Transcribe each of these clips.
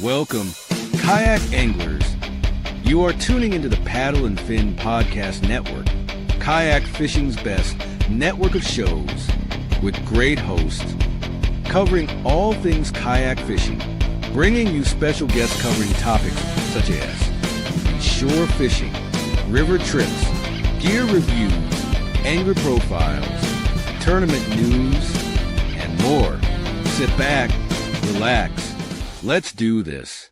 Welcome, kayak anglers. You are tuning into the Paddle and Fin Podcast Network, kayak fishing's best network of shows with great hosts covering all things kayak fishing, bringing you special guests covering topics such as shore fishing, river trips, gear reviews, angler profiles, tournament news, and more. Sit back, relax. Let's do this.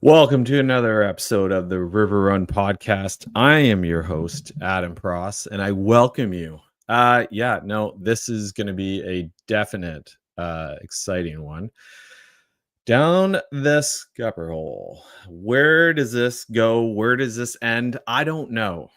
Welcome to another episode of the River Run Podcast. I am your host, Adam Pross, and I welcome you. This is going to be a definite, exciting one. Down the Scupper hole. Where does this go? Where does this end? I don't know,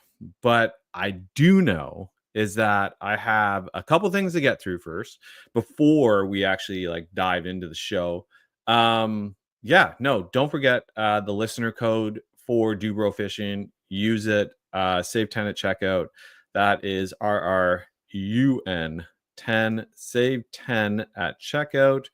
but I do know is that I have a couple things to get through first before we actually dive into the show. Don't forget the listener code for Dubrow Fishing. Use it. Save 10 at checkout. That is RRUN10. Save 10 at checkout.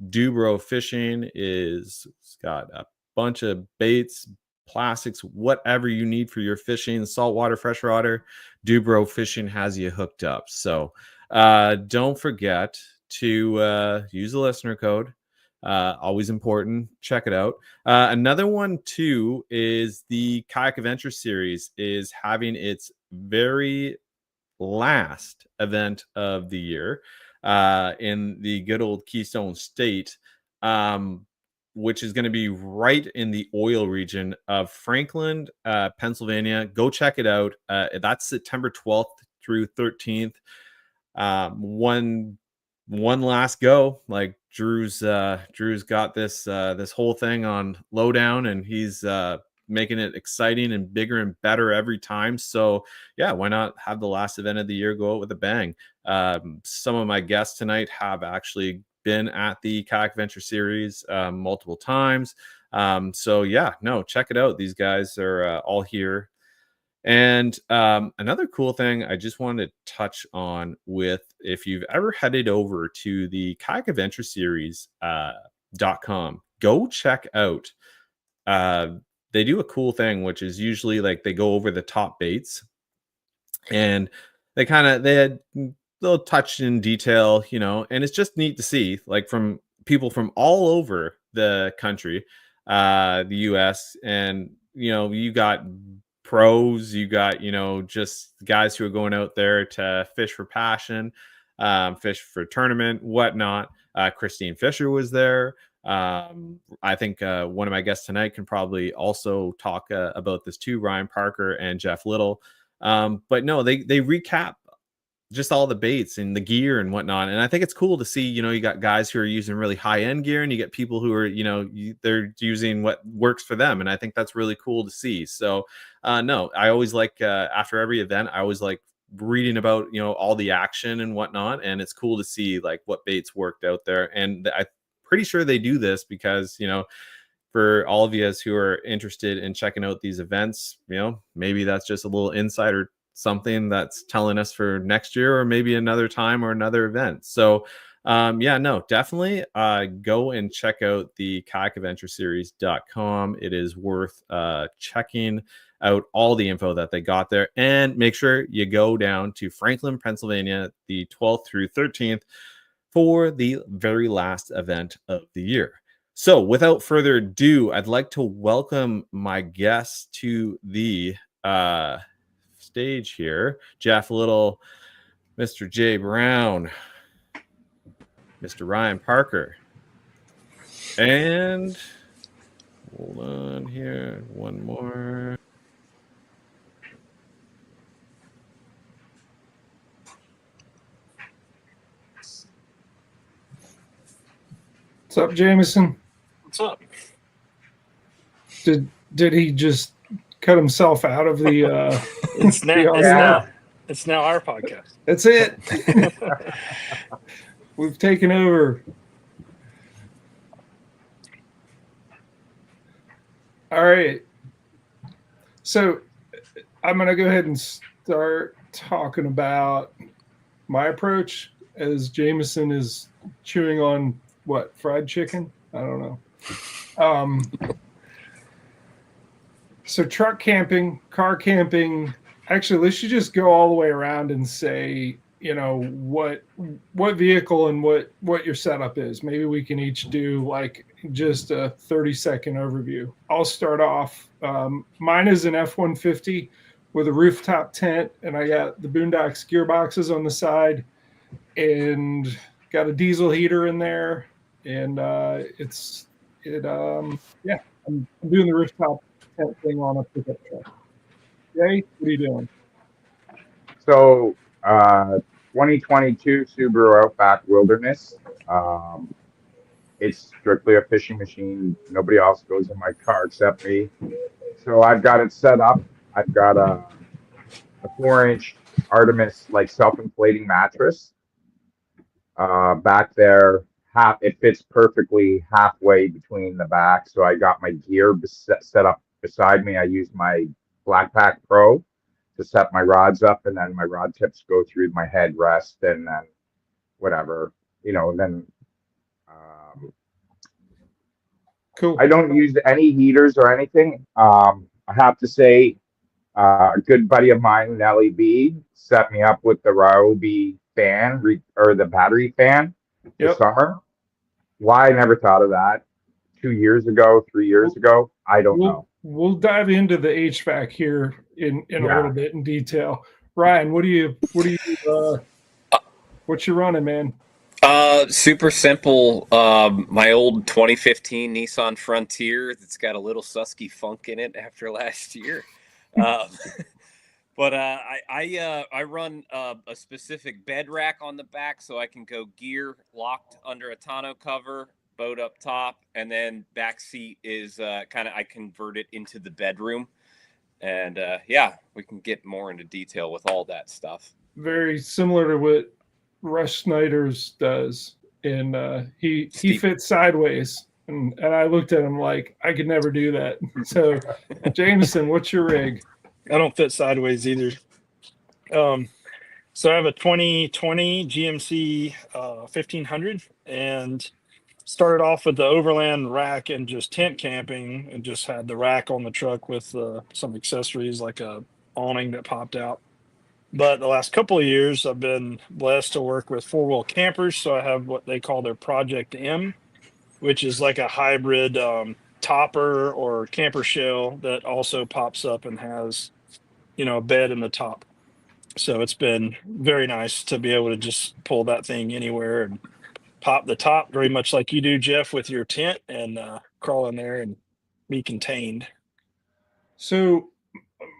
Dubrow Fishing it's got a bunch of baits, plastics, whatever you need for your fishing, saltwater, freshwater. Dubrow Fishing has you hooked up. So don't forget to use the listener code. Always important. Check it out. Another one too is the Kayak Adventure Series is having its very last event of the year in the good old Keystone State, which is going to be right in the oil region of Franklin, Pennsylvania. Go check it out. That's September 12th through 13th. One last go. Drew's got this whole thing on lowdown, and he's making it exciting and bigger and better every time. So yeah, why not have the last event of the year go out with a bang? Some of my guests tonight have actually been at the Kayak Adventure Series multiple times. Check it out. These guys are all here. And another cool thing I just wanted to touch on with, if you've ever headed over to the Kayak Adventure Series .com, go check out. They do a cool thing, which is usually they go over the top baits, and they had little touch in detail, and it's just neat to see from people from all over the country, the US, and you got pros, you got just guys who are going out there to fish for passion, fish for tournament, whatnot. Christine Fisher was there. I think one of my guests tonight can probably also talk about this too, Ryan Parker and Jeff Little. But no, they recap just all the baits and the gear and whatnot. And I think it's cool to see, you got guys who are using really high end gear, and you get people who are, they're using what works for them. And I think that's really cool to see. So no, I always after every event, I always reading about, all the action and whatnot. And it's cool to see what baits worked out there. And I'm pretty sure they do this because, for all of you who are interested in checking out these events, maybe that's just a little insider something that's telling us for next year, or maybe another time or another event. So definitely go and check out the kayakadventureseries.com. It is worth checking out all the info that they got there, and make sure you go down to Franklin, Pennsylvania, the 12th through 13th for the very last event of the year. So without further ado, I'd like to welcome my guests to the stage here. Jeff Little, Mr. Jay Brown, Mr. Ryan Parker. And hold on here. One more. What's up, Jameson? What's up? Did he just cut himself out of the It's now our podcast. That's it. We've taken over. All right. So I'm going to go ahead and start talking about my approach as Jameson is chewing on what, fried chicken? I don't know. So truck camping, car camping, actually, let's just go all the way around and say, what vehicle and what your setup is. Maybe we can each do like just a 30-second overview. I'll start off. Mine is an F-150 with a rooftop tent, and I got the Boondocks gearboxes on the side, and got a diesel heater in there, and I'm doing the rooftop tent thing on a pickup truck. Jay, what are you doing? So, 2022 Subaru Outback Wilderness. It's strictly a fishing machine. Nobody else goes in my car except me. So I've got it set up. I've got a 4-inch Artemis like self-inflating mattress. Back there, it fits perfectly halfway between the back. So I got my gear set up beside me. I used my Black Pack Pro to set my rods up, and then my rod tips go through my headrest, and then whatever, then Cool. I don't use any heaters or anything. I have to say, a good buddy of mine, Nelly B, set me up with the Ryobi fan or the battery fan this summer. Why I never thought of that 2 years ago, 3 years ago, I don't know. We'll dive into the HVAC here in a little bit in detail. Ryan, what's you running, man? Super simple. My old 2015 Nissan Frontier that's got a little Susky funk in it after last year. But I run a specific bed rack on the back, so I can go gear locked under a tonneau cover, boat up top, and then back seat is I convert it into the bedroom. And we can get more into detail with all that stuff. Very similar to what Rush Snyder's does, and he fits sideways, and I looked at him like I could never do that. So, Jameson, what's your rig? I don't fit sideways either. So I have a 2020 GMC 1500, and started off with the overland rack and just tent camping, and just had the rack on the truck with some accessories like a awning that popped out. But the last couple of years, I've been blessed to work with 4-wheel campers. So I have what they call their Project M, which is like a hybrid topper or camper shell that also pops up and has, a bed in the top. So it's been very nice to be able to just pull that thing anywhere and pop the top, very much like you do, Jeff, with your tent, and crawl in there and be contained. So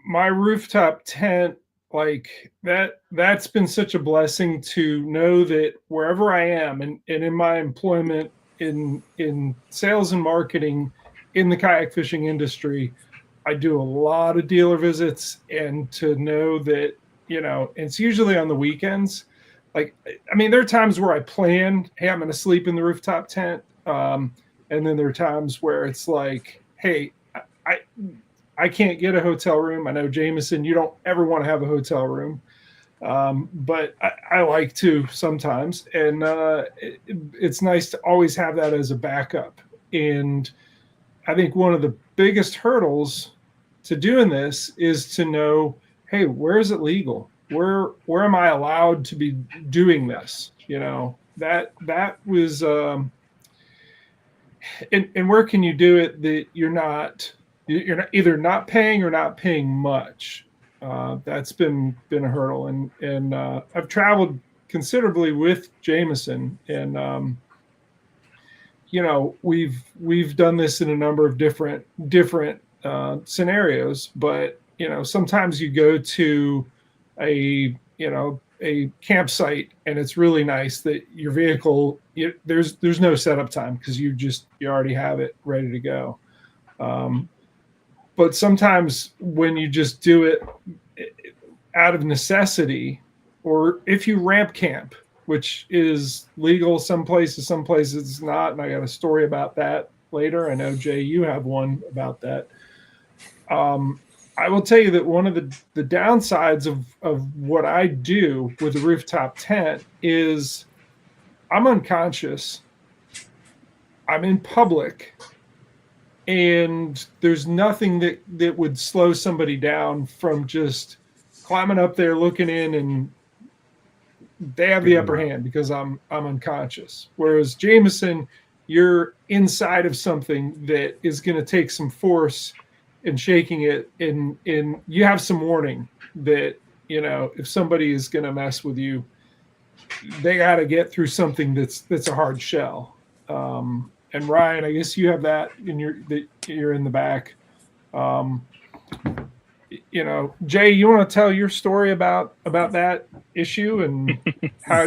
my rooftop tent, like that's been such a blessing to know that wherever I am, and in my employment in sales and marketing in the kayak fishing industry, I do a lot of dealer visits, and to know that, it's usually on the weekends. Like, I mean, there are times where I plan, hey, I'm going to sleep in the rooftop tent. And then there are times where it's like, hey, I can't get a hotel room. I know, Jameson, you don't ever want to have a hotel room. But I like to sometimes. And it's nice to always have that as a backup. And I think one of the biggest hurdles to doing this is to know, hey, where is it legal? Where am I allowed to be doing this? That was, and where can you do it that you're not either not paying or not paying much? That's been a hurdle, and I've traveled considerably with Jameson, and you know, we've done this in a number of different scenarios, but you know, sometimes you go to a campsite and it's really nice that your vehicle, there's no setup time because you already have it ready to go. But sometimes when you just do it out of necessity, or if you ramp camp, which is legal some places it's not, and I got a story about that later. I know, Jay, you have one about that. I will tell you that one of the downsides of what I do with a rooftop tent is I'm unconscious. I'm in public, and there's nothing that would slow somebody down from just climbing up there, looking in, and they have the upper hand because I'm unconscious. Whereas Jameson, you're inside of something that is going to take some force and shaking it, and you have some warning that, you know, if somebody is going to mess with you, they got to get through something that's a hard shell. And Ryan, I guess you have that you're in the back. You know, Jay, you want to tell your story about that issue and how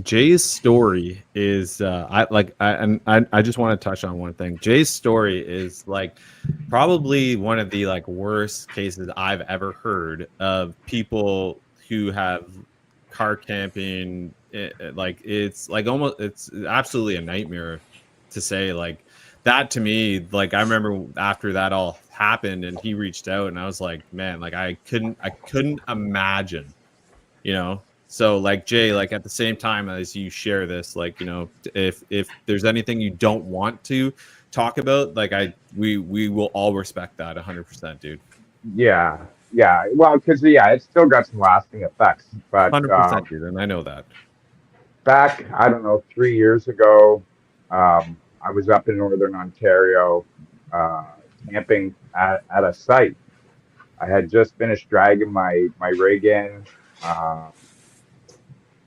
Jay's story is I just want to touch on one thing. Jay's story is like probably one of the like worst cases I've ever heard of people who have car camping. It's absolutely a nightmare to say. Like that to me, like I remember after that all happened and he reached out and I was like, man, like I couldn't imagine, you know. So like Jay, like at the same time as you share this, like, you know, if there's anything you don't want to talk about, like we will all respect that 100%, dude. Yeah. Well, because it's still got some lasting effects. But 100%, dude, and I know that. Back, I don't know, 3 years ago, I was up in Northern Ontario, camping at a site. I had just finished dragging my rig in.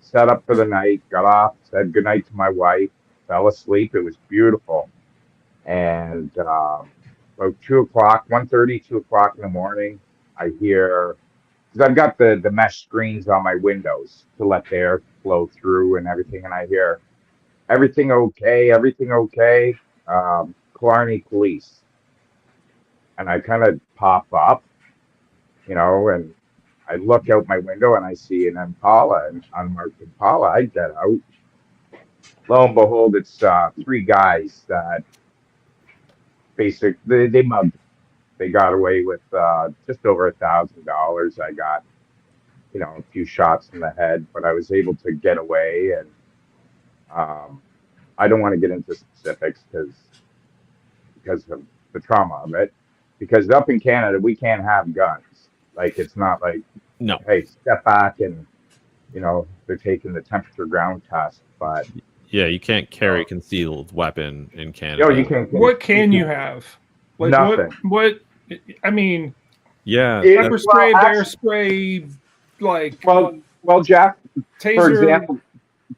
Set up for the night, got off, said goodnight to my wife, fell asleep. It was beautiful. And about 2 o'clock, 1:30, 2 o'clock in the morning, I hear, because I've got the mesh screens on my windows to let the air flow through and everything. And I hear, everything okay? Killarney police. And I kind of pop up, you know, and I look out my window and I see an Impala, an unmarked Impala. I get out. Lo and behold, it's 3 guys that basically they mugged. They got away with just over $1,000. I got, you know, a few shots in the head, but I was able to get away. And I don't want to get into specifics because of the trauma of it. Because up in Canada, we can't have guns. Like, it's not like, no, hey, step back and, you know, they're taking the temperature ground test. But yeah, you can't carry concealed weapon in Canada. No, you can't. What can you have? Like nothing. What? I mean, yeah, pepper spray, bear spray, like. Well, Jack. Taser, for example,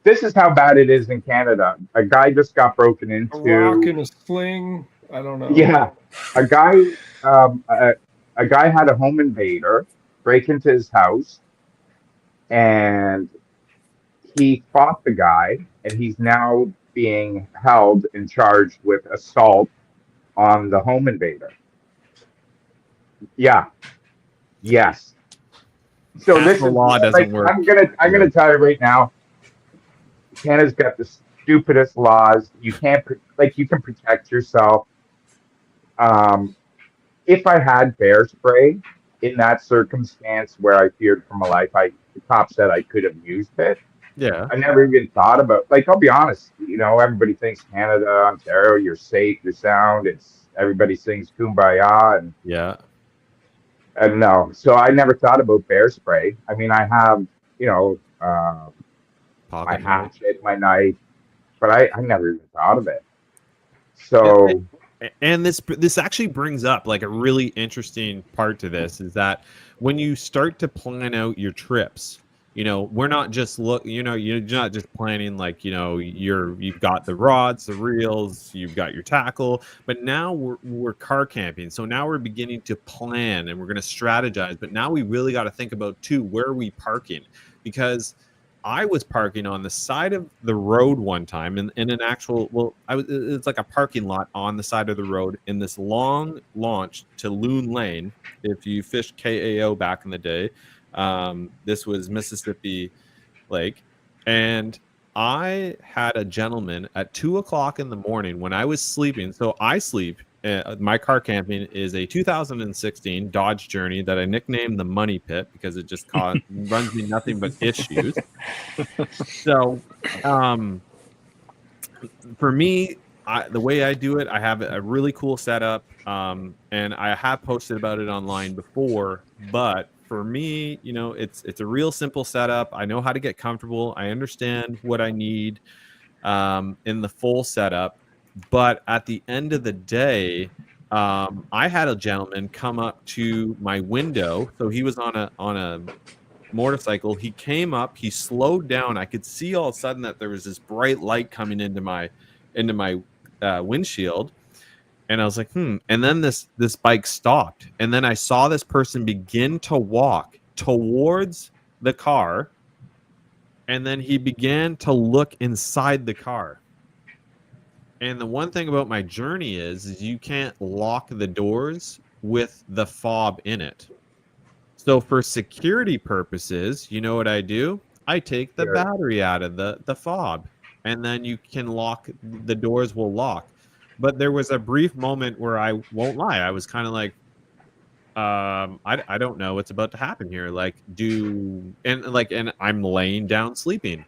this is how bad it is in Canada. A guy just got broken into. A rock and a sling. I don't know. Yeah, a guy had a home invader break into his house, and he fought the guy, and he's now being held and charged with assault on the home invader. Yeah. Yes. So this law doesn't work. I'm gonna tell you right now, Canada's got the stupidest laws. You can protect yourself. If I had bear spray in that circumstance where I feared for my life, the cop said I could have used it. Yeah. I never even thought about, like, I'll be honest, you know, everybody thinks Canada, Ontario, you're safe, you're sound. Everybody sings Kumbaya and yeah. And no, so I never thought about bear spray. I mean, I have, you know, my hatchet, my knife, but I never even thought of it. So. And this actually brings up like a really interesting part to this is that when you start to plan out your trips, we're not just you're not just planning like, you've got the rods, the reels, you've got your tackle, but now we're car camping. So now we're beginning to plan and we're going to strategize, but now we really got to think about too, where are we parking? Because I was parking on the side of the road one time in an actual, it's like a parking lot on the side of the road in this long launch to Loon Lane. If you fished KAO back in the day, this was Mississippi Lake. And I had a gentleman at 2:00 in the morning when I was sleeping. So I sleep. My car camping is a 2016 Dodge Journey that I nicknamed the Money Pit because it just runs me nothing but issues. So, for me, the way I do it, I have a really cool setup, and I have posted about it online before. But for me, it's a real simple setup. I know how to get comfortable. I understand what I need in the full setup. But at the end of the day, I had a gentleman come up to my window. So he was on a motorcycle. He came up, he slowed down. I could see all of a sudden that there was this bright light coming into my windshield. And I was like, And then this bike stopped. And then I saw this person begin to walk towards the car. And then he began to look inside the car. And the one thing about my journey is you can't lock the doors with the fob in it. So for security purposes, you know what I do? I take the battery out of the fob, and then you can lock, the doors will lock. But there was a brief moment where I won't lie, I was kind of like, I don't know what's about to happen here. Like, and I'm laying down sleeping.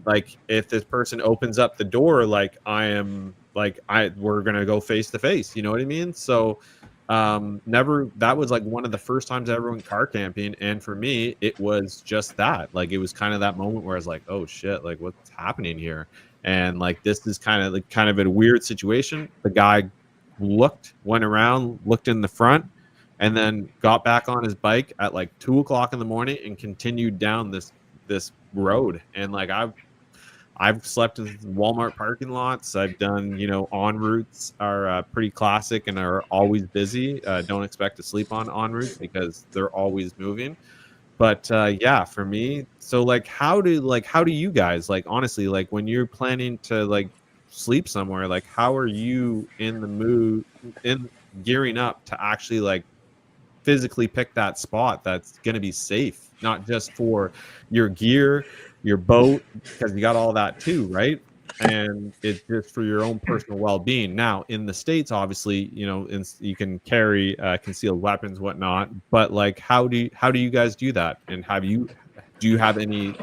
Like, if this person opens up the door, like we're gonna go face to face. You know what I mean? So, that was like one of the first times I ever went car camping, and for me, it was just that. Like, it was kind of that moment where I was like, oh shit, like what's happening here? And like, this is kind of a weird situation. The guy went around, looked in the front, and then got back on his bike at like 2:00 in the morning and continued down this road. And like, I've slept in Walmart parking lots. I've done, en routes are pretty classic and are always busy. Don't expect to sleep on routes because they're always moving. But yeah, for me, so like, how do you guys, like, honestly, like when you're planning to like sleep somewhere, like how are you in the mood, in gearing up to actually like physically pick that spot that's going to be safe, not just for your gear, your boat, because you got all that too, right? And it's just for your own personal well-being. Now in the States, obviously, you can carry concealed weapons, whatnot, but like, how do you guys do that? And do you have any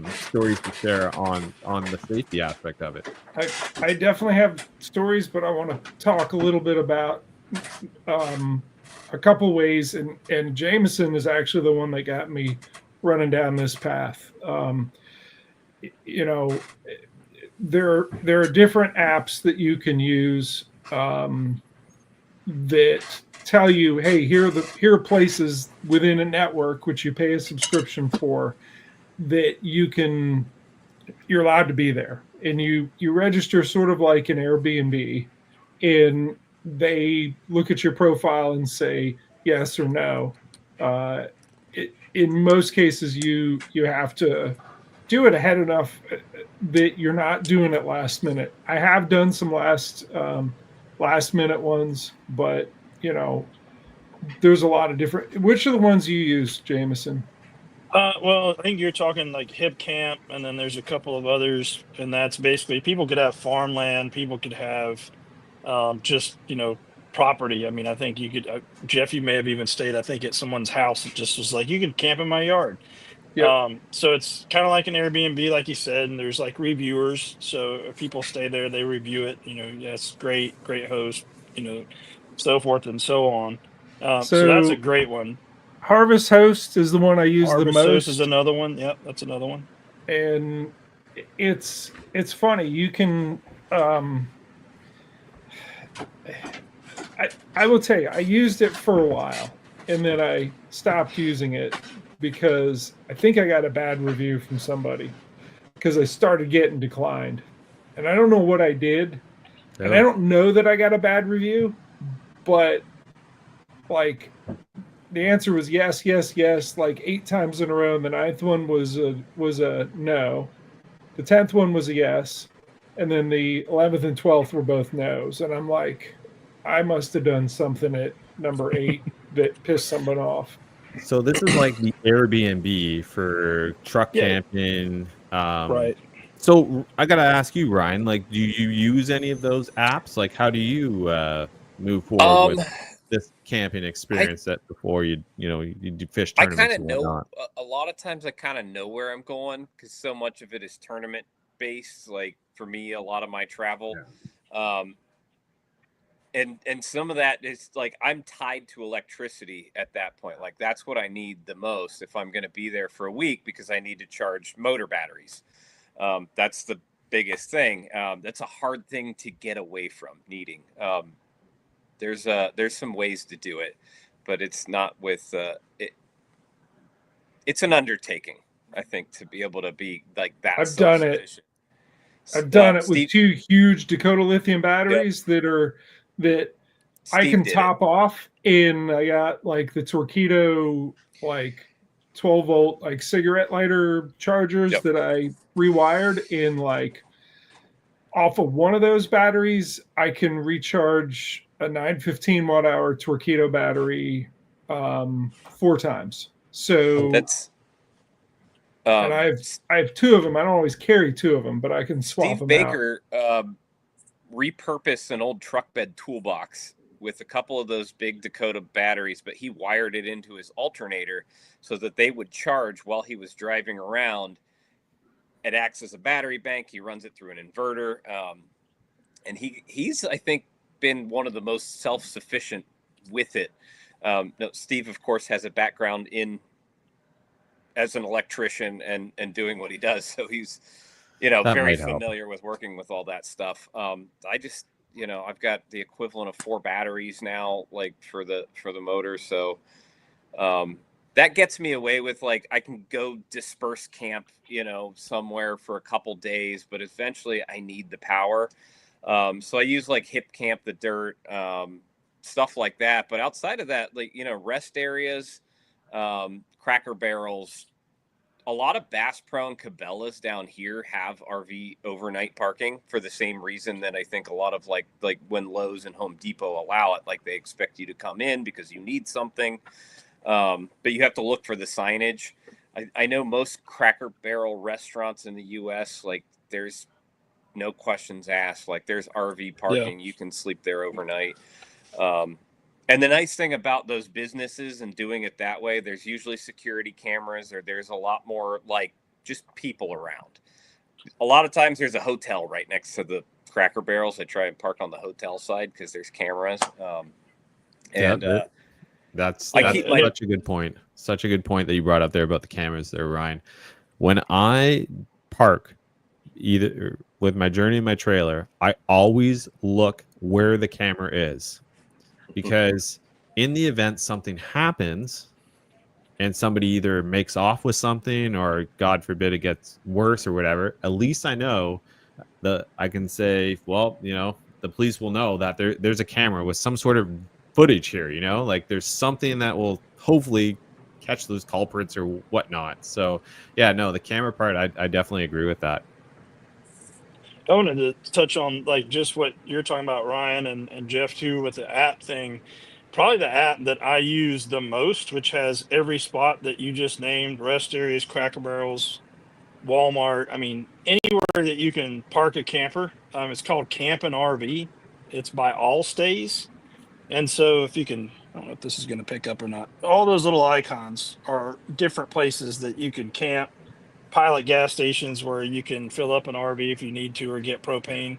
stories to share on the safety aspect of it? I definitely have stories, but I want to talk a little bit about a couple ways, and Jameson is actually the one that got me running down this path. There are different apps that you can use that tell you, hey, here are places within a network which you pay a subscription for that you're allowed to be there, and you register sort of like an Airbnb, and they look at your profile and say yes or no. In most cases, you have to do it ahead enough that you're not doing it last minute. I have done some last minute ones, but there's a lot of different. Which are the ones you use, Jameson? Well, I think you're talking like Hip Camp, and then there's a couple of others, and that's basically people could have farmland, people could have just property. I mean, I think you could, Jeff, you may have even stayed, I think, at someone's house. It just was like, you can camp in my yard. Yep. So it's kind of like an Airbnb, like you said, and there's like reviewers. So if people stay there, they review it. That's great host, so forth and so on. So that's a great one. Harvest Host is the one I use the most. Harvest Host is another one. Yep, that's another one. And it's funny. You can. I will tell you, I used it for a while, and then I stopped using it because I think I got a bad review from somebody because I started getting declined. And I don't know what I did. And I don't know that I got a bad review, but like the answer was yes, yes, yes, like 8 times in a row. And the 9th one was a no. The 10th one was a yes. And then the 11th and 12th were both no's. And I'm like, I must have done something at number 8 that pissed someone off. So this is like the Airbnb for truck Yeah. camping. Right. So I gotta ask you, Ryan. Like, do you use any of those apps? Like, how do you move forward with this camping experience that before you do fish I tournaments? kind of and know whatnot? a lot of times I kind of know where I'm going because so much of it is tournament based. Like for me, a lot of my travel, and some of that is like I'm tied to electricity at that point. Like that's what I need the most if I'm going to be there for a week because I need to charge motor batteries. That's the biggest thing. That's a hard thing to get away from needing. There's some ways to do it, but it's not with it. It's an undertaking, I think, to be able to be like that. I've done it. I've done it with 2 huge Dakota lithium batteries that I can top off, and I got like the Torpedo like 12 volt like cigarette lighter chargers that I rewired in. Like off of one of those batteries, I can recharge a 915 watt hour Torpedo battery 4 times. So that's and I have 2 of them. I don't always carry 2 of them, but I can swap them out. Steve Baker repurposed an old truck bed toolbox with a couple of those big Dakota batteries, but he wired it into his alternator so that they would charge while he was driving around. It acts as a battery bank. He runs it through an inverter. And he's, I think, been one of the most self-sufficient with it. Steve, of course, has a background as an electrician and doing what he does. So he's, very familiar with working with all that stuff. I just, I've got the equivalent of 4 batteries now, like for the motor. So that gets me away with like, I can go disperse camp, somewhere for a couple days, but eventually I need the power. So I use like Hip Camp, the dirt, stuff like that. But outside of that, like, rest areas, Cracker Barrels, a lot of Bass Pro and Cabela's down here have RV overnight parking for the same reason that I think a lot of like when Lowe's and Home Depot allow it, like they expect you to come in because you need something. But you have to look for the signage. I know most Cracker Barrel restaurants in the U.S., like there's no questions asked. Like there's RV parking. You can sleep there overnight. And the nice thing about those businesses and doing it that way, there's usually security cameras or there's a lot more like just people around. A lot of times there's a hotel right next to the Cracker Barrels. I try and park on the hotel side because there's cameras. That's such a good point. Such a good point that you brought up there about the cameras there, Ryan. When I park either with my Journey and my trailer, I always look where the camera is. Because in the event something happens and somebody either makes off with something or God forbid it gets worse or whatever, at least I know that I can say, well, the police will know that there's a camera with some sort of footage here, like there's something that will hopefully catch those culprits or whatnot. So yeah, no, the camera part, I definitely agree with that. I wanted to touch on like just what you're talking about, Ryan, and Jeff too, with the app thing. Probably the app that I use the most, which has every spot that you just named, rest areas, Cracker Barrels, Walmart. I mean, anywhere that you can park a camper. It's called Camp and RV. It's by Allstays. And so if you can, I don't know if this is going to pick up or not. All those little icons are different places that you can camp. Pilot gas stations where you can fill up an RV if you need to or get propane,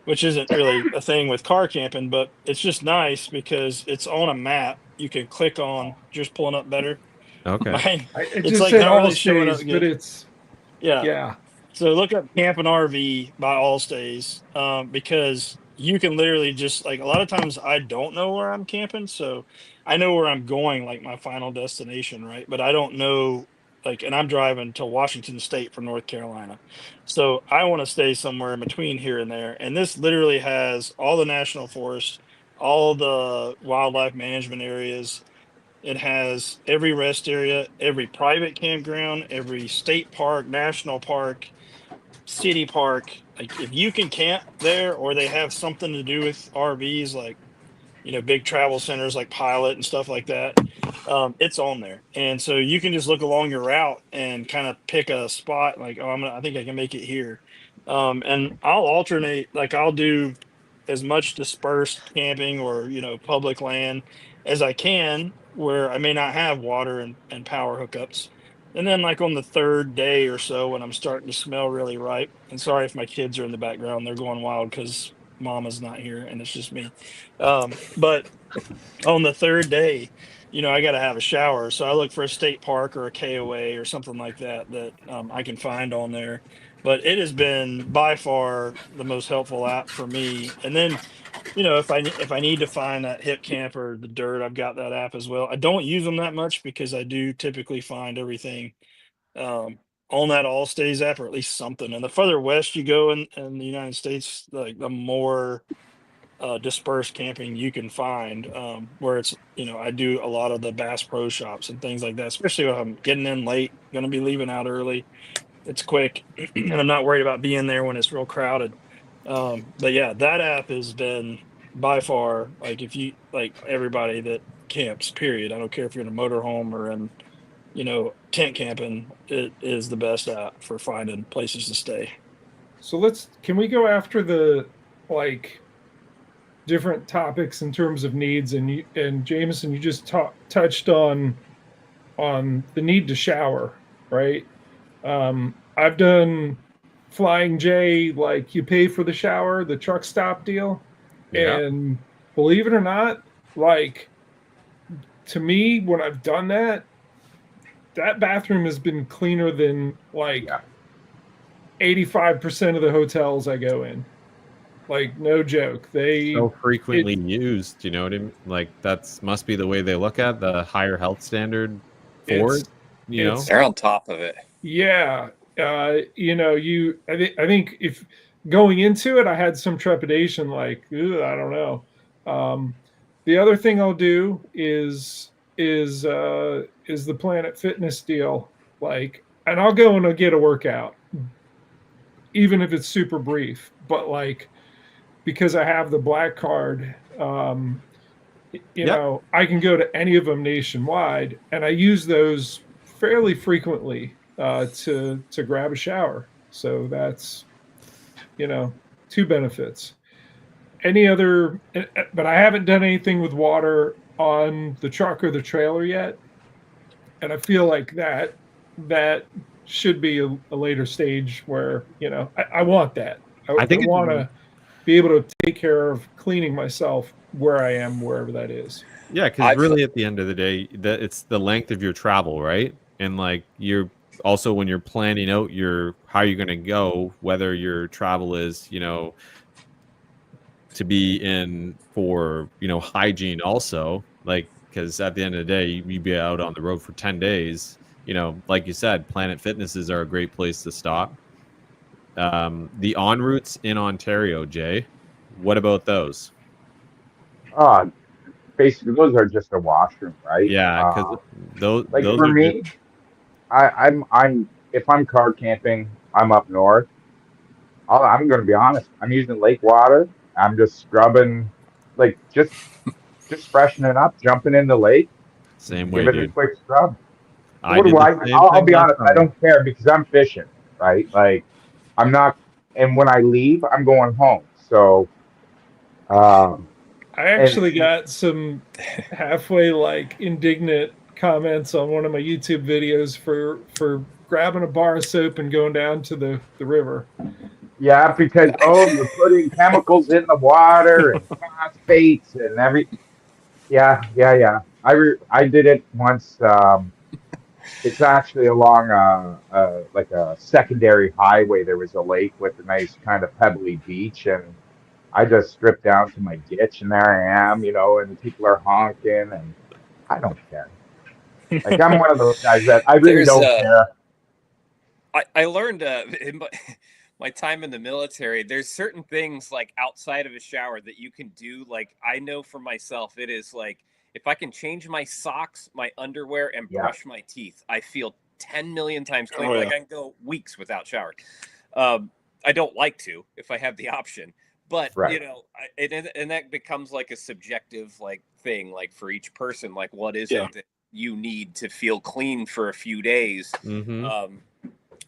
which isn't really a thing with car camping, but it's just nice because it's on a map you can click on. Just pulling up better. Okay. It just like said Allstays, but it's yeah. So look up Camp and RV by Allstays because you can literally just like a lot of times I don't know where I'm camping, so I know where I'm going, like my final destination, right? But I don't know like, and I'm driving to Washington State from North Carolina, so I want to stay somewhere in between here and there. And this literally has all the national forests, all the wildlife management areas. It has every rest area, every private campground, every state park, national park, city park. Like if you can camp there or they have something to do with RVs, like big travel centers like Pilot and stuff like that, it's on there. And so you can just look along your route and kind of pick a spot like, oh, I think I can make it here. And I'll alternate, like I'll do as much dispersed camping or public land as I can where I may not have water and power hookups. And then like on the third day or so when I'm starting to smell really ripe, and sorry if my kids are in the background, they're going wild because mama's not here and it's just me. But on the third day, I got to have a shower. So I look for a state park or a KOA or something like that I can find on there. But it has been by far the most helpful app for me. And then, if I need to find that hip camp or the dirt, I've got that app as well. I don't use them that much because I do typically find everything on that All Stays app, or at least something. And the further west you go in the United States, like the more dispersed camping you can find, where it's I do a lot of the Bass Pro Shops and things like that, especially if I'm getting in late, gonna be leaving out early. It's quick and I'm not worried about being there when it's real crowded. But yeah, that app has been by far, like, if you like, everybody that camps, period, I don't care if you're in a motorhome or in tent camping, it is the best app for finding places to stay. So can we go after the like different topics in terms of needs? And Jameson, you just touched on the need to shower, right? I've done Flying J, like you pay for the shower, the truck stop deal. Yeah. And believe it or not, like to me, when I've done that bathroom has been cleaner than like 85% of the hotels I go in. Like, no joke. So frequently used, you know what I mean? Like must be the way they look at the higher health standard for it. They're on top of it. Yeah. I think if going into it, I had some trepidation, like, I don't know. The other thing I'll do is the Planet Fitness deal. Like, and I'll go and I'll get a workout, even if it's super brief. But like, because I have the black card, you know, I can go to any of them nationwide, and I use those fairly frequently to grab a shower. So that's, two benefits. Any other, but I haven't done anything with water on the truck or the trailer yet. And I feel like that should be a later stage where, I want that. I think I want to be able to take care of cleaning myself where I am, wherever that is. Yeah, because really at the end of the day, it's the length of your travel, right? And like you're also, when you're planning out how you're going to go, whether your travel is, to be in for, hygiene also, like, because at the end of the day, you'd be out on the road for 10 days, like you said, Planet Fitnesses are a great place to stop. The en routes in Ontario, Jay, what about those? Basically, those are just a washroom, right? Yeah, because those for me, I'm if I'm car camping, I'm up north. I'm going to be honest. I'm using lake water. I'm just scrubbing, like just freshening up, jumping in the lake. Same way, give it dude. a quick scrub. I'll be honest. I don't care because I'm fishing, right? Like I'm not, and when I leave, I'm going home. So, I actually got some halfway like indignant comments on one of my YouTube videos for grabbing a bar of soap and going down to the river. Yeah, because you're putting chemicals in the water and phosphates and everything. Yeah. I did it once. It's actually along like a secondary highway. There was a lake with a nice kind of pebbly beach, and I just strip down to my ditch and there I am, and people are honking and I don't care. Like I'm one of those guys that I really There's don't care. I learned in my time in the military, there's certain things like outside of a shower that you can do. Like I know for myself, it is like if I can change my socks, my underwear, and Yeah, brush my teeth, I feel 10 million times cleaner. Oh, yeah. Like I can go weeks without showering. I don't like to if I have the option, but right. and that becomes like a subjective like thing, like for each person, like what is Yeah. it that you need to feel clean for a few days. Mm-hmm.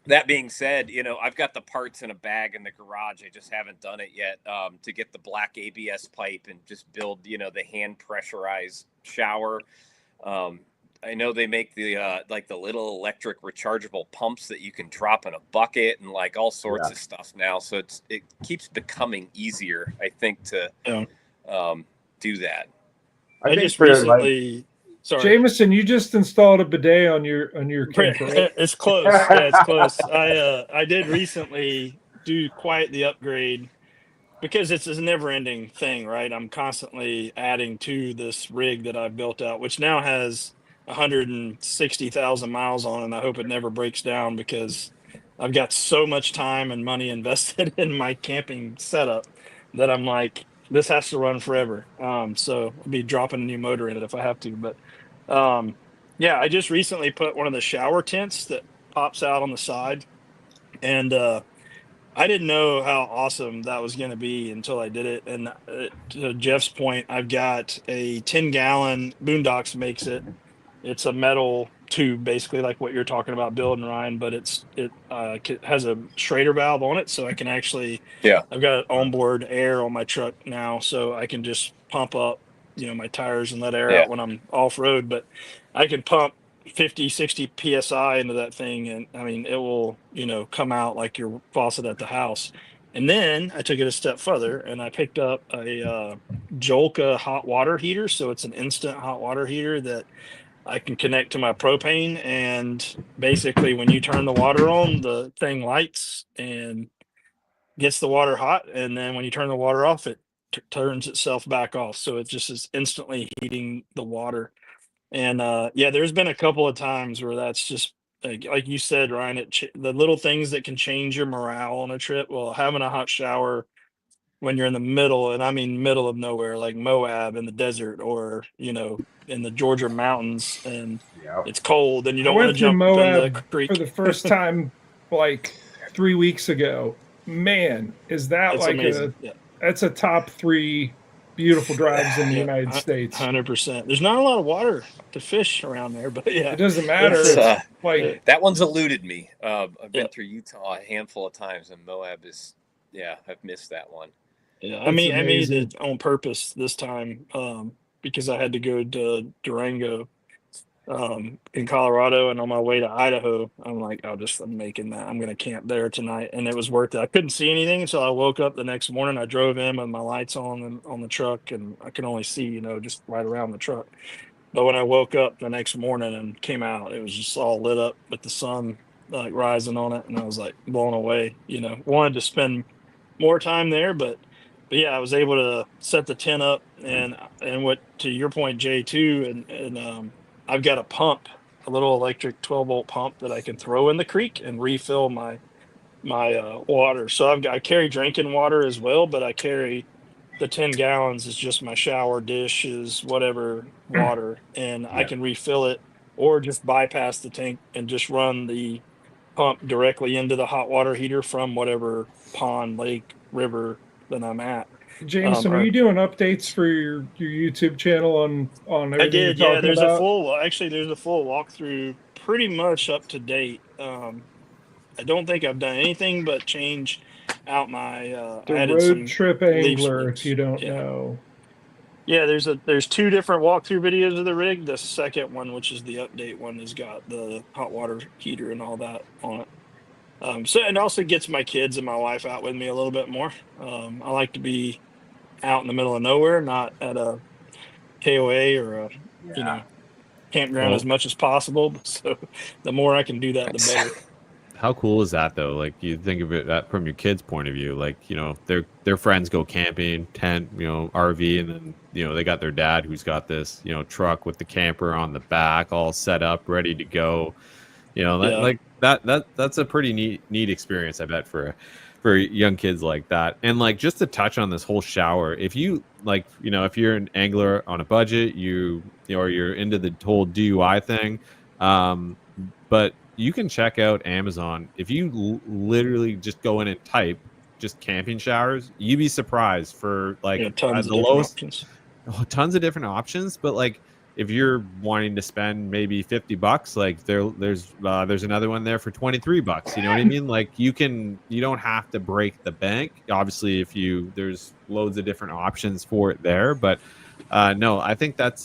That being said, I've got the parts in a bag in the garage. I just haven't done it yet to get the black ABS pipe and just build, the hand pressurized shower. I know they make the like the little electric rechargeable pumps that you can drop in a bucket and like all sorts Yeah. of stuff now. So it keeps becoming easier, I think, to Yeah. do that. I I think just for recently, sorry, Jameson, you just installed a bidet on your camper, right? it's close. Yeah, it's close. I did recently do quite the upgrade because it's a never ending thing, right? I'm constantly adding to this rig that I've built out, which now has 160,000 miles on it. And I hope it never breaks down because I've got so much time and money invested in my camping setup that I'm like, this has to run forever. So I'll be dropping a new motor in it if I have to. But yeah, I just recently put one of the shower tents that pops out on the side. And I didn't know how awesome that was going to be until I did it. And to Jeff's point, I've got a 10-gallon, Boondocks makes it. It's a metal tube, basically like what you're talking about building, Ryan, but it has a Schrader valve on it. So I can actually, Yeah. I've got onboard air on my truck now. So I can just pump up, my tires and let air Yeah. out when I'm off road, but I can pump 50, 60 PSI into that thing. And I mean, it will, come out like your faucet at the house. And then I took it a step further and I picked up a Jolka hot water heater. So it's an instant hot water heater that I can connect to my propane. And basically, when you turn the water on, the thing lights and gets the water hot. And then when you turn the water off, it turns itself back off. So it just is instantly heating the water. And yeah, there's been a couple of times where that's just like you said, Ryan. The little things that can change your morale on a trip. Well, having a hot shower when you're in the middle, and I mean middle of nowhere, like Moab in the desert, or in the Georgia mountains, and Yeah. it's cold, and you I don't want to went through jump in the Moab creek. for the first time like 3 weeks ago. Man, is that That's like amazing. Yeah, that's a top 3 beautiful drives in the United States. 100%. There's not a lot of water to fish around there, but yeah, It doesn't matter. It's, It's like That one's eluded me. I've been Yeah. through Utah a handful of times, and Moab is, I've missed that one. Yeah, It's I made amazing. it on purpose this time because I had to go to Durango in Colorado, and on my way to Idaho, I'm like, I'm making that. I'm gonna camp there tonight, and it was worth it. I couldn't see anything until I woke up the next morning. I drove in with my lights on the truck, and I could only see, just right around the truck. But when I woke up the next morning and came out, it was just all lit up with the sun like rising on it, and I was like blown away. Wanted to spend more time there, but yeah, I was able to set the tent up, and what, to your point, Jay, too, and I've got a little electric 12-volt pump that I can throw in the creek and refill my water. So I carry drinking water as well, but I carry the 10 gallons is just my shower, dishes, whatever water, and I Yeah. can refill it or just bypass the tank and just run the pump directly into the hot water heater from whatever pond, lake, river that I'm at. Jameson, are you doing updates for your YouTube channel on I everything did, you're yeah. talking about? There's a full walkthrough, pretty much up to date. I don't think I've done anything but change out my. I The added Road some Trip leaf Angler, if springs. you don't Yeah, know. yeah. There's 2 different walkthrough videos of the rig. The second one, which is the update one, has got the hot water heater and all that on it. So it also gets my kids and my wife out with me a little bit more. I like to be out in the middle of nowhere, not at a KOA or a Yeah. campground Well, as much as possible. So the more I can do that, the better. how cool is that though? Like you think of it that from your kids' point of view, like, you know, their friends go camping, tent, you know, RV, and then, you know, they got their dad who's got this, you know, truck with the camper on the back, all set up, ready to go. You know, that, Yeah. like that's a pretty neat experience, I bet, for young kids like that. And like just to touch on this whole shower, if you like, you know, if you're an angler on a budget, you know, or you're into the whole DUI thing, but you can check out Amazon. If you literally just go in and type just camping showers, you'd be surprised for like Yeah, tons of the different lowest, options. tons of different options. But like if you're wanting to spend maybe $50, like there's another one there for $23. You know what I mean? Like you don't have to break the bank. Obviously, if there's loads of different options for it there. But no, I think that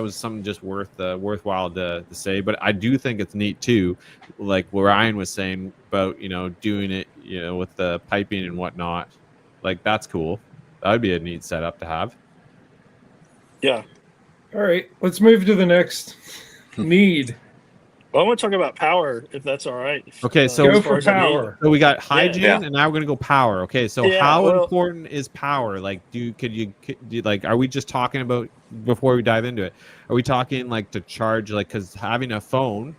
was something just worthwhile to say. But I do think it's neat too, like what Ryan was saying about, you know, doing it, you know, with the piping and whatnot. Like that's cool. That would be a neat setup to have. Yeah. All right, let's move to the next need. Well, I want to talk about power, if that's all right. Okay, so Go as far for as a need. power. So we got hygiene, Yeah. and now we're gonna go power. Okay, so Yeah, how well- important is power? Like, like, are we just talking about before we dive into it? Are we talking like to charge, like, because having a phone,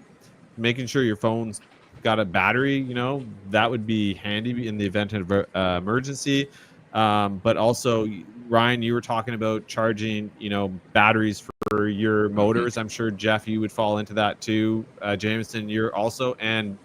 making sure your phone's got a battery, you know, that would be handy in the event of emergency. But also, Ryan, you were talking about charging, you know, batteries for your motors. I'm sure Jeff, you would fall into that too. Jameson, you're also, and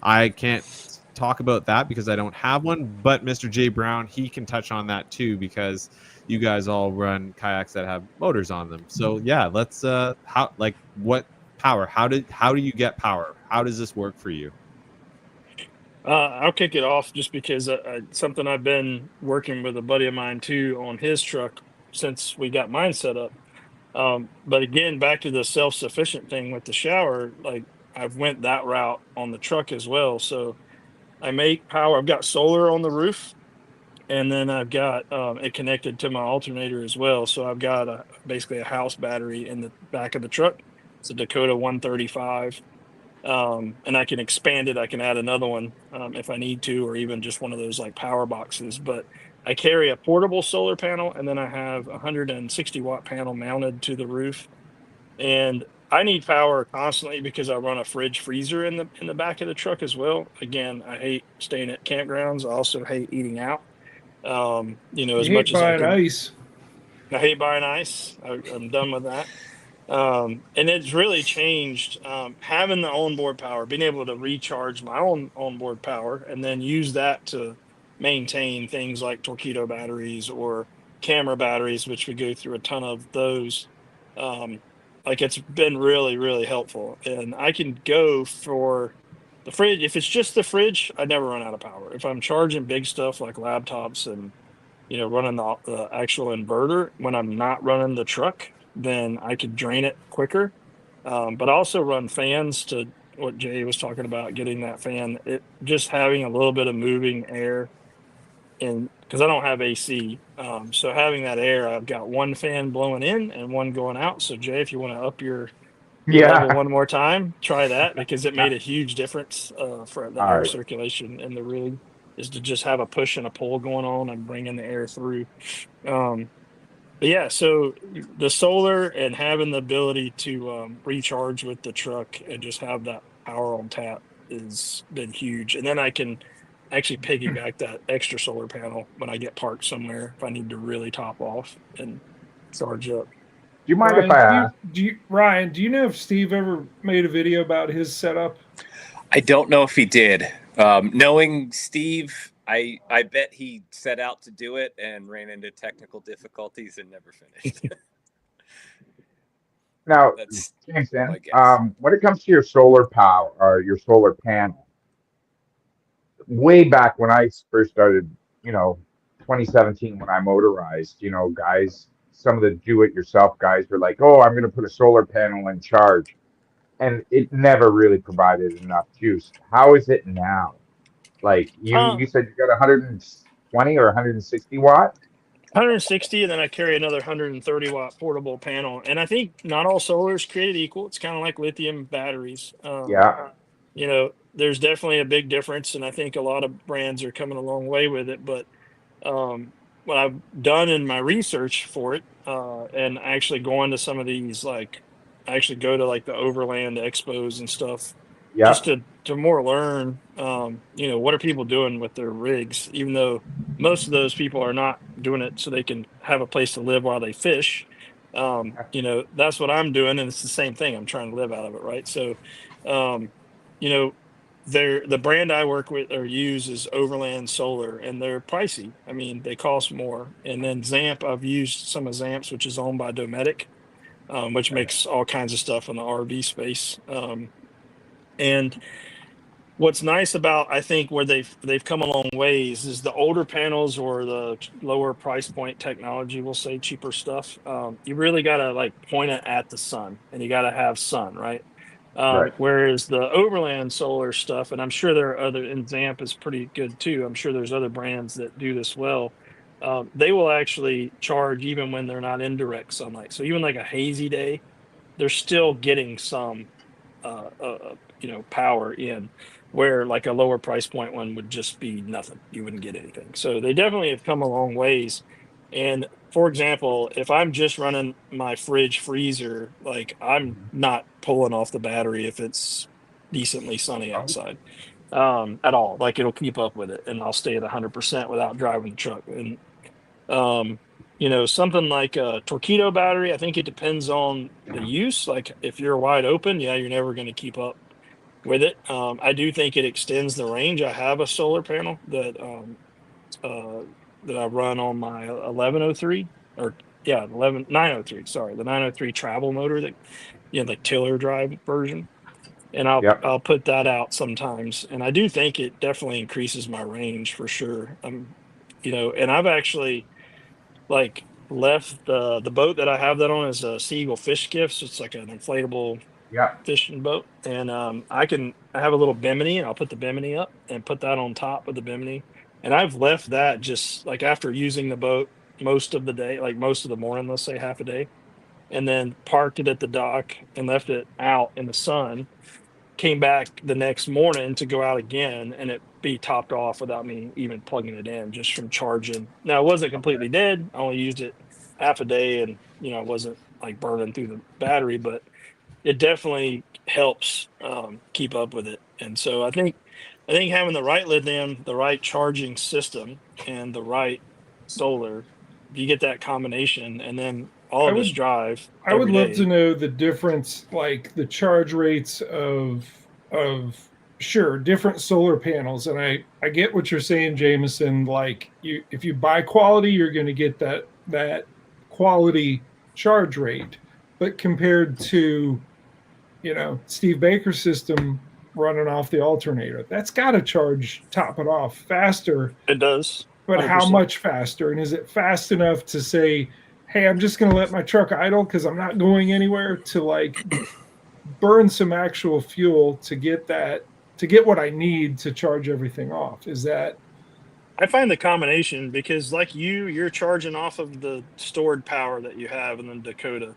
I can't talk about that because I don't have one, but Mr. J Brown, he can touch on that too because you guys all run kayaks that have motors on them. So yeah, let's what power? How do you get power? How does this work for you? I'll kick it off just because something I've been working with a buddy of mine too on his truck since we got mine set up. But again, back to the self-sufficient thing with the shower, like I've went that route on the truck as well. So I make power. I've got solar on the roof, and then I've got it connected to my alternator as well. So I've got basically a house battery in the back of the truck. It's a Dakota 135. And I can expand it. I can add another one if I need to, or even just one of those like power boxes. But I carry a portable solar panel, and then I have a 160 watt panel mounted to the roof. And I need power constantly because I run a fridge freezer in the back of the truck as well. Again, I hate staying at campgrounds. I also hate eating out. You know, as You much hate as I buying can. ice. I hate buying ice. I'm done with that. And it's really changed having the onboard power, being able to recharge my own onboard power, and then use that to maintain things like torpedo batteries or camera batteries, which we go through a ton of those. Like it's been really, really helpful. And I can go for the fridge. If it's just the fridge, I never run out of power. If I'm charging big stuff like laptops and running the actual inverter when I'm not running the truck, then I could drain it quicker. But I also run fans to what Jay was talking about, getting that fan, just having a little bit of moving air in, because I don't have AC. So having that air, I've got one fan blowing in and one going out. So Jay, if you want to up your level one more time, try that because it made a huge difference for the air circulation in the rig. Is to just have a push and a pull going on and bringing the air through. But yeah, so the solar and having the ability to recharge with the truck and just have that power on tap has been huge. And then I can actually piggyback that extra solar panel when I get parked somewhere if I need to really top off and charge up. Do you mind Ryan, if I ask? Ryan, do you know if Steve ever made a video about his setup? I don't know if he did. Knowing Steve, I bet he set out to do it and ran into technical difficulties and never finished. Now, That's Jameson, my guess. when it comes to your solar power or your solar panel, way back when I first started, 2017 when I motorized, guys, some of the do-it-yourself guys were like, "Oh, I'm going to put a solar panel in charge," and it never really provided enough juice. How is it now? Like you said, you got 120 or 160 watt. 160, and then I carry another 130 watt portable panel. And I think not all solar is created equal. It's kind of like lithium batteries. Yeah. there's definitely a big difference, and I think a lot of brands are coming a long way with it. But what I've done in my research for it, and actually going to some of these, like, I actually go to like the overland expos and stuff, just Yeah. to more learn, what are people doing with their rigs, even though most of those people are not doing it so they can have a place to live while they fish. That's what I'm doing, and it's the same thing. I'm trying to live out of it, right? So, um, you know, the brand I work with or use is Overland Solar, and they're pricey. I mean, they cost more. And then Zamp, I've used some of Zamp's, which is owned by Dometic, which makes all kinds of stuff in the RV space. And what's nice about, I think, where they've come a long ways is the older panels or the lower price point technology, we'll say cheaper stuff. You really got to like point it at the sun, and you got to have sun, right? Right. Whereas the Overland Solar stuff, and I'm sure there are other, and Zamp is pretty good too. I'm sure there's other brands that do this well. They will actually charge even when they're not in direct sunlight. So even like a hazy day, they're still getting some power in, where like a lower price point one would just be nothing. You wouldn't get anything. So they definitely have come a long ways. And for example, if I'm just running my fridge freezer, like I'm not pulling off the battery if it's decently sunny Oh, outside at all. Like it'll keep up with it, and I'll stay at 100% without driving the truck. And something like a Torpedo battery, I think it depends on the use. Like if you're wide open, yeah, you're never going to keep up with it. I do think it extends the range. I have a solar panel that I run on my 1103, or yeah, 903. Sorry, the 903 travel motor, that like tiller drive version. And I'll yep. I'll put that out sometimes, and I do think it definitely increases my range for sure. And I've actually like left the boat that I have that on is a Sea Eagle Fish Gifts. It's like an inflatable Yeah. fishing boat, and I have a little bimini, and I'll put the bimini up and put that on top of the bimini. And I've left that just like after using the boat most of the day, like most of the morning, let's say half a day, and then parked it at the dock and left it out in the sun. Came back the next morning to go out again, and it be topped off without me even plugging it in, just from charging. Now it wasn't Okay. completely dead. I only used it half a day, and it wasn't like burning through the battery, but it definitely helps keep up with it. And so I think having the right lithium, the right charging system, and the right solar, you get that combination, and then all I of us would drive I would every love to day. know the difference, like the charge rates of sure different solar panels. And I get what you're saying, Jameson. Like if you buy quality, you're going to get that quality charge rate. But compared to Steve Baker's system running off the alternator, that's got to top it off faster. It does, But how 100%. much faster? And is it fast enough to say, hey, I'm just going to let my truck idle because I'm not going anywhere, to like burn some actual fuel to get what I need to charge everything off? Is that I find the combination, because like you're charging off of the stored power that you have in the Dakota,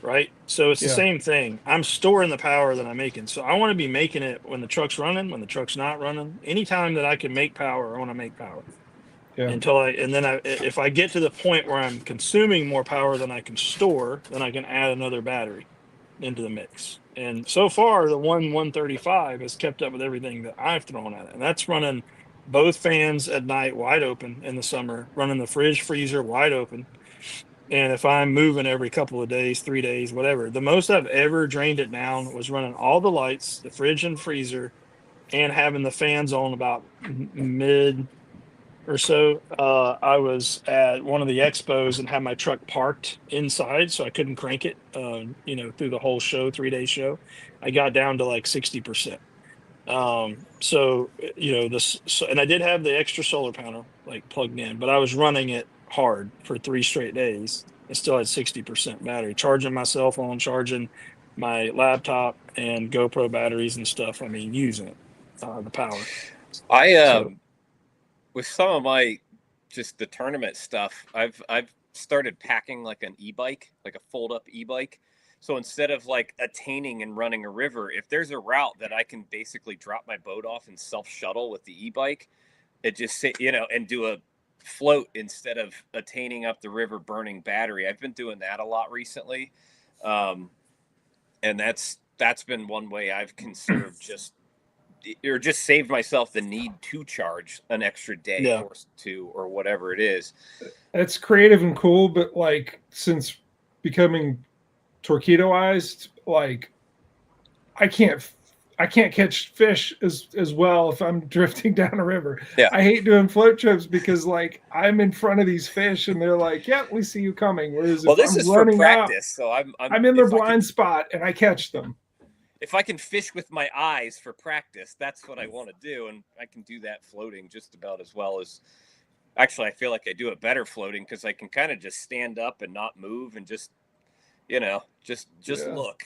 right? So it's the yeah, same thing. I'm storing the power that I'm making. So I want to be making it when the truck's running, when the truck's not running. Anytime that I can make power, I want to make power. yeah, And then if I get to the point where I'm consuming more power than I can store, then I can add another battery into the mix. And so far, the 135 has kept up with everything that I've thrown at it. And that's running both fans at night wide open in the summer, running the fridge freezer wide open. And if I'm moving every couple of days, 3 days, whatever, the most I've ever drained it down was running all the lights, the fridge and freezer, and having the fans on about mid or so. I was at one of the expos and had my truck parked inside, so I couldn't crank it. Through the whole show, 3 day show, I got down to like 60%. And I did have the extra solar panel like plugged in, but I was running it hard for 3 straight days. I still had 60% battery, charging my cell phone, charging my laptop and GoPro batteries and stuff. I mean, using it, the power. I So with some of my just the tournament stuff, I've started packing like an e-bike, like a fold up e-bike, So instead of like attaining and running a river, if there's a route that I can basically drop my boat off and self shuttle with the e-bike, it just, and do a float instead of attaining up the river burning battery. I've been doing that a lot recently. And that's been one way I've conserved just saved myself the need to charge an extra day or two or whatever it is. That's creative and cool, but like since becoming torpedoized, like I can't catch fish as well if I'm drifting down a river. Yeah. I hate doing float trips because like I'm in front of these fish and they're like, "Yeah, we see you coming." Whereas if this I'm is for running practice, up, so I'm in their blind spot and I catch them. If I can fish with my eyes for practice, that's what I want to do, and I can do that floating just about as well as. Actually, I feel like I do it better floating because I can kind of just stand up and not move and just look.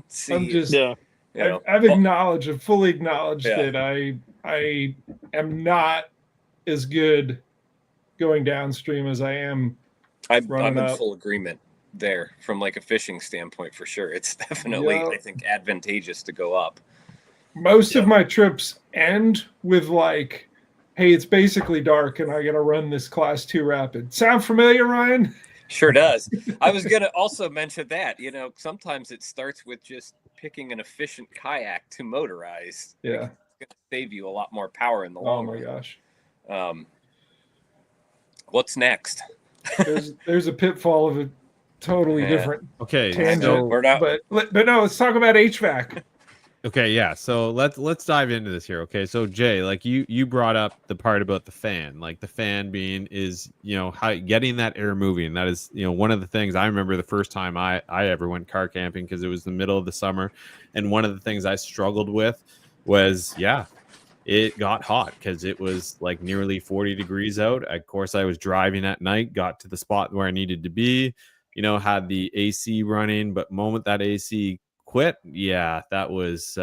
See, I'm just, I've fully acknowledged that I am not as good going downstream as I am. I'm in full agreement there from like a fishing standpoint for sure. It's definitely, I think, advantageous to go up. Most of my trips end with like, hey, it's basically dark and I got to run this class 2 rapid. Sound familiar, Ryan? Sure does. I was going to also mention that, sometimes it starts with just picking an efficient kayak to motorize. Yeah. It's going to save you a lot more power in the long run. Oh my gosh. What's next? There's a pitfall of a totally different tangent. So but no, let's talk about HVAC. Okay, yeah. So let's dive into this here. Okay, so Jay, like you brought up the part about the fan, like the fan being is how getting that air moving. That is one of the things I remember the first time I ever went car camping because it was the middle of the summer, and one of the things I struggled with was it got hot because it was like nearly 40 degrees out. Of course, I was driving at night, got to the spot where I needed to be, had the AC running, but moment that AC quit, that was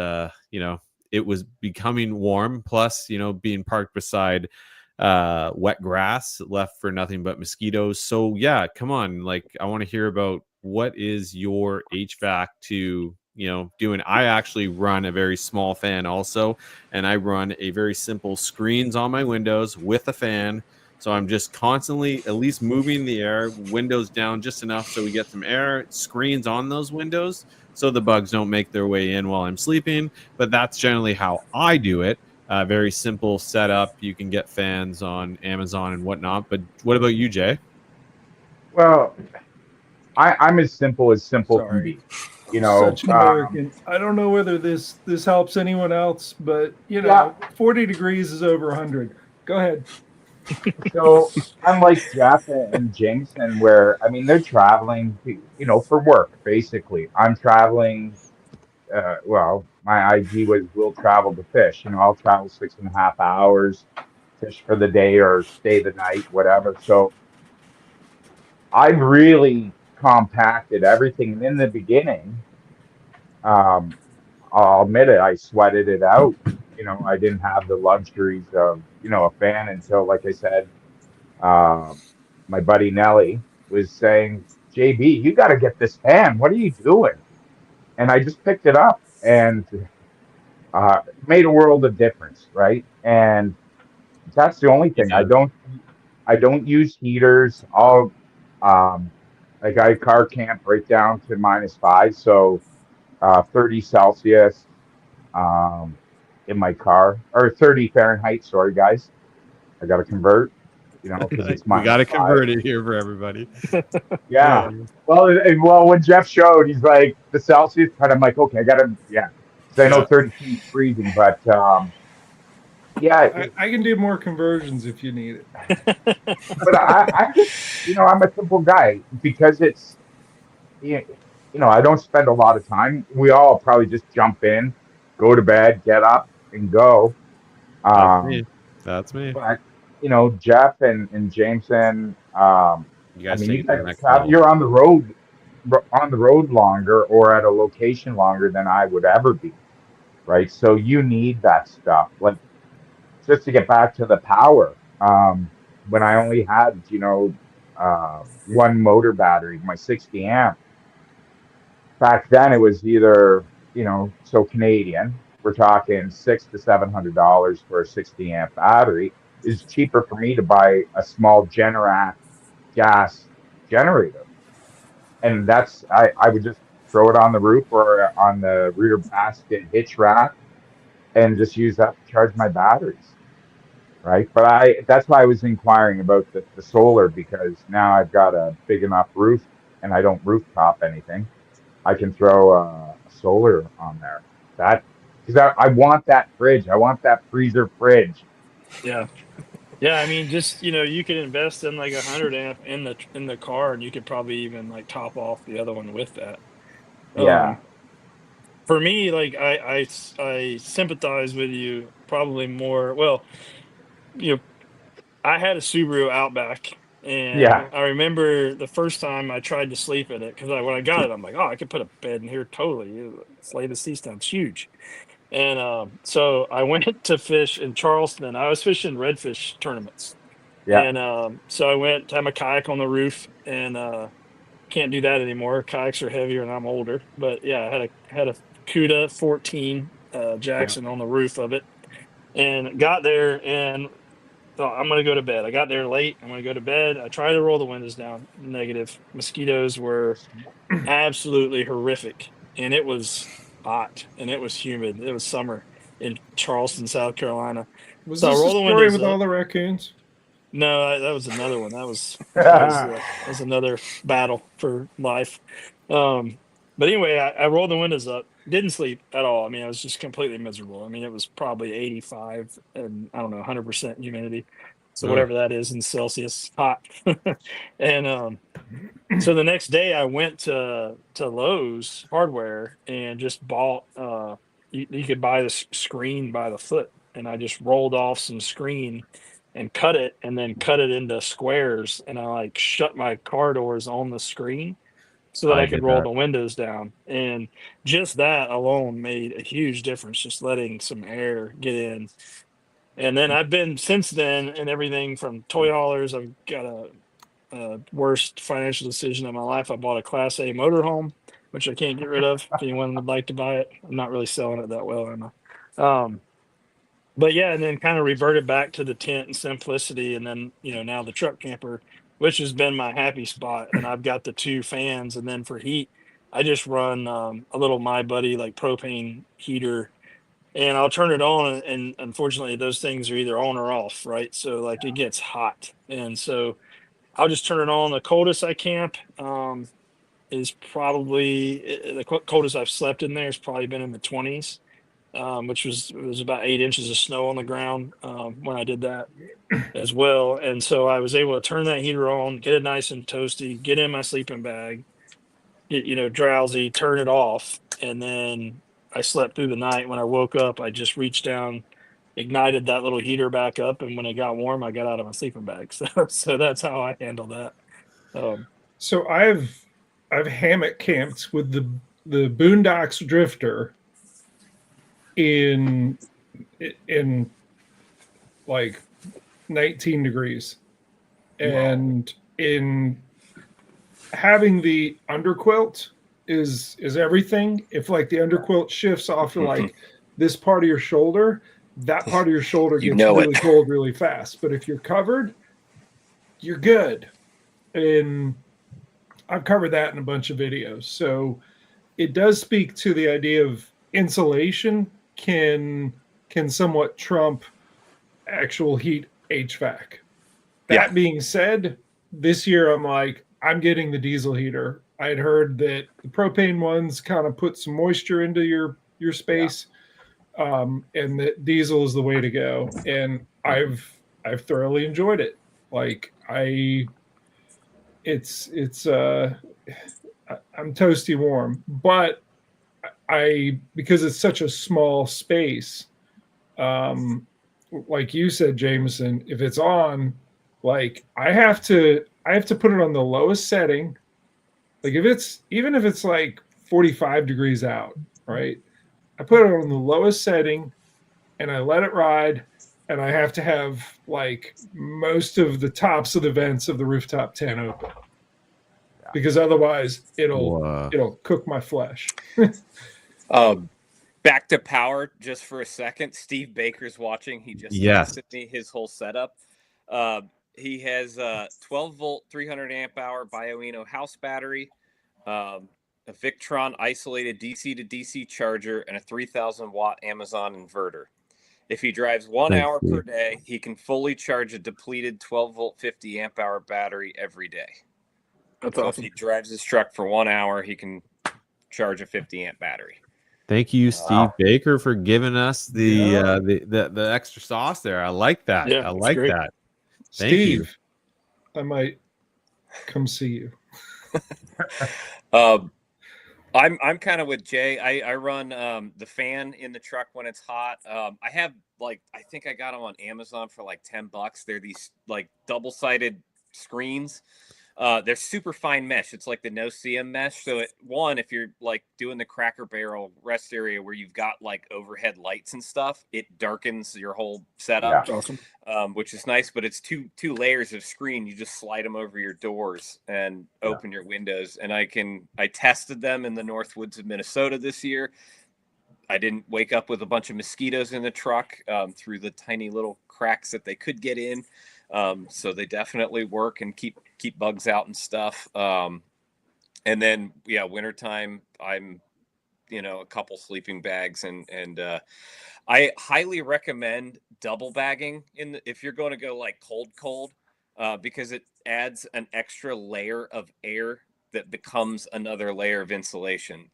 it was becoming warm, plus being parked beside wet grass left for nothing but mosquitoes. So come on, like I want to hear about what is your HVAC to doing. I actually run a very small fan also, and I run a very simple screens on my windows with a fan. So I'm just constantly at least moving the air, windows down just enough so we get some air, screens on those windows so the bugs don't make their way in while I'm sleeping. But that's generally how I do it. Very simple setup. You can get fans on Amazon and whatnot. But what about you, Jay? Well, I'm as simple can be. Such an American. I don't know whether this helps anyone else, but 40 degrees is over 100. Go ahead. So unlike Jeff and Jameson, where they're traveling, for work basically. I'm traveling. My IG was "We'll travel to fish." I'll travel 6.5 hours, fish for the day or stay the night, whatever. So I've really compacted everything. And in the beginning, I'll admit it, I sweated it out. I didn't have the luxuries of a fan until, like I said, my buddy Nelly was saying, "JB, you got to get this fan. What are you doing?" And I just picked it up and made a world of difference, right? And that's the only thing. I don't use heaters. I'll like I car camp right down to -5, so 30 Celsius in my car, or 30 Fahrenheit. Sorry, guys, I got to convert. Because it's we got to convert it here for everybody. Yeah. Well, when Jeff showed, he's like the Celsius, and I'm like, okay, I got to, because I know 30 feet freezing, but I can do more conversions if you need it. But I just, I'm a simple guy because it's, I don't spend a lot of time. We all probably just jump in, go to bed, get up, and go. That's me. But, Jeff and Jameson, you guys you're on the road longer or at a location longer than I would ever be, right? So you need that stuff. Like, just to get back to the power, when I only had, one motor battery, my 60 amp, back then it was either, so Canadian, we're talking $600 to $700 for a 60 amp battery, is cheaper for me to buy a small Generac gas generator. And I would just throw it on the roof or on the rear basket hitch rack and just use that to charge my batteries. Right. But that's why I was inquiring about the solar, because now I've got a big enough roof and I don't rooftop anything. I can throw a solar on there. Because I want that fridge. I want that freezer fridge. Yeah. Yeah, I mean, just you could invest in like 100 amp in the car, and you could probably even like top off the other one with that. Yeah. For me, like I sympathize with you probably more. Well, you know, I had a Subaru Outback, and Yeah. I remember the first time I tried to sleep in it because when I got it, I'm like, oh, I could put a bed in here totally. It's lay the seats down, it's huge. And so I went to fish in Charleston. I was fishing redfish tournaments. Yeah. And so I went to have my kayak on the roof, and can't do that anymore. Kayaks are heavier and I'm older. But yeah, I had a Cuda 14 Yeah. Jackson on the roof of it, and got there and thought I'm gonna go to bed. I got there late. I'm gonna go to bed. I tried to roll the windows down. Negative. Mosquitoes were absolutely horrific, and it was hot and it was humid. It was summer in Charleston, South Carolina. Was So I this the roll the story windows with up. all the raccoons? No, that was another one. That was another battle for life. But anyway, I rolled the windows up. Didn't sleep at all. I mean, I was just completely miserable. I mean, it was probably 85 and I don't know 100% humidity. So Ugh. whatever that is in Celsius, hot. And so the next day, I went to Lowe's Hardware and just bought. You could buy the screen by the foot, and I just rolled off some screen and cut it, and then cut it into squares, and I like shut my car doors on the screen so that I I could did roll that. the windows down. And just that alone made a huge difference, just letting some air get in. And then I've been since then, and everything from toy haulers. I've got a worst financial decision of my life. I bought a Class A motorhome, which I can't get rid of. If anyone would like to buy it, I'm not really selling it that well, am I? But yeah, and then kind of reverted back to the tent and simplicity, and then now the truck camper, which has been my happy spot. And I've got the two fans, and then for heat, I just run a little My Buddy like propane heater, and I'll turn it on, and unfortunately those things are either on or off, right? So like it gets hot, and so I'll just turn it on. The coldest I camp is probably the coldest I've slept in there has probably been in the 20s, which was about 8 inches of snow on the ground when I did that as well. And so I was able to turn that heater on, get it nice and toasty, get in my sleeping bag, get drowsy, turn it off, and then I slept through the night. When I woke up, I just reached down, ignited that little heater back up, and when it got warm, I got out of my sleeping bag. So that's how I handle that. So I've hammock camped with the Boondocks Drifter in like 19 degrees, and in having the underquilt is everything. If like the underquilt shifts off to like this part of your shoulder, that part of your shoulder gets really cold really fast. But if you're covered, you're good. And I've covered that in a bunch of videos. So it does speak to the idea of insulation can somewhat trump actual heat HVAC. That being said, this year I'm getting the diesel heater. I'd heard that the propane ones kind of put some moisture into your space, and that diesel is the way to go. And I've thoroughly enjoyed it. Like I'm toasty warm, but because it's such a small space, like you said, Jameson, if it's on, like I have to put it on the lowest setting. Like even if it's like 45 degrees out, right? I put it on the lowest setting and I let it ride, and I have to have like most of the tops of the vents of the rooftop tent open. because otherwise it'll Wow. cook my flesh. Back to power just for a second. Steve Baker's watching. He just Yes. texted me his whole setup. He has a 12-volt, 300 amp hour Bioeno house battery, a Victron isolated DC to DC charger, and a 3,000 watt Amazon inverter. If he drives 1 Thank hour you. per day, he can fully charge a depleted 12-volt, 50 amp hour battery every day. That's So awesome. if he drives his truck for 1 hour, he can charge a 50 amp battery. Thank you, Steve Wow. Baker, for giving us the Yeah. the extra sauce there. I like that. Yeah, I it's like great. that. Thank you. Steve, I might come see you. I'm kind of with Jay. I run the fan in the truck when it's hot. I have I think I got them on Amazon for like $10. They're these like double-sided screens. They're super fine mesh. It's like the no-see-em mesh. So if you're like doing the Cracker Barrel rest area where you've got like overhead lights and stuff, it darkens your whole setup. That's awesome. Which is nice, but it's two layers of screen. You just slide them over your doors and open your windows. And I tested them in the North Woods of Minnesota this year. I didn't wake up with a bunch of mosquitoes in the truck through the tiny little cracks that they could get in. So they definitely work and keep bugs out and stuff. And then wintertime, I'm a couple sleeping bags and I highly recommend double bagging if you're going to go like cold, because it adds an extra layer of air that becomes another layer of insulation.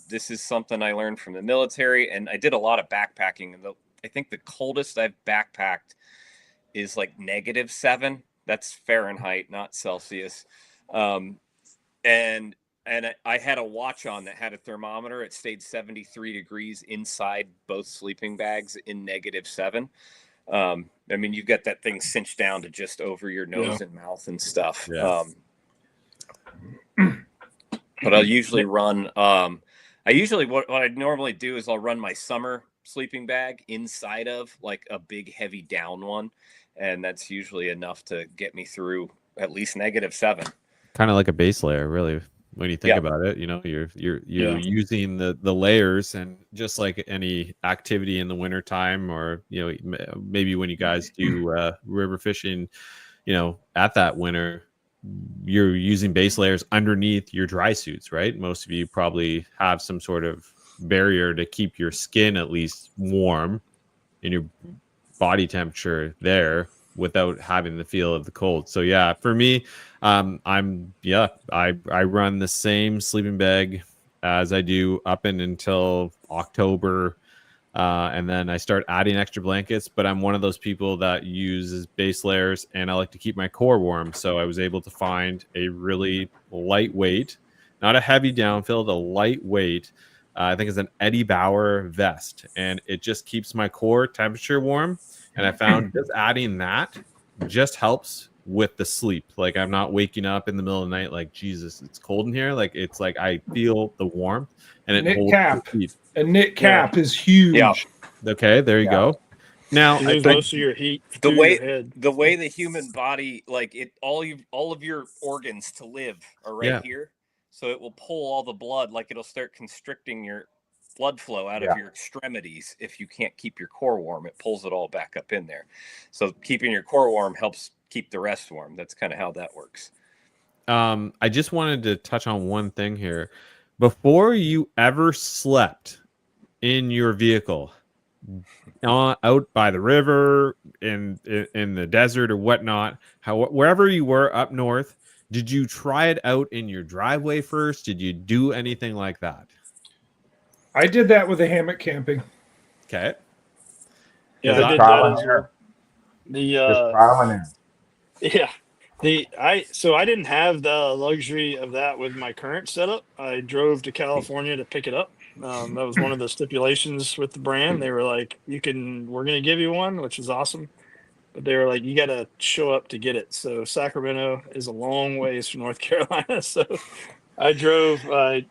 This is something I learned from the military, and I did a lot of backpacking. And I think the coldest I've backpacked is like -7. That's Fahrenheit, not Celsius. And I had a watch on that had a thermometer. It stayed 73 degrees inside both sleeping bags in -7. I mean, you've got that thing cinched down to just over your nose and mouth and stuff. Yeah. But I'll usually run. What I normally do is I'll run my summer sleeping bag inside of like a big heavy down one, and that's usually enough to get me through at least -7. Kind of like a base layer, really. When you think about it, you're using the layers, and just like any activity in the wintertime, or maybe when you guys do river fishing, at that winter, you're using base layers underneath your dry suits, right? Most of you probably have some sort of barrier to keep your skin at least warm and your body temperature there without having the feel of the cold. So yeah, for me, I run the same sleeping bag as I do up until October, and then I start adding extra blankets. But I'm one of those people that uses base layers, and I like to keep my core warm. So I was able to find a really lightweight, not a heavy downfill, a lightweight. I think it's an Eddie Bauer vest, and it just keeps my core temperature warm. And I found just adding that just helps with the sleep. Like, I'm not waking up in the middle of the night like, Jesus, it's cold in here. Like, it's like I feel the warmth, and it holds the heat. A knit cap is huge. Yeah. Okay, there you go. Now, you lose most of your heat the your head. way the human body, like it, all of your organs to live are right here. So it will pull all the blood, like it'll start constricting your blood flow out of your extremities. If you can't keep your core warm, it pulls it all back up in there. So keeping your core warm helps keep the rest warm. That's kind of how that works. I just wanted to touch on one thing here. Before you ever slept in your vehicle, out by the river, in the desert or whatnot, wherever you were up north, did you try it out in your driveway first? Did you do anything like that? I did that with the hammock camping. Okay. Yeah, I did that as well. Just trial and error. Yeah. So I didn't have the luxury of that with my current setup. I drove to California to pick it up. That was one of the stipulations with the brand. They were like, we're going to give you one, which is awesome. But they were like, you got to show up to get it. So Sacramento is a long ways from North Carolina. So I drove, I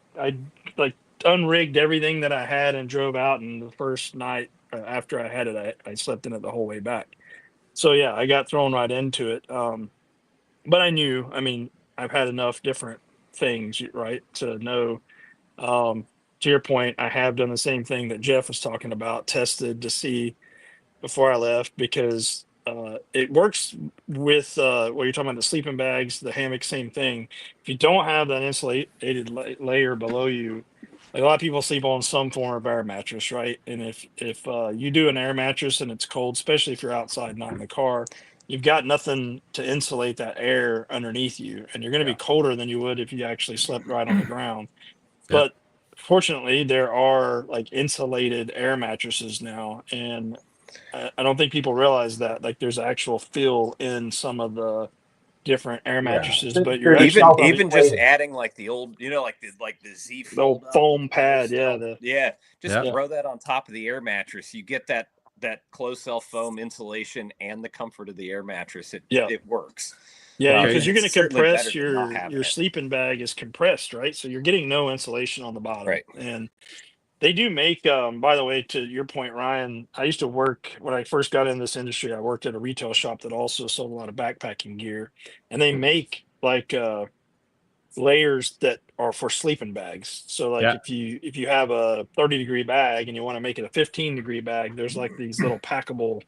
like unrigged everything that I had and drove out. And the first night after I had it, I slept in it the whole way back. So yeah, I got thrown right into it. But I knew, I've had enough different things, right? To know, to your point, I have done the same thing that Jeff was talking about, tested to see before I left, because it works with what you're talking about, the sleeping bags, the hammock, same thing. If you don't have that insulated layer below you, like a lot of people sleep on some form of air mattress, right? And if you do an air mattress and it's cold, especially if you're outside, not in the car, you've got nothing to insulate that air underneath you, and you're going to be colder than you would if you actually slept right on the ground. Yeah. But fortunately, there are like insulated air mattresses now, and I don't think people realize that. Like, there's actual feel in some of the different air mattresses, but you're They're actually Even probably just self-inflating. adding like the old, like the Z the old fold up foam with the pad. Yeah, closed cell. Just Yeah. throw that on top of the air mattress. You get that closed cell foam insulation and the comfort of the air mattress. It works. Yeah, Okay. because you're going to It's certainly compress better than not your having it. sleeping bag is compressed, right? So you're getting no insulation on the bottom. Right. And they do make, by the way, to your point, Ryan, I used to work when I first got in this industry. I worked at a retail shop that also sold a lot of backpacking gear, and they make like layers that are for sleeping bags. So like Yeah. if you have a 30-degree bag and you want to make it a 15-degree bag, there's like these little packable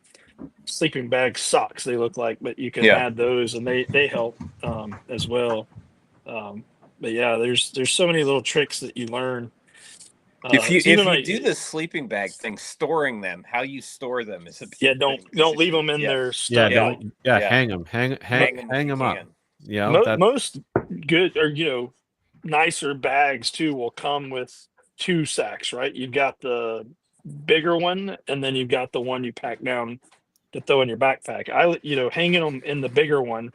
sleeping bag socks, they look like, but you can Yeah. add those, and they help as well. But yeah, there's so many little tricks that you learn. If you It's even like, do the sleeping bag thing, storing them, how you store them is a big yeah, thing. 'Cause don't leave them in their Yeah. stuck out. Don't. Yeah. Hang them. Hang Hang them if you them up. can. You know that. Most good, or nicer bags too will come with two sacks, right? You've got the bigger one, and then you've got the one you pack down to throw in your backpack. Hanging them in the bigger one,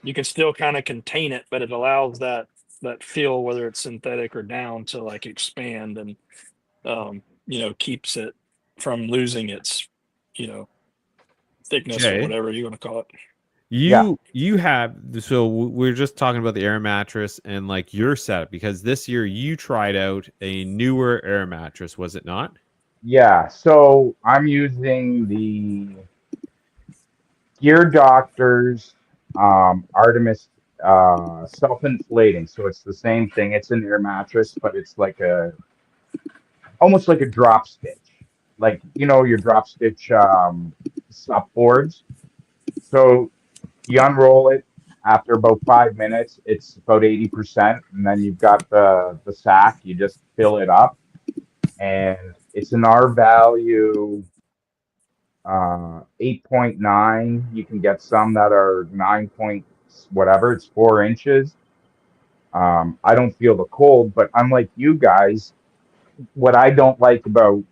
you can still kind of contain it, but it allows that feel, whether it's synthetic or down, to like expand, and keeps it from losing its thickness or Jay, whatever you want to call it. you have, so we're just talking about the air mattress and like your setup, because this year you tried out a newer air mattress, was it not? Yeah, so I'm using the Gear Doctors Artemis self-inflating. So it's the same thing. It's an air mattress, but it's like almost like a drop stitch. Like, your drop stitch sup boards. So you unroll it after about 5 minutes, it's about 80%, and then you've got the sack, you just fill it up, and it's an R value 8.9. You can get some that are 9 point whatever, it's 4 inches. I don't feel the cold, but unlike you guys, what I don't like about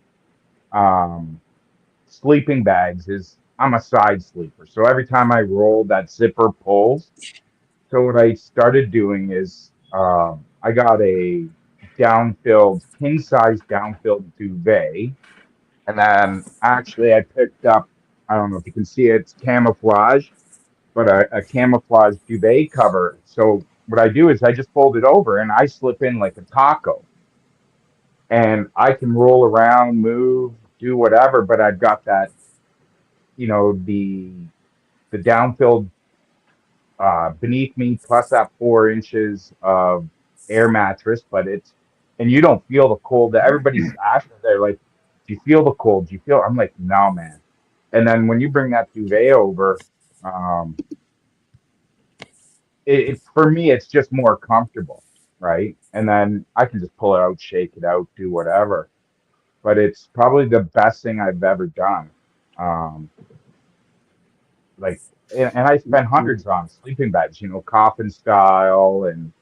sleeping bags is I'm a side sleeper. So every time I roll, that zipper pulls. So what I started doing is I got a king size down-filled duvet. And then actually I picked up, I don't know if you can see it, it's camouflage, but a camouflage duvet cover. So what I do is I just fold it over and I slip in like a taco. And I can roll around, move, do whatever, but I've got that, the downfilled beneath me, plus that 4 inches of air mattress, and you don't feel the cold. Everybody's asking, they're like, do you feel the cold? Do you feel? I'm like, no, man. And then when you bring that duvet over, for me, it's just more comfortable, right? And then I can just pull it out, shake it out, do whatever. But it's probably the best thing I've ever done. And I spent hundreds on sleeping bags, coffin style, and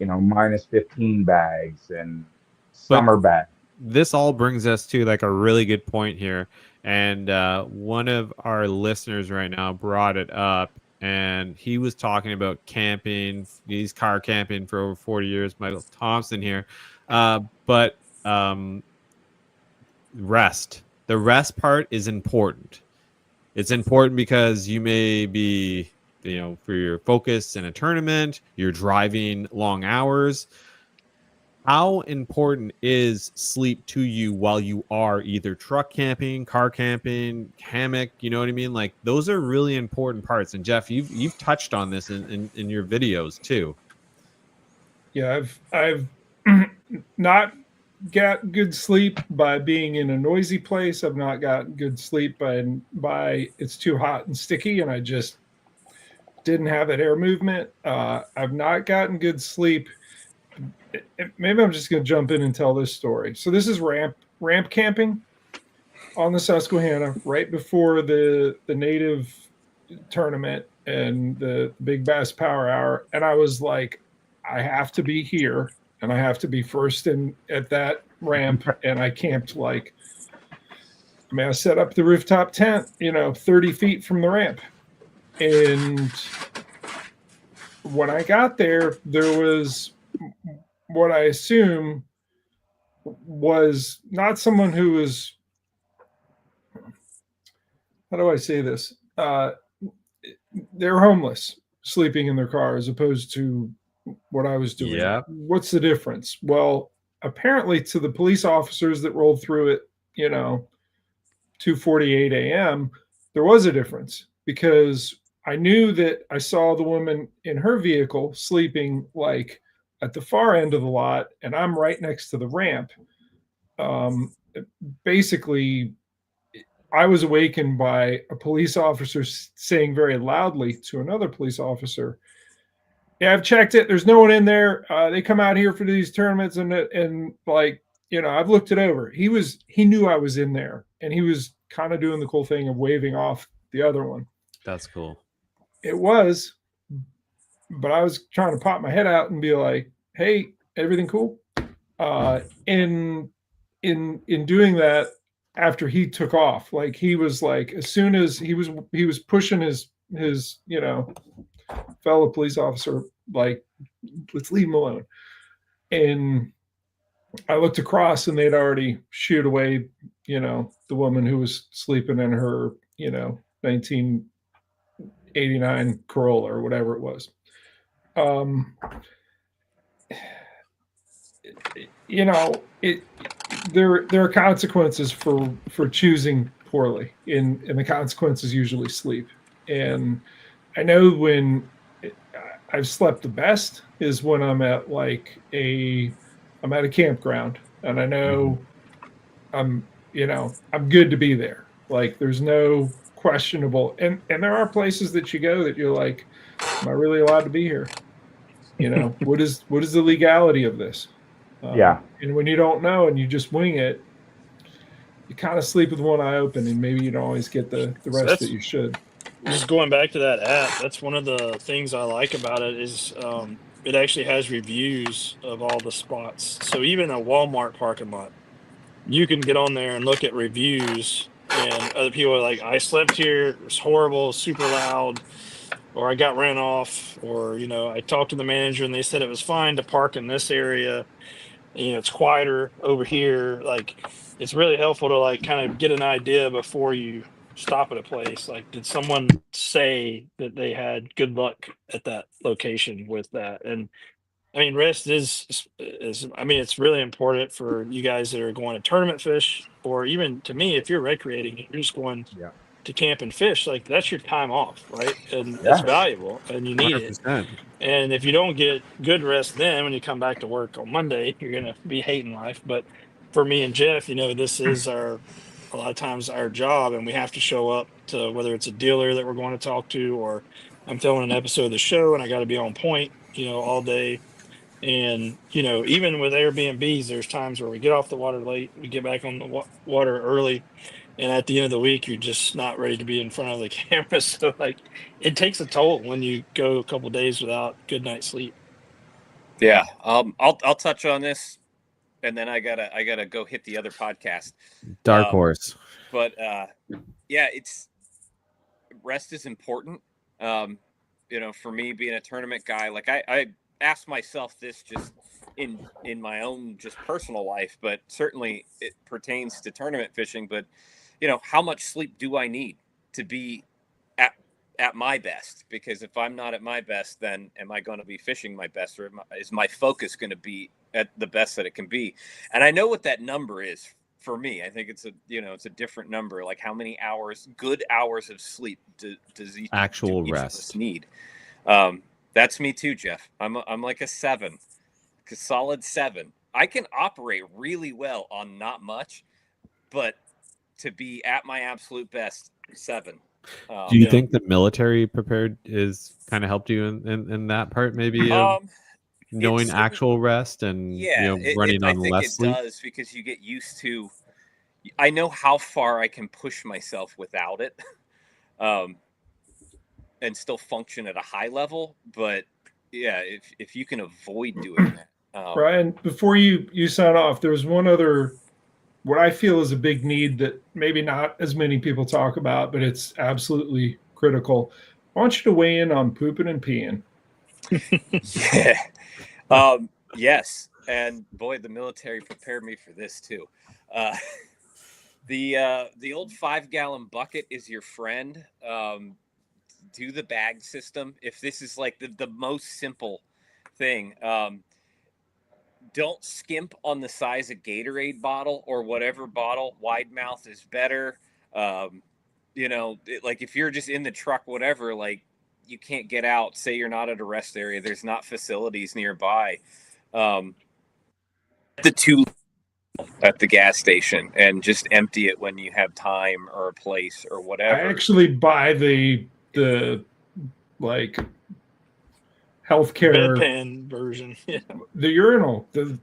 minus 15 bags and summer bags. This all brings us to like a really good point here, and one of our listeners right now brought it up, and he was talking about camping. He's car camping for over 40 years, Michael Thompson here, but rest. The rest part is important. It's important because you may be, for your focus in a tournament, you're driving long hours. How important is sleep to you while you are either truck camping, car camping, hammock? You know what I mean? Like, those are really important parts. And Jeff, you've touched on this in your videos too. Yeah, I've not got good sleep by being in a noisy place. I've not gotten good sleep by it's too hot and sticky, and I just didn't have that air movement. I've not gotten good sleep. Maybe I'm just going to jump in and tell this story. So this is ramp camping on the Susquehanna right before the native tournament and the Big Bass Power Hour, and I was like, I have to be here, and I have to be first in at that ramp, and I camped like, I mean, I set up the rooftop tent, 30 feet from the ramp, and when I got there, there was what I assume was not someone who was, how do I say this? They're homeless, sleeping in their car, as opposed to what I was doing. Yeah. What's the difference? Well, apparently to the police officers that rolled through it, 2:48 a.m., there was a difference, because I knew that I saw the woman in her vehicle sleeping like at the far end of the lot, and I'm right next to the ramp. Basically, I was awakened by a police officer saying very loudly to another police officer, "Yeah, I've checked it. There's no one in there. They come out here for these tournaments, and like, I've looked it over." He knew I was in there, and he was kind of doing the cool thing of waving off the other one. That's cool. It was, but I was trying to pop my head out and be like, "Hey, everything cool?" In doing that, after he took off, like, he was like, as soon as he was pushing his fellow police officer, like, let's leave him alone. And I looked across, and they'd already shooed away, the woman who was sleeping in her, 1989 Corolla or whatever it was. There are consequences for choosing poorly, and the consequences usually sleep. And I know when I've slept the best is when I'm at I'm at a campground, and I know I'm good to be there. Like, there's no questionable, and there are places that you go that you're like, am I really allowed to be here? What is the legality of this? Yeah. And when you don't know and you just wing it, you kind of sleep with one eye open, and maybe you don't always get the rest that you should. Just going back to that app, that's one of the things I like about it is it actually has reviews of all the spots. So even a Walmart parking lot, you can get on there and look at reviews, and other people are like, I slept here, it was horrible, super loud, or I got ran off, or I talked to the manager and they said it was fine to park in this area. It's quieter over here. Like, it's really helpful to like kind of get an idea before you stop at a place. Like, did someone say that they had good luck at that location with that? And I mean, rest is I mean, it's really important for you guys that are going to tournament fish, or even to me, if you're recreating, you're just going Yeah. to camp and fish, like, that's your time off, right? And Yeah. it's valuable, and you need it. 100%. And if you don't get good rest, then when you come back to work on Monday, you're gonna be hating life. But for me and Jeff, this is a lot of times our job, and we have to show up to, whether it's a dealer that we're going to talk to, or I'm filming an episode of the show and I got to be on point, all day. And even with Airbnbs, there's times where we get off the water late, we get back on the water early, and at the end of the week, you're just not ready to be in front of the camera. So, like, it takes a toll when you go a couple days without good night's sleep. Yeah, I'll touch on this, and then I gotta go hit the other podcast. Dark horse. But yeah, rest is important. For me, being a tournament guy, like, I asked myself this just in my own just personal life, but certainly it pertains to tournament fishing. But how much sleep do I need to be at my best? Because if I'm not at my best, then am I going to be fishing my best, or is my focus going to be at the best that it can be? And I know what that number is for me. I think it's a different number. Like, how many good hours of sleep does each actual each rest of us need? That's me too, Jeff. I'm like a 7. solid 7. I can operate really well on not much, but to be at my absolute best, 7. Do you think the military prepared is kind of helped you in that part, maybe of knowing actual rest and running on less sleep? It does, because you get used to. I know how far I can push myself without it, and still function at a high level. But yeah, if you can avoid doing that. Brian, before you sign off, there's one other, what I feel is a big need that maybe not as many people talk about, but it's absolutely critical. I want you to weigh in on pooping and peeing. Yeah. Yes. And boy, the military prepared me for this too. The old 5-gallon bucket is your friend. Do the bag system. If this is like the most simple thing, don't skimp on the size of Gatorade bottle or whatever bottle. Wide mouth is better. Like if you're just in the truck, whatever, like you can't get out, say you're not at a rest area, there's not facilities nearby. The 2 at the gas station and just empty it when you have time or a place or whatever. I actually buy the like healthcare bedpan version. Yeah. The urinal, the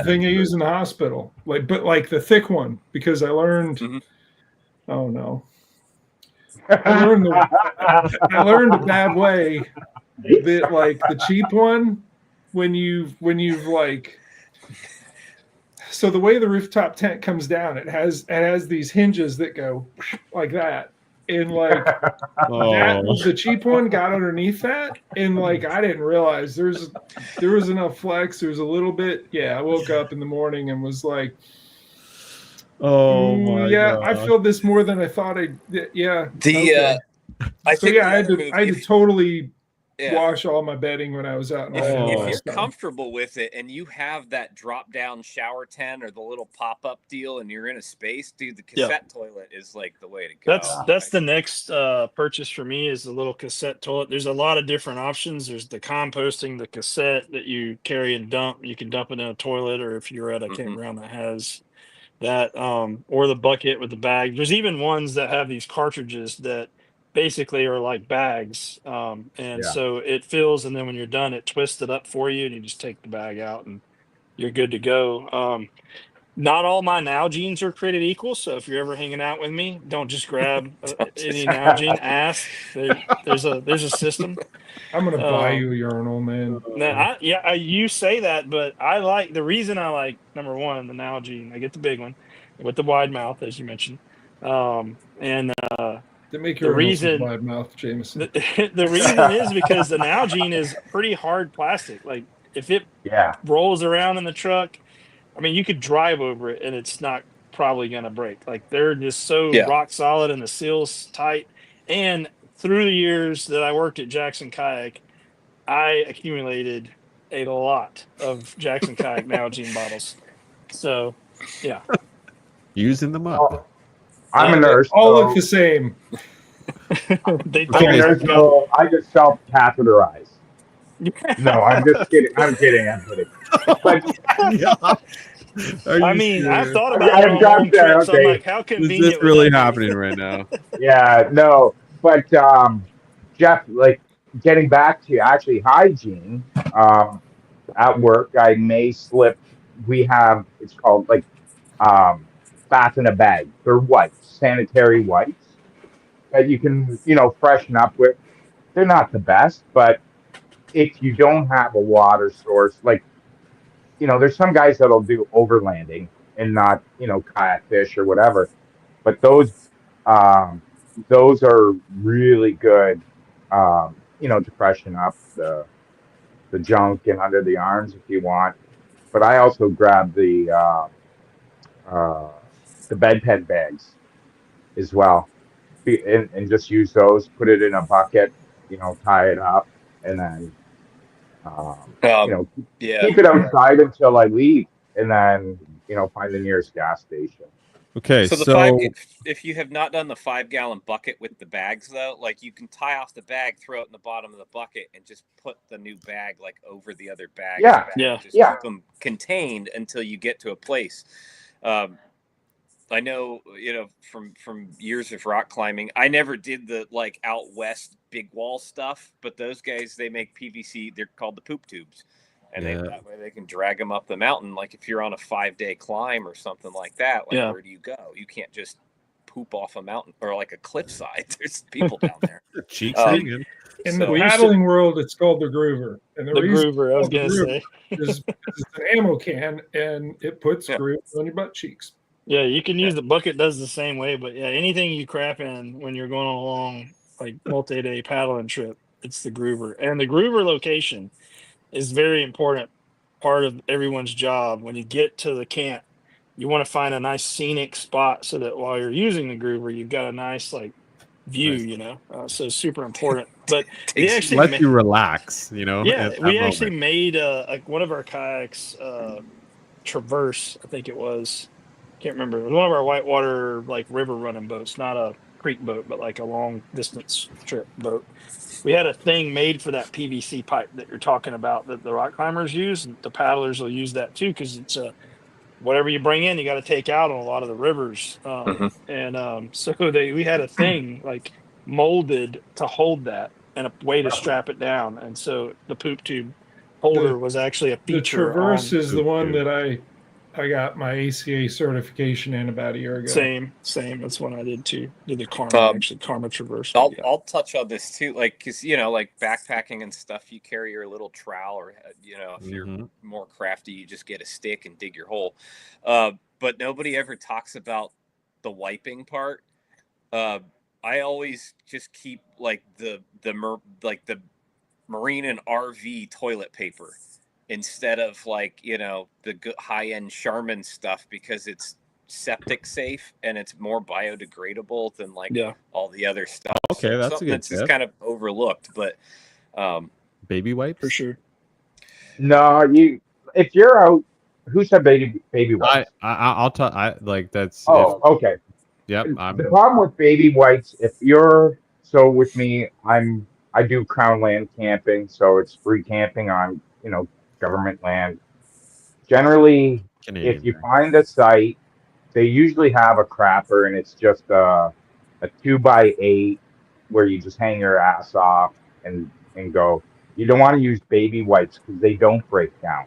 thing you use in the hospital, but the thick one, because I learned. Mm-hmm. Oh no. I learned a bad way that like the cheap one, when you've like, so the way the rooftop tent comes down, it has these hinges that go like that. And like that, the cheap one got underneath that, and like I didn't realize there was enough flex. There was a little bit. Yeah, I woke up in the morning and was like, "Oh my God. I feel this more than I thought I did." Yeah. I had to totally wash all my bedding when I was out. If you're comfortable with it and you have that drop down shower tent or the little pop up deal and you're in a space, dude, the cassette toilet is like the way to go. That's the next purchase for me, is the little cassette toilet. There's a lot of different options. There's the composting, the cassette that you carry and dump. You can dump it in a toilet, or if you're at a campground that has that, or the bucket with the bag. There's even ones that have these cartridges that basically are like bags, so it fills, and then when you're done, it twists it up for you, and you just take the bag out and you're good to go. Not all my Nalgene's are created equal, so if you're ever hanging out with me, don't just grab any Nalgene. Ask. There's a system. I'm gonna buy you a urinal, man. You say that, but I like, the reason I like, number one, the Nalgene. I get the big one with the wide mouth, as you mentioned, to make your reason wide mouth, Jameson. The reason is because the Nalgene is pretty hard plastic. Like if it rolls around in the truck, I mean, you could drive over it and it's not probably going to break. Like they're just so rock solid and the seal's tight. And through the years that I worked at Jackson Kayak, I accumulated a lot of Jackson Kayak Nalgene bottles. So, yeah. Using them up. I'm a nurse. All look the same. I'm a nurse, so I just self-catheterize. No, I'm just kidding. I'm kidding. But, I mean, I've thought about it on home trips. I'm like, how convenient is this really happening right now? Yeah, no. But, Jeff, like, getting back to actually hygiene, at work, I may slip. We have, it's called, like, bath in a bag. They're wipes, sanitary wipes that you can, freshen up with. They're not the best, but if you don't have a water source, like, there's some guys that'll do overlanding and not, kayak fish or whatever, but those are really good, to freshen up the junk and under the arms if you want. But I also grab the bedpan bags as well, and just use those, put it in a bucket, tie it up, and then keep it outside until I leave, and then find the nearest gas station. Okay, So the so if you have not done the 5-gallon bucket with the bags though, like you can tie off the bag, throw it in the bottom of the bucket, and just put the new bag like over the other bags. Yeah. Yeah. Just Yeah. keep them contained until you get to a place. I know, from years of rock climbing, I never did the like out west big wall stuff, but those guys, they make PVC. They're called the poop tubes, and that way they can drag them up the mountain. Like if you're on a 5-day climb or something like that, like where do you go? You can't just poop off a mountain or like a cliffside. There's people down there. cheeks hanging. In So- the paddling world, it's called the groover. And The reason groover, I was it's called gonna the say. groover is it's an ammo can, and it puts Yeah. grooves on your butt cheeks. Yeah, you can use the bucket does the same way, but yeah, anything you crap in when you're going on a long like multi-day paddling trip, it's the groover. And the groover location is very important part of everyone's job. When you get to the camp, you want to find a nice scenic spot so that while you're using the groover, you've got a nice like view, Nice. so super important. But we Takes- actually Let you relax, yeah, at that we actually moment. made like one of our kayaks Traverse, I think it was. Can't remember. It was one of our whitewater like river running boats, not a creek boat, but like a long distance trip boat. We had a thing made for that PVC pipe that you're talking about that the rock climbers use, and the paddlers will use that too because it's whatever you bring in, you got to take out on a lot of the rivers. And so we had a thing like molded to hold that and a way to strap it down, and so the poop tube holder was actually a The feature. Traverse on is the one Dude. that I got my ACA certification in about a year ago. Same. That's one I did too. Did the Karma Traverse. I'll touch on this too, like because like backpacking and stuff, you carry your little trowel, or if you're more crafty, you just get a stick and dig your hole. But nobody ever talks about the wiping part. I always just keep like the marine and RV toilet paper instead of like the high-end Charmin stuff, because it's septic safe and it's more biodegradable than like all the other stuff. Okay, So that's a something good that's just tip. kind of overlooked, but Baby wipes for sure. No, if you're out, who said baby wipes? I'll tell. That's. Oh, okay. Yep. The problem with baby wipes, with me, I do Crown Land camping, so it's free camping on government land. Generally, Canadian if you thing. find a site, they usually have a crapper, and it's just a 2x8 where you just hang your ass off and go. You don't want to use baby wipes because they don't break down.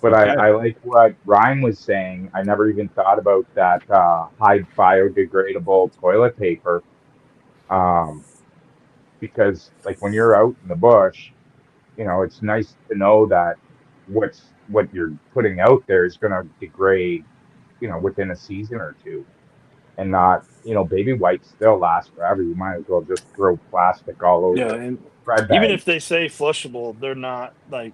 But Okay. I like what Ryan was saying. I never even thought about that high biodegradable toilet paper, because like when you're out in the bush, it's nice to know that what you're putting out there is going to degrade, within a season or two, and not, baby wipes still last forever. You might as well just throw plastic all over. Yeah, and bread even bags. if they say flushable, they're not like.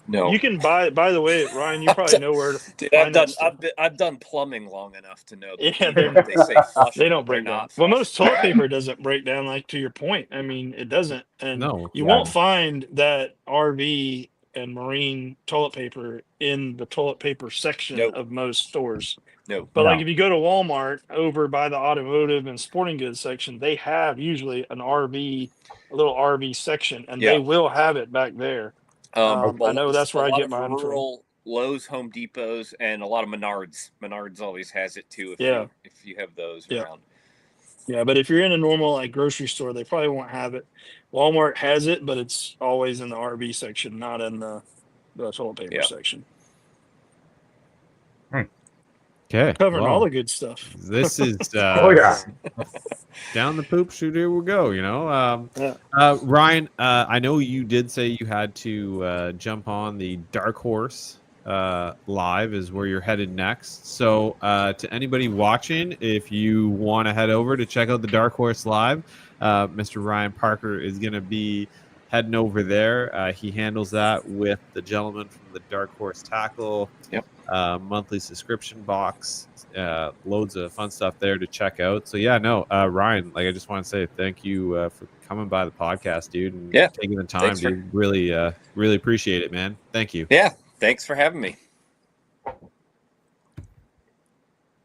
no. You can buy. By the way, Ryan, you probably know where to Dude, find that stuff. I've done plumbing long enough to know that Yeah, even if they say flushable, they don't break they're down. not Well, most flushable. toilet paper doesn't break down. Like to your point, I mean, it doesn't, and No. you won't find that RV and marine toilet paper in the toilet paper section of most stores. No. But like if you go to Walmart over by the automotive and sporting goods section, they have usually a little RV section, and they will have it back there. I know that's where I get mine rural Lowe's, Home Depots, and a lot of Menards. Menards always has it too. If you have those around. Yeah, but if you're in a normal like grocery store, they probably won't have it. Walmart has it, but it's always in the RV section, not in the toilet paper section. Okay. Covering all the good stuff. This is down the poop chute. Here we go. Ryan, I know you did say you had to jump on the Dark Horse live is where you're headed next. So to anybody watching, if you want to head over to check out the Dark Horse live, Mr. Ryan Parker is going to be heading over there. He handles that with the gentleman from the Dark Horse Tackle. Monthly subscription box, loads of fun stuff there to check out. So Ryan, I just want to say thank you for coming by the podcast, dude, and taking the time, dude. Really appreciate it, man. Thank you. Yeah, thanks for having me.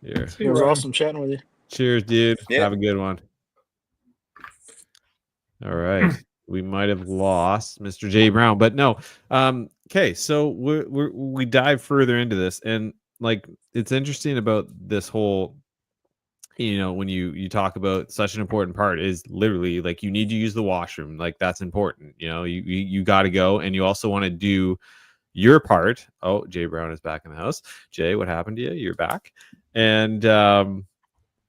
Here. See It you was around. awesome chatting with you. Cheers, dude. Yeah. Have a good one. All right. We might have lost Mr. J Brown, but no. Okay, so we dive further into this, and like it's interesting about this whole, when you talk about such an important part is literally like you need to use the washroom, like that's important. You got to go, and you also want to do your part. Oh, Jay Brown is back in the house. Jay, what happened to you? You're back. And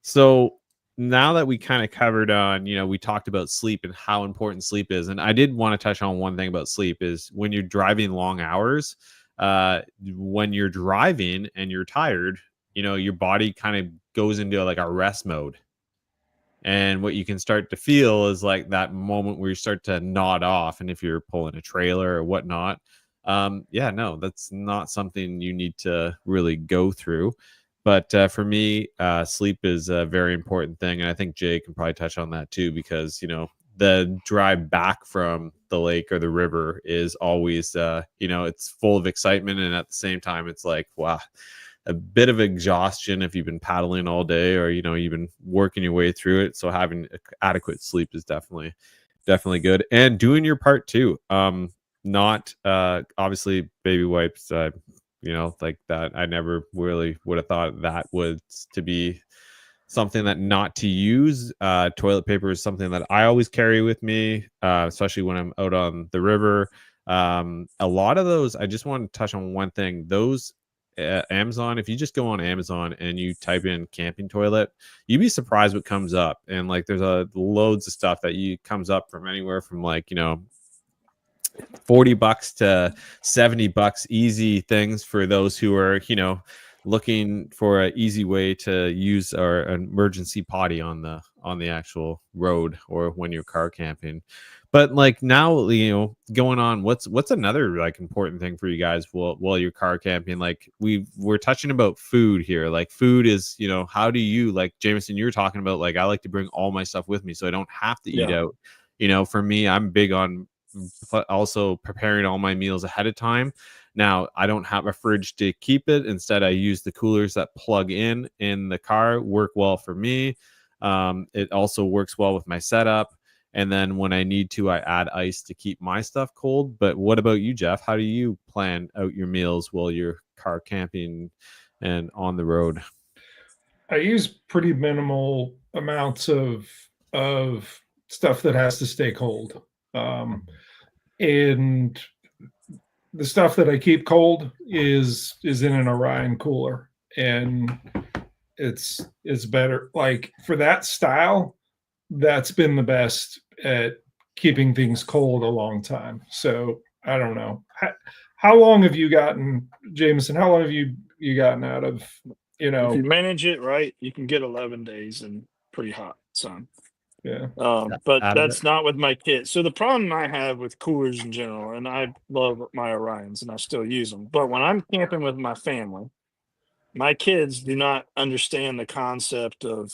so now that we kind of covered on, we talked about sleep and how important sleep is. And I did want to touch on one thing about sleep is when you're driving long hours, when you're driving and you're tired, your body kind of goes into like a rest mode. And what you can start to feel is like that moment where you start to nod off. And if you're pulling a trailer or whatnot, no, that's not something you need to really go through. But for me, sleep is a very important thing. And I think Jay can probably touch on that too, because, the drive back from the lake or the river is always, it's full of excitement. And at the same time, it's like, wow, a bit of exhaustion if you've been paddling all day or, you've been working your way through it. So having adequate sleep is definitely good. And doing your part too. Not obviously baby wipes, like that. I never really would have thought that was to be something that not to use. Toilet paper is something that I always carry with me, especially when I'm out on the river. A lot of those, I just want to touch on one thing. Those Amazon, if you just go on Amazon and you type in camping toilet, you'd be surprised what comes up. And like there's loads of stuff that comes up from anywhere from like, $40 to $70 easy things for those who are looking for an easy way to use our emergency potty on the actual road or when you're car camping. But like now, going on, what's another like important thing for you guys while you're car camping? Like we're touching about food here. Like food is, how do you, like Jameson, you're talking about, like I like to bring all my stuff with me so I don't have to eat out. For me, I'm big on also preparing all my meals ahead of time. Now I don't have a fridge to keep it. Instead, I use the coolers that plug in the car, work well for me. It also works well with my setup. And then when I need to, I add ice to keep my stuff cold. But what about you, Jeff? How do you plan out your meals while you're car camping and on the road? I use pretty minimal amounts of stuff that has to stay cold. And the stuff that I keep cold is in an Orion cooler, and it's better. Like for that style, that's been the best at keeping things cold a long time. So I don't know. How long have you gotten, Jameson? How long have you gotten out of, If you manage it right, you can get 11 days in pretty hot sun. Yeah. But that's not with my kids. So the problem I have with coolers in general, and I love my Orions and I still use them, but when I'm camping with my family, my kids do not understand the concept of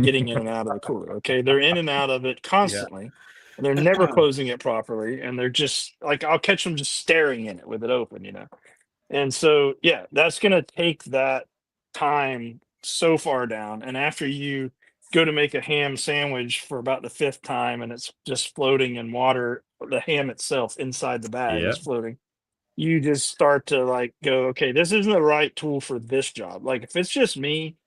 getting in and out of the cooler. Okay. They're in and out of it constantly. And they're never closing it properly. And they're just like, I'll catch them just staring in it with it open, And so, yeah, that's going to take that time so far down. And after you go to make a ham sandwich for about the fifth time and it's just floating in water, the ham itself inside the bag is floating, you just start to like go, okay, this isn't the right tool for this job. Like if it's just me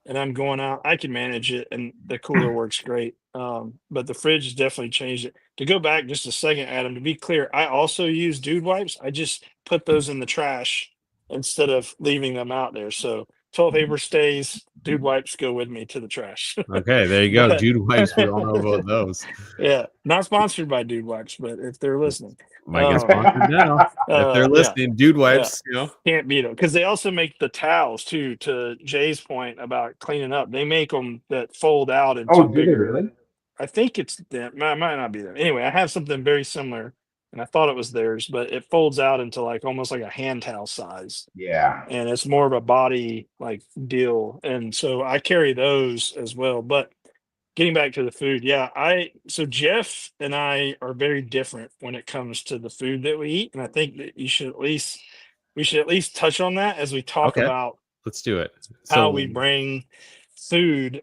and I'm going out, I can manage it and the cooler works great. But the fridge has definitely changed it. To go back just a second, Adam, to be clear, I also use dude wipes. I just put those in the trash instead of leaving them out there. So toilet paper stays, dude wipes go with me to the trash. Okay, there you go. Dude wipes, we all know about those. Yeah, not sponsored by Dude Wipes, but if they're listening, might get sponsored now. If they're listening, Dude Wipes, can't beat them because they also make the towels too. To Jay's point about cleaning up, they make them that fold out into bigger. Really? I think it's them. Might not be them. Anyway, I have something very similar, and I thought it was theirs, but it folds out into like almost like a hand towel size. Yeah. And it's more of a body like deal, and so I carry those as well. But getting back to the food, so Jeff and I are very different when it comes to the food that we eat, and I think that we should at least touch on that as we talk about Let's do it. How we bring food.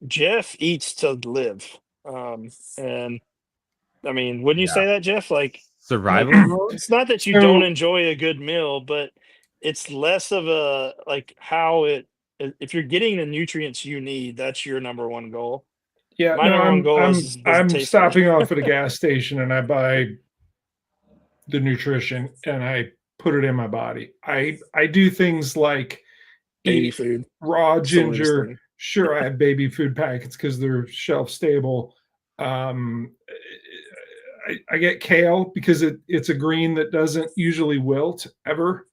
Jeff eats to live. And I mean, wouldn't you say that, Jeff? Like, survival mode. it's not that you So- don't enjoy a good meal, but it's less of a like how it. If you're getting the nutrients you need, that's your number one goal. Yeah, My no, number one goal is does it I'm taste stopping good? off at a gas station and I buy the nutrition and I put it in my body. I do things like Baby eat food. raw It's the worst ginger. thing. Sure, I have baby food packets because they're shelf stable. I get kale because it's a green that doesn't usually wilt ever.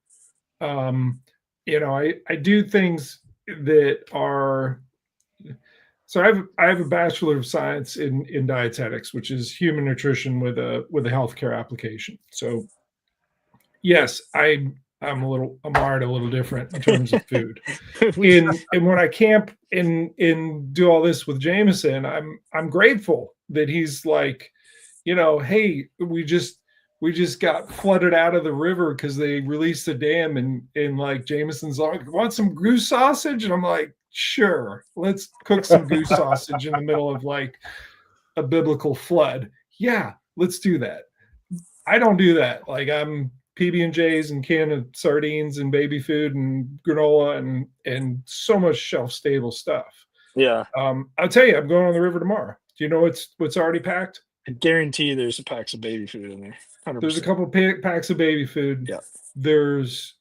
I do things that are. So I have a Bachelor of Science in dietetics, which is human nutrition with a healthcare application. So yes, I'm wired a little different in terms of food. And when I camp and do all this with Jameson, I'm grateful that he's like, hey, we just got flooded out of the river because they released the dam, and like Jameson's like, want some goose sausage? And I'm like, sure, let's cook some goose sausage in the middle of like a biblical flood. Yeah, let's do that. I don't do that. Like, I'm PB&Js and can of sardines and baby food and granola and so much shelf stable stuff. Yeah. I'll tell you, I'm going on the river tomorrow. Do you know what's already packed? I guarantee there's a packs of baby food in there. 100%. There's a couple packs of baby food. Yeah. There's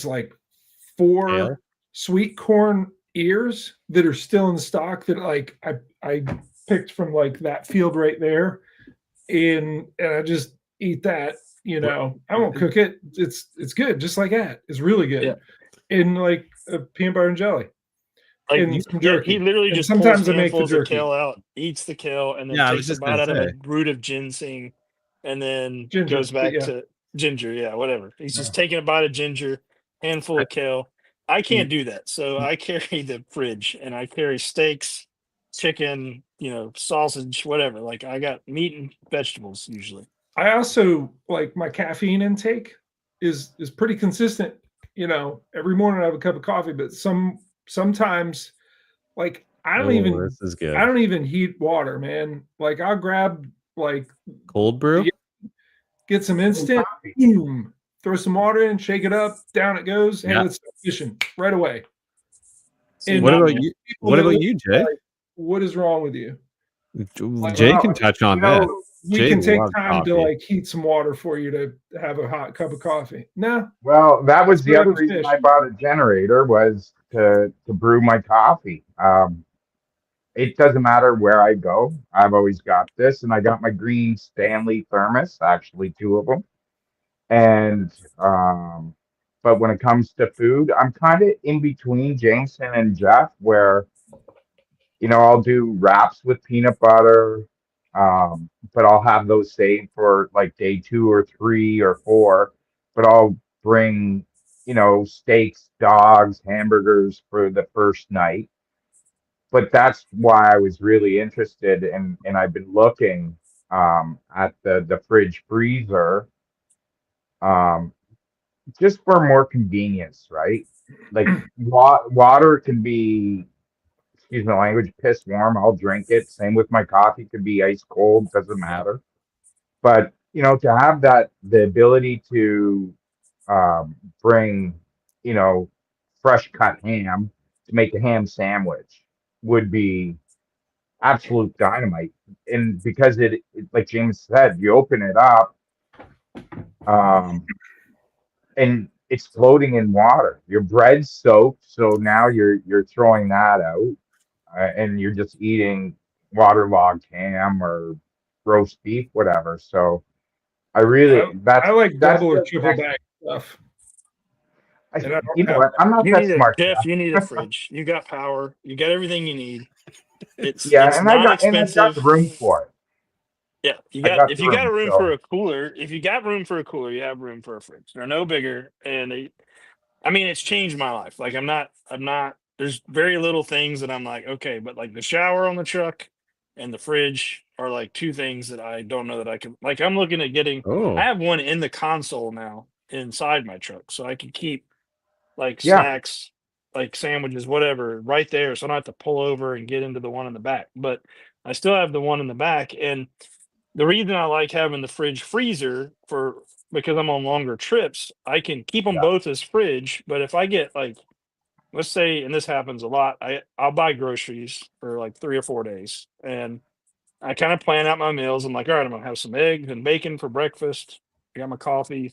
like 4 sweet corn ears that are still in stock that like I picked from like that field right there, and I just eat that. I won't cook it. It's good, just like that. It's really good. Yeah. And like peanut butter and jelly. Like, and some jerky. he literally And just sometimes pulls I make the handfuls of jerky. kale out, eats the kale, and then Yeah, I was takes a just bite out gonna of a say. root of ginseng, and then Ginger, goes back yeah. to ginger. Yeah, whatever. He's just taking a bite of ginger, handful of kale. I can't do that, so I carry the fridge, and I carry steaks, chicken, sausage, whatever. Like, I got meat and vegetables usually. I also like my caffeine intake is pretty consistent. Every morning I have a cup of coffee, but sometimes like I don't This is good. I don't even heat water, man. Like, I'll grab like Cold brew. get some instant, boom, throw some water in, shake it up, down it goes. Hey, Yeah. let's start fishing right away. See, What not about me. you? People What that about live you, Jay? like, what is wrong with you? Jay can touch on that. We Jay can take loves time to coffee. like heat some water for you to have a hot cup of coffee. No, Well, that was the Very other good reason fish. I bought a generator, was to brew my coffee. It doesn't matter where I go. I've always got this, and I got my green Stanley thermos, actually 2 of them. And but when it comes to food, I'm kind of in between Jameson and Jeff, where I'll do wraps with peanut butter, but I'll have those saved for like day 2 or 3 or 4. But I'll bring steaks, dogs, hamburgers for the first night. But that's why I was really interested, and I've been looking at the fridge freezer, just for more convenience, right? Like, water can be, excuse my language, piss warm. I'll drink it. Same with my coffee, could be ice cold, doesn't matter. But to have the ability to bring fresh cut ham to make a ham sandwich would be absolute dynamite. And because it like James said, you open it up, and it's floating in water. Your bread's soaked, so now you're throwing that out, and you're just eating waterlogged ham or roast beef, whatever. So I like that's double or the triple next- bag stuff. I, And I don't you know have what? I'm not You that need smart. Jeff. Jeff. You need a fridge. You got power. You got everything you need. It's Yeah, and not I expensive. got the room for it. Yeah, got if you got a room for so- a cooler, you have room for a fridge. They're no bigger, and it's changed my life. Like, I'm not. There's very little things that I'm like, okay, but like the shower on the truck and the fridge are like 2 things that I don't know that I can. Like, I'm looking at getting. Oh, I have one in the console now inside my truck, so I can keep like Yeah. snacks, like sandwiches, whatever, right there. So I don't have to pull over and get into the one in the back. But I still have the one in the back. And the reason I like having the fridge freezer for because I'm on longer trips, I can keep them Yeah. both as fridge. But if I get like, let's say, and this happens a lot, I'll buy groceries for like 3 or 4 days, and I kind of plan out my meals. I'm like, all right, I'm gonna have some eggs and bacon for breakfast. I got my coffee.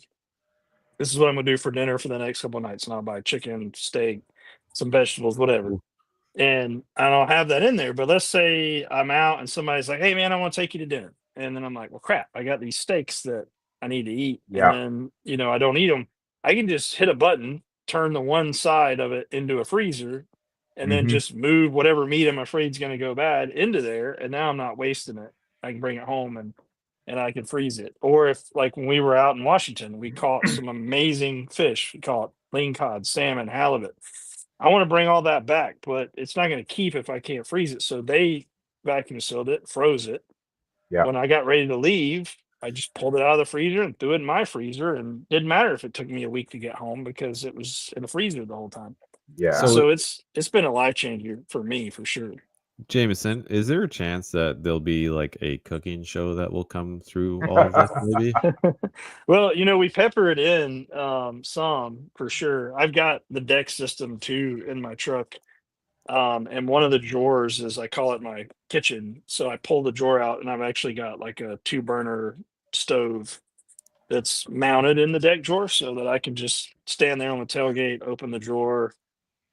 This is what I'm gonna do for dinner for the next couple of nights, and I'll buy chicken, steak, some vegetables, whatever. And I don't have that in there. But let's say I'm out and somebody's like, hey man, I want to take you to dinner. And then I'm like, well crap, I got these steaks that I need to eat. And Yeah. then, I don't eat them. I can just hit a button, turn the one side of it into a freezer, and then Hmm. just move whatever meat I'm afraid is going to go bad into there. And now I'm not wasting it. I can bring it home and I can freeze it. Or if like when we were out in Washington, we caught some amazing fish. We caught lean cod, salmon, halibut. I want to bring all that back, but it's not going to keep if I can't freeze it. So they vacuum sealed it, froze it. Yeah. When I got ready to leave, I just pulled it out of the freezer and threw it in my freezer, and didn't matter if it took me a week to get home because it was in the freezer the whole time. Yeah. So- So it's been a life changer for me for sure. Jameson, is there a chance that there'll be like a cooking show that will come through all of this? Maybe. Well, we pepper it in some for sure. I've got the deck system too in my truck. And one of the drawers is, I call it my kitchen. So I pull the drawer out and I've actually got like a 2-burner stove that's mounted in the deck drawer so that I can just stand there on the tailgate, open the drawer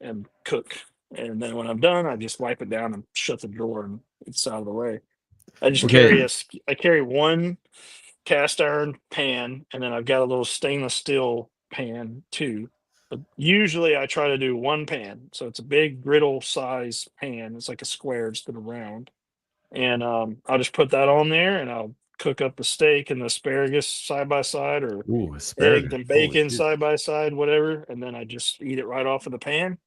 and cook. And then when I'm done, I just wipe it down and shut the drawer and it's out of the way. I just Okay. I carry one cast iron pan, and then I've got a little stainless steel pan too. But usually I try to do one pan. So it's a big griddle size pan. It's like a square instead of round. And I'll just put that on there and I'll cook up the steak and the asparagus side by side, or Ooh, eggs asparagus. and Holy bacon shit. side by side, whatever. And then I just eat it right off of the pan.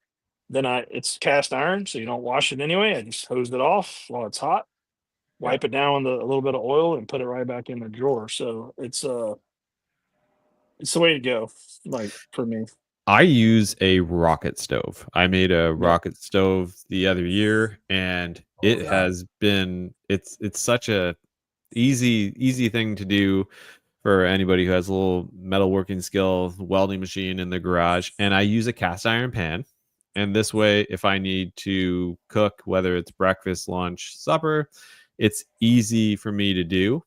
Then it's cast iron, so you don't wash it anyway. I just hose it off while it's hot, wipe it down with a little bit of oil, and put it right back in the drawer. So it's the way to go, like for me. I use a rocket stove. I made a rocket stove the other year, and it has been it's such a easy thing to do for anybody who has a little metalworking skill, welding machine in the garage. And I use a cast iron pan. And this way, if I need to cook, whether it's breakfast, lunch, supper, it's easy for me to do.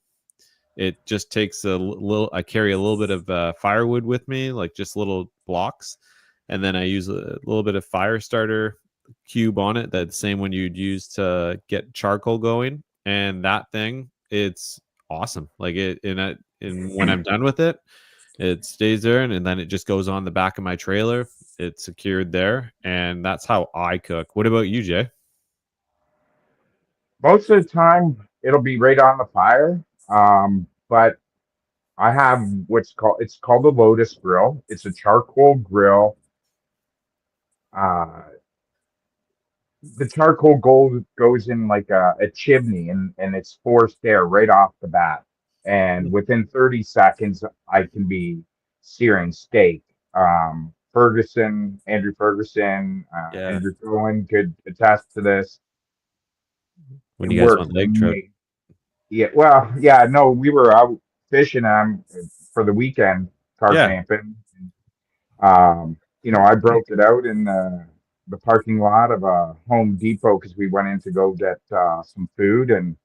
It just takes a little, I carry a little bit of firewood with me, like just little blocks. And then I use a little bit of fire starter cube on it, that same one you'd use to get charcoal going. And that thing, it's awesome. Like and when I'm done with it, it stays there, and then it just goes on the back of my trailer. It's secured there, and that's how I cook. What about you, Jay? Most of the time, it'll be right on the fire. But I have it's called the Lotus Grill. It's a charcoal grill. The charcoal goes in like a chimney, and it's forced air right off the bat. And within 30 seconds, I can be searing steak. Andrew Ferguson, Andrew Cohen could attest to this. When It you guys works went lake for trip? me. Yeah, well, yeah, no, we were out fishing for the weekend, carp camping. I broke it out in the parking lot of a Home Depot because we went in to go get some food, and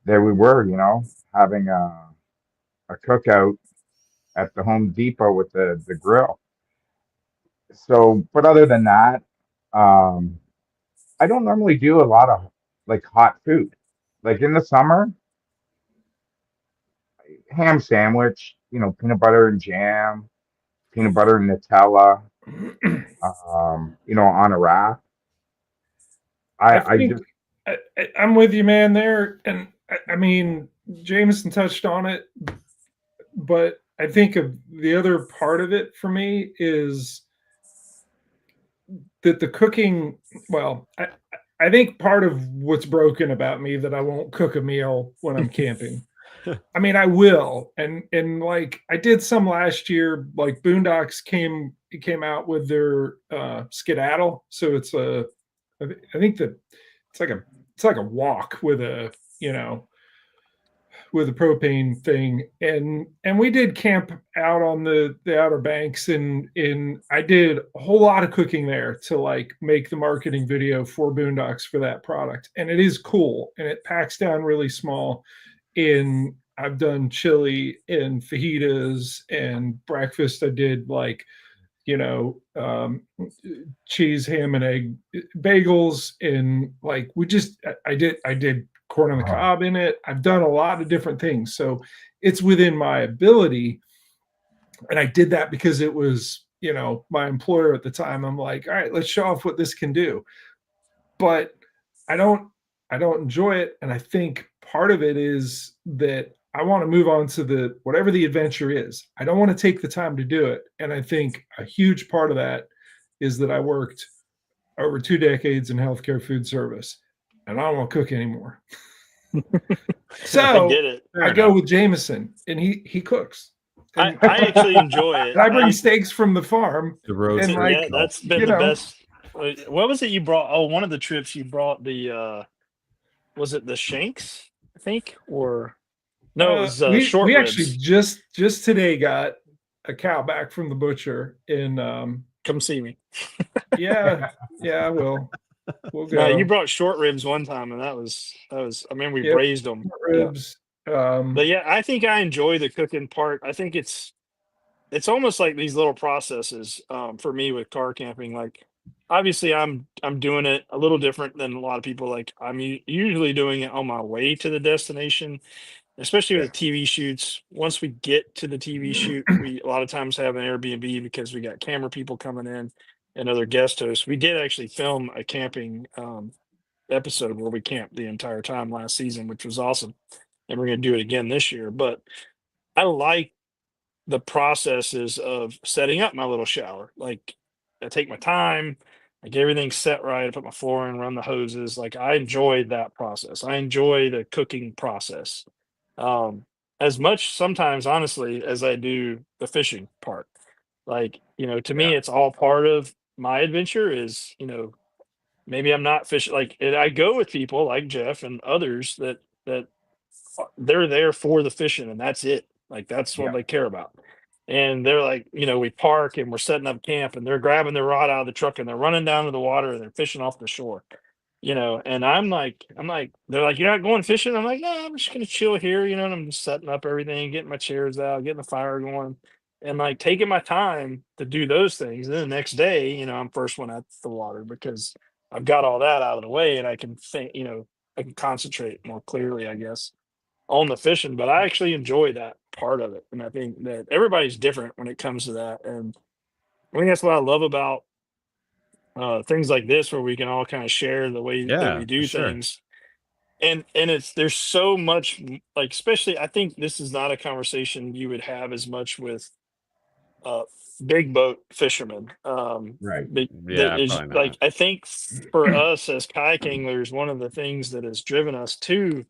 there we were, having a cookout at the Home Depot with the grill. So, but other than that, I don't normally do a lot of like hot food. Like in the summer, ham sandwich, peanut butter and jam, peanut butter and Nutella, on a rack. I'm with you, man, there. And I mean, Jameson touched on it, but I think of the other part of it for me is that the cooking, well, I think part of what's broken about me that I won't cook a meal when I'm camping. I mean, I will. And like I did some last year, like Boondocks came came out with their skedaddle. So it's I think that it's like a walk with a, you know, with a propane thing, and we did camp out on the Outer Banks, and I did a whole lot of cooking there to like make the marketing video for Boondocks for that product, and it is cool, and it packs down really small. In I've done chili and fajitas and breakfast. I did like, you know, cheese, ham, and egg bagels, and like I did corn on the cob in it. I've done a lot of different things, so it's within my ability, and I did that because it was, you know, my employer at the time. I'm like, all right, let's show off what this can do, but I don't enjoy it, and I think part of it is that I want to move on to the whatever the adventure is. I don't want to take the time to do it. And I think a huge part of that is that I worked over 2 decades in healthcare food service, and I don't want to cook anymore. So I get it. I go with Jameson, and he cooks. I actually enjoy it. And I bring steaks from the farm. The road. And like, yeah, that's been the best. What was it you brought? Oh, one of the trips you brought the was it the shanks, I think, or no, it was short we ribs. actually just today got a cow back from the butcher in come see me. yeah, we'll go. No, you brought short ribs one time, and that was I mean, we braised them. Ribs. But yeah, I think I enjoy the cooking part. I think it's almost like these little processes for me with car camping. Like, obviously I'm doing it a little different than a lot of people. Like, I'm usually doing it on my way to the destination, especially with the TV shoots. Once we get to the TV shoot, we a lot of times have an Airbnb because we got camera people coming in and other guest hosts. We did actually film a camping episode where we camped the entire time last season, which was awesome. And we're going to do it again this year. But I like the processes of setting up my little shower. Like, I take my time, I get everything set right, I put my floor in, run the hoses. Like, I enjoy that process. I enjoy the cooking process as much sometimes, honestly, as I do the fishing part. Like, you know, to me, it's all part of my adventure. Is, you know, maybe I'm not fishing. Like, and I go with people like Jeff and others that they're there for the fishing, and that's it. Like, that's what they care about. And they're like, you know, we park and we're setting up camp, and they're grabbing their rod out of the truck and they're running down to the water and they're fishing off the shore, you know. And I'm like, they're like, you're not going fishing? I'm like, no, I'm just gonna chill here, you know. And I'm just setting up everything, getting my chairs out, getting the fire going, and like taking my time to do those things. And then the next day, you know, I'm first one at the water because I've got all that out of the way, and I can think, you know, I can concentrate more clearly, I guess, on the fishing. But I actually enjoy that part of it, and I think that everybody's different when it comes to that. And I think that's what I love about things like this, where we can all kind of share the way that we do things. And it's there's so much, like, especially I think this is not a conversation you would have as much with big boat fishermen. Right. Yeah, is, probably not. like, I think for us as kayak anglers, one of the things that has driven us to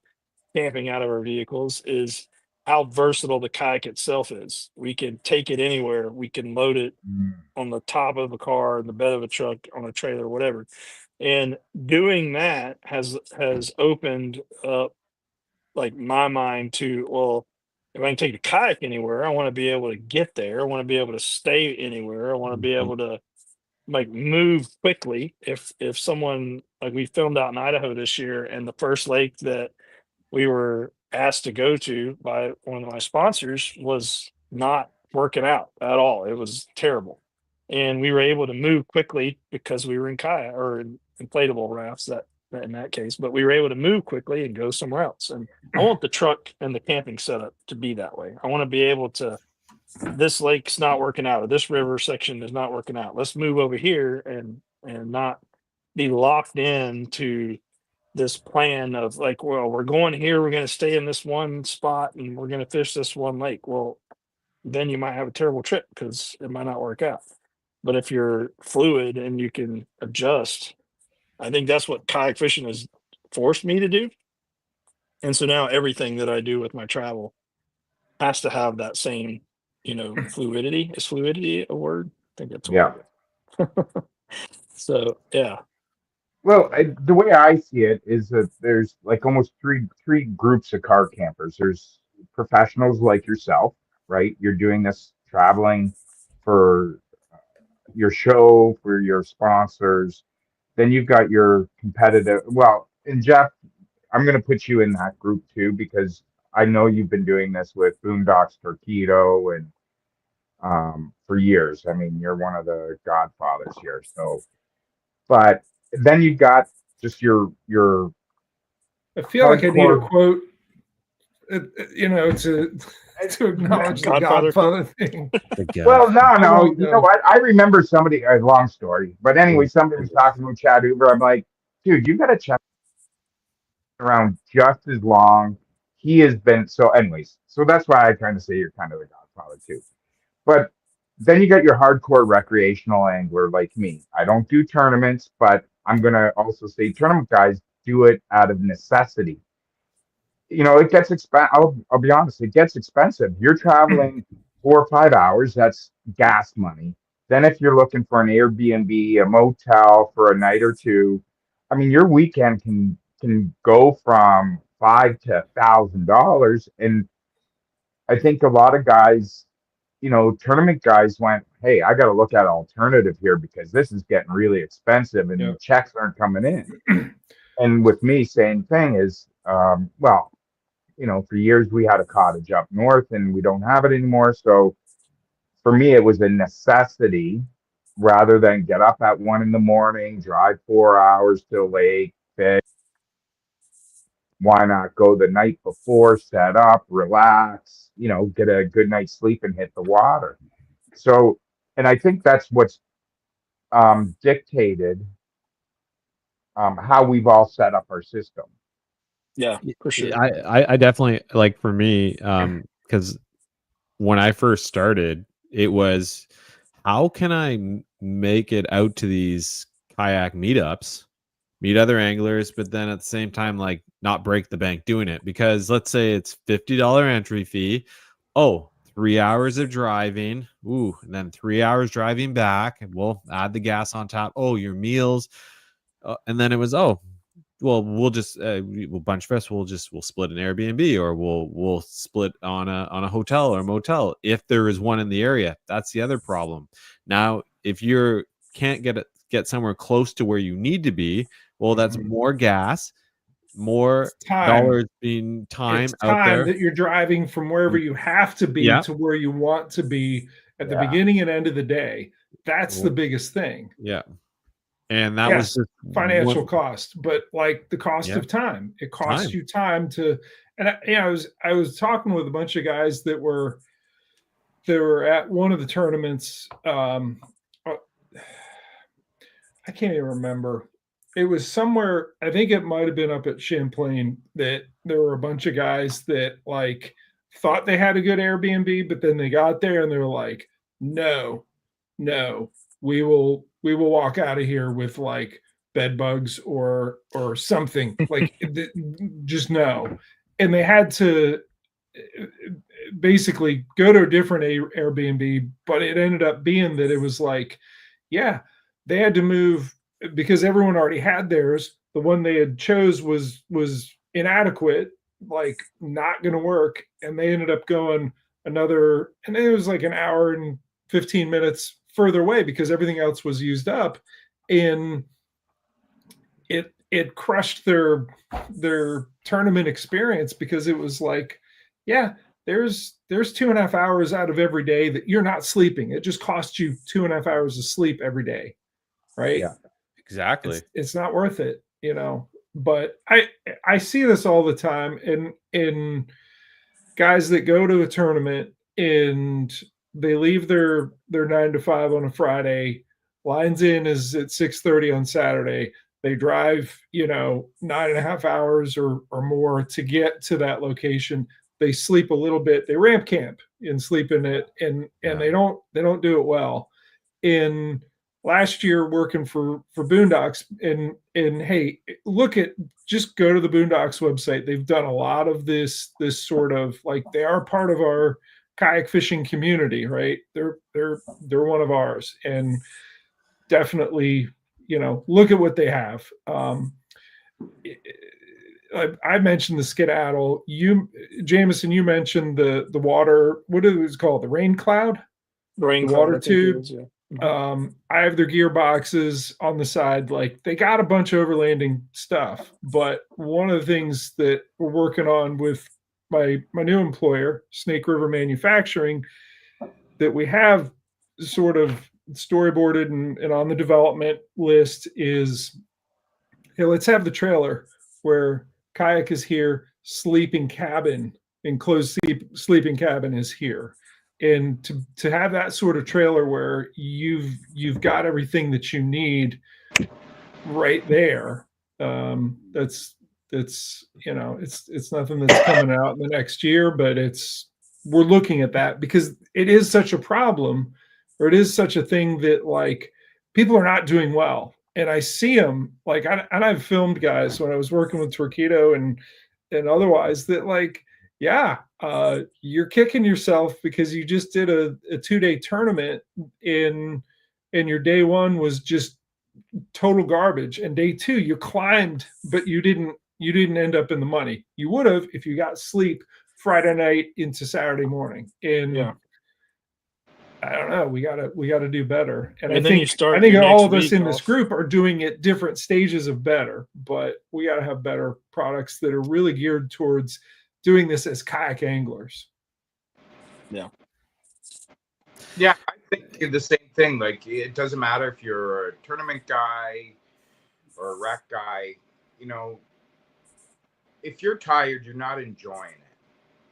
camping out of our vehicles is how versatile the kayak itself is. We can take it anywhere. We can load it on the top of a car, in the bed of a truck, on a trailer, whatever. And doing that has opened up, like, my mind to, well, if I can take a kayak anywhere, I want to be able to get there. I want to be able to stay anywhere. I want to be able to, like, move quickly. If someone, like, we filmed out in Idaho this year, and the first lake that we were asked to go to by one of my sponsors was not working out at all. It was terrible. And we were able to move quickly because we were in kayak, or in inflatable rafts that in that case, but we were able to move quickly and go somewhere else. And I want the truck and the camping setup to be that way. I want to be able to, this lake's not working out, or this river section is not working out, let's move over here, and not be locked in to this plan of, like, well, we're going here, we're going to stay in this one spot, and we're going to fish this one lake. Well, then you might have a terrible trip because it might not work out. But if you're fluid and you can adjust, I think that's what kayak fishing has forced me to do. And so now everything that I do with my travel has to have that same, you know, fluidity. Is fluidity a word? think it's Yeah. So yeah. Well, the way I see it is that there's like almost three groups of car campers. There's professionals like yourself, right? You're doing this traveling for your show, for your sponsors. Then you've got your competitive. Well, and Jeff, I'm going to put you in that group too because I know you've been doing this with Boondocks Torpedo and for years. I mean, you're one of the godfathers here. So, but then you've got just your I feel like I need a hardcore. quote, to acknowledge the Godfather. Godfather thing. Well, no, won't you go. know what? I remember somebody, a long story, but anyway, somebody was talking about Chad Uber. I'm like, dude, you got to check around just as long. He has been, so anyways, so that's why I kind of say you're kind of the Godfather too. But then you got your hardcore recreational angler like me. I don't do tournaments, but I'm going to also say tournament guys do it out of necessity. You know, it gets expensive. I'll be honest, it gets expensive. You're traveling 4 or 5 hours, that's gas money. Then if you're looking for an Airbnb, a motel for a night or two, I mean, your weekend can go from $5 to $1,000. And I think a lot of guys, you know, tournament guys went, hey, I got to look at an alternative here because this is getting really expensive and Yeah. the checks aren't coming in. And with me, same thing is, well, you know, for years we had a cottage up north and we don't have it anymore. So for me, it was a necessity rather than get up at 1 a.m, drive 4 hours to a lake, fish. Why not go the night before, set up, relax, you know, get a good night's sleep and hit the water. So, and I think that's what's dictated how we've all set up our system. Yeah, for sure. I definitely, like, for me, because when I first started, it was, how can I make it out to these kayak meetups, meet other anglers, but then at the same time, like, not break the bank doing it? Because let's say it's $50 entry fee. Oh, 3 hours of driving. Ooh, and then 3 hours driving back. And we'll add the gas on top. Oh, your meals. And then it was, oh, well, we'll just we'll bunch of us. We'll split an Airbnb, or we'll split on a hotel or a motel if there is one in the area. That's the other problem. Now, if you can't get somewhere close to where you need to be, well, that's more gas, more dollars being It's out time there. that you're driving from wherever you have to be to where you want to be at the beginning and end of the day. That's the biggest thing. Yeah. And that was just financial cost, but like the cost of time. It costs you time to, and I was talking with a bunch of guys that were at one of the tournaments. I can't even remember. It was somewhere, I think it might have been up at Champlain, that there were a bunch of guys that like thought they had a good Airbnb, but then they got there and they were like, no, we will walk out of here with like bed bugs or something. Like, just no. And they had to basically go to a different Airbnb, but it ended up being that it was like, yeah, they had to move because everyone already had theirs. The one they had chose was inadequate, like not going to work. And they ended up going another, and it was like an hour and 15 minutes further away because everything else was used up, and it crushed their tournament experience because it was like, yeah, there's 2.5 hours out of every day that you're not sleeping. It just costs you 2.5 hours of sleep every day, right? Yeah, exactly. It's not worth it, you know. But I see this all the time in guys that go to a tournament and they leave their 9 to 5 on a Friday. Lines in is at 6:30 on Saturday. They drive, 9.5 hours or more to get to that location. They sleep a little bit. They ramp camp and sleep in it, and they don't do it well. In last year, working for Boondocks, and hey, just go to the Boondocks website. They've done a lot of this sort of, like, they are part of our kayak fishing community, right? They're one of ours, and definitely, look at what they have. I mentioned the skedaddle. Jameson, you mentioned the water. What is it called? The rain cloud, The rain the cloud, water I think it tube. is, yeah. I have their gear boxes on the side. Like, they got a bunch of overlanding stuff, but one of the things that we're working on with my new employer, Snake River Manufacturing, that we have sort of storyboarded and on the development list is, hey, let's have the trailer where kayak is here, sleeping cabin, enclosed sleeping cabin is here. And to have that sort of trailer where you've got everything that you need right there, that's it's nothing that's coming out in the next year, but we're looking at that because it is such a problem, or it is such a thing that, like, people are not doing well. And I see them, like, and I've filmed guys when I was working with Torquedo and otherwise, that, like, yeah, you're kicking yourself because you just did a 2-day tournament and your day one was just total garbage, and day two you climbed, but you didn't end up in the money. You would have if you got sleep Friday night into Saturday morning. And Yeah. I don't know. We gotta do better. And then I think you start I think your all next of us week in this off. group are doing it different stages of better, but we gotta have better products that are really geared towards doing this as kayak anglers. Yeah, I think the same thing. Like, it doesn't matter if you're a tournament guy or a rec guy. If you're tired, you're not enjoying it.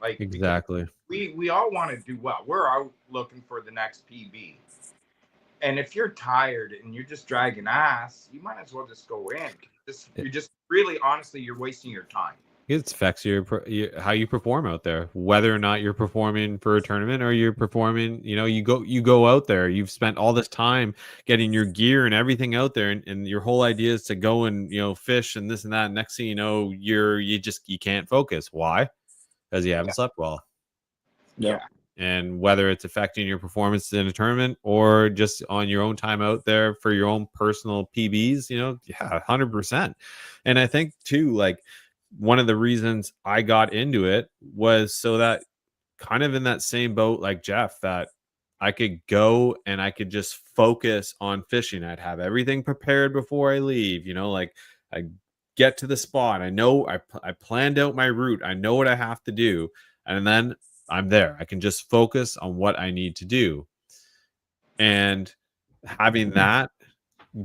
Like, Exactly. We all want to do well. We're out looking for the next PB. And if you're tired and you're just dragging ass, you might as well just go in. You're just really, honestly, you're wasting your time. It affects how you perform out there, whether or not you're performing for a tournament or you're performing. You go out there. You've spent all this time getting your gear and everything out there, and your whole idea is to go and fish and this and that. Next thing you know, you can't focus. Why? Because you haven't slept well. Yeah. And whether it's affecting your performance in a tournament or just on your own time out there for your own personal PBs, 100%. And I think too, like, one of the reasons I got into it was so that, kind of in that same boat like Jeff, that I could go and I could just focus on fishing. I'd have everything prepared before I leave, like, I get to the spot. I know I planned out my route. I know what I have to do. And then I'm there. I can just focus on what I need to do. And having that,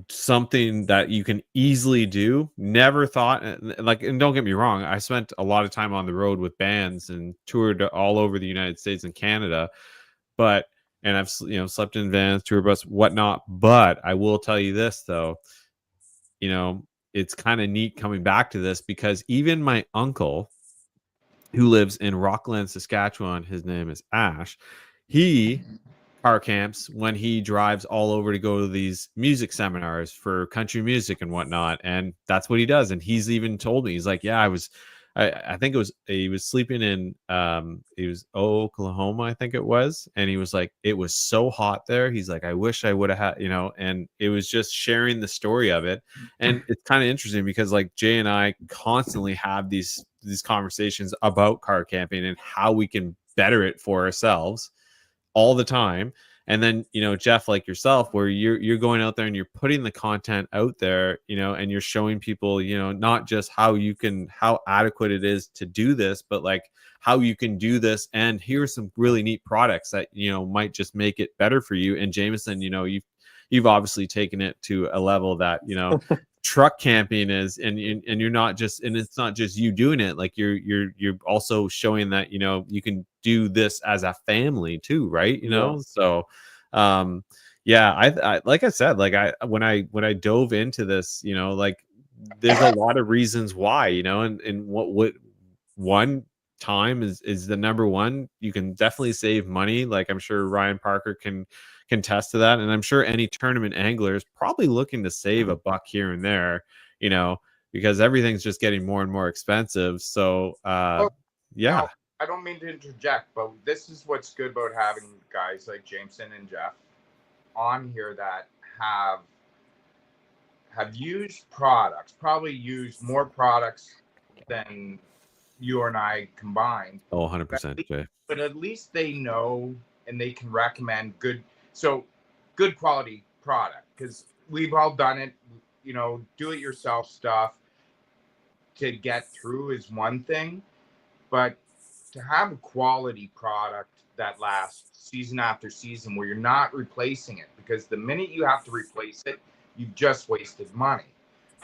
something that you can easily do, never thought, like, and don't get me wrong, I spent a lot of time on the road with bands and toured all over the United States and Canada, and I've slept in vans, tour bus, whatnot. But I will tell you this though, it's kind of neat coming back to this, because even my uncle, who lives in Rockland, Saskatchewan, his name is Ash, he car camps when he drives all over to go to these music seminars for country music and whatnot. And that's what he does. And he's even told me, he's like, yeah, I think he was sleeping in, it was Oklahoma, I think it was. And he was like, it was so hot there. He's like, I wish I would have had, and it was just sharing the story of it. And it's kind of interesting because, like, Jay and I constantly have these conversations about car camping and how we can better it for ourselves all the time. And then, Jeff, like yourself, where you're going out there and you're putting the content out there, and you're showing people, not just how adequate it is to do this, but like how you can do this. And here's some really neat products that, might just make it better for you. And Jameson, you've obviously taken it to a level that, truck camping is, and you're not just, and it's not just you doing it, like you're also showing that you can do this as a family too, right? So yeah, I like I said, like, when I dove into this, like, there's a lot of reasons why, and what one, time is the number one. You can definitely save money, like I'm sure Ryan Parker can test to that, and I'm sure any tournament angler is probably looking to save a buck here and there, because everything's just getting more and more expensive. So yeah, I don't mean to interject, but this is what's good about having guys like Jameson and Jeff on here that have used products, probably used more products than you and I combined. Oh, 100%, Jay. But at least they know and they can recommend good quality product, because we've all done it. You know, do it yourself stuff to get through is one thing, but to have a quality product that lasts season after season where you're not replacing it, because the minute you have to replace it, you've just wasted money.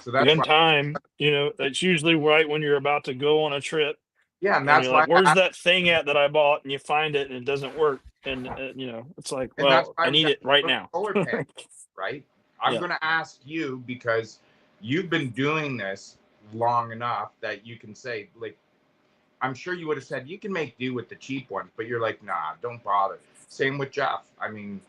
So that's in time, you know, that's usually right when you're about to go on a trip. Yeah, and And that's you're why like, where's that thing at that I bought? And you find it and it doesn't work. And, you know, it's like, and that's well, why I need it right got now. solar panels, right? I'm Yeah. going to ask you, because you've been doing this long enough that you can say, like, I'm sure you would have said you can make do with the cheap ones, but you're like, nah, don't bother. Same with Jeff. I mean,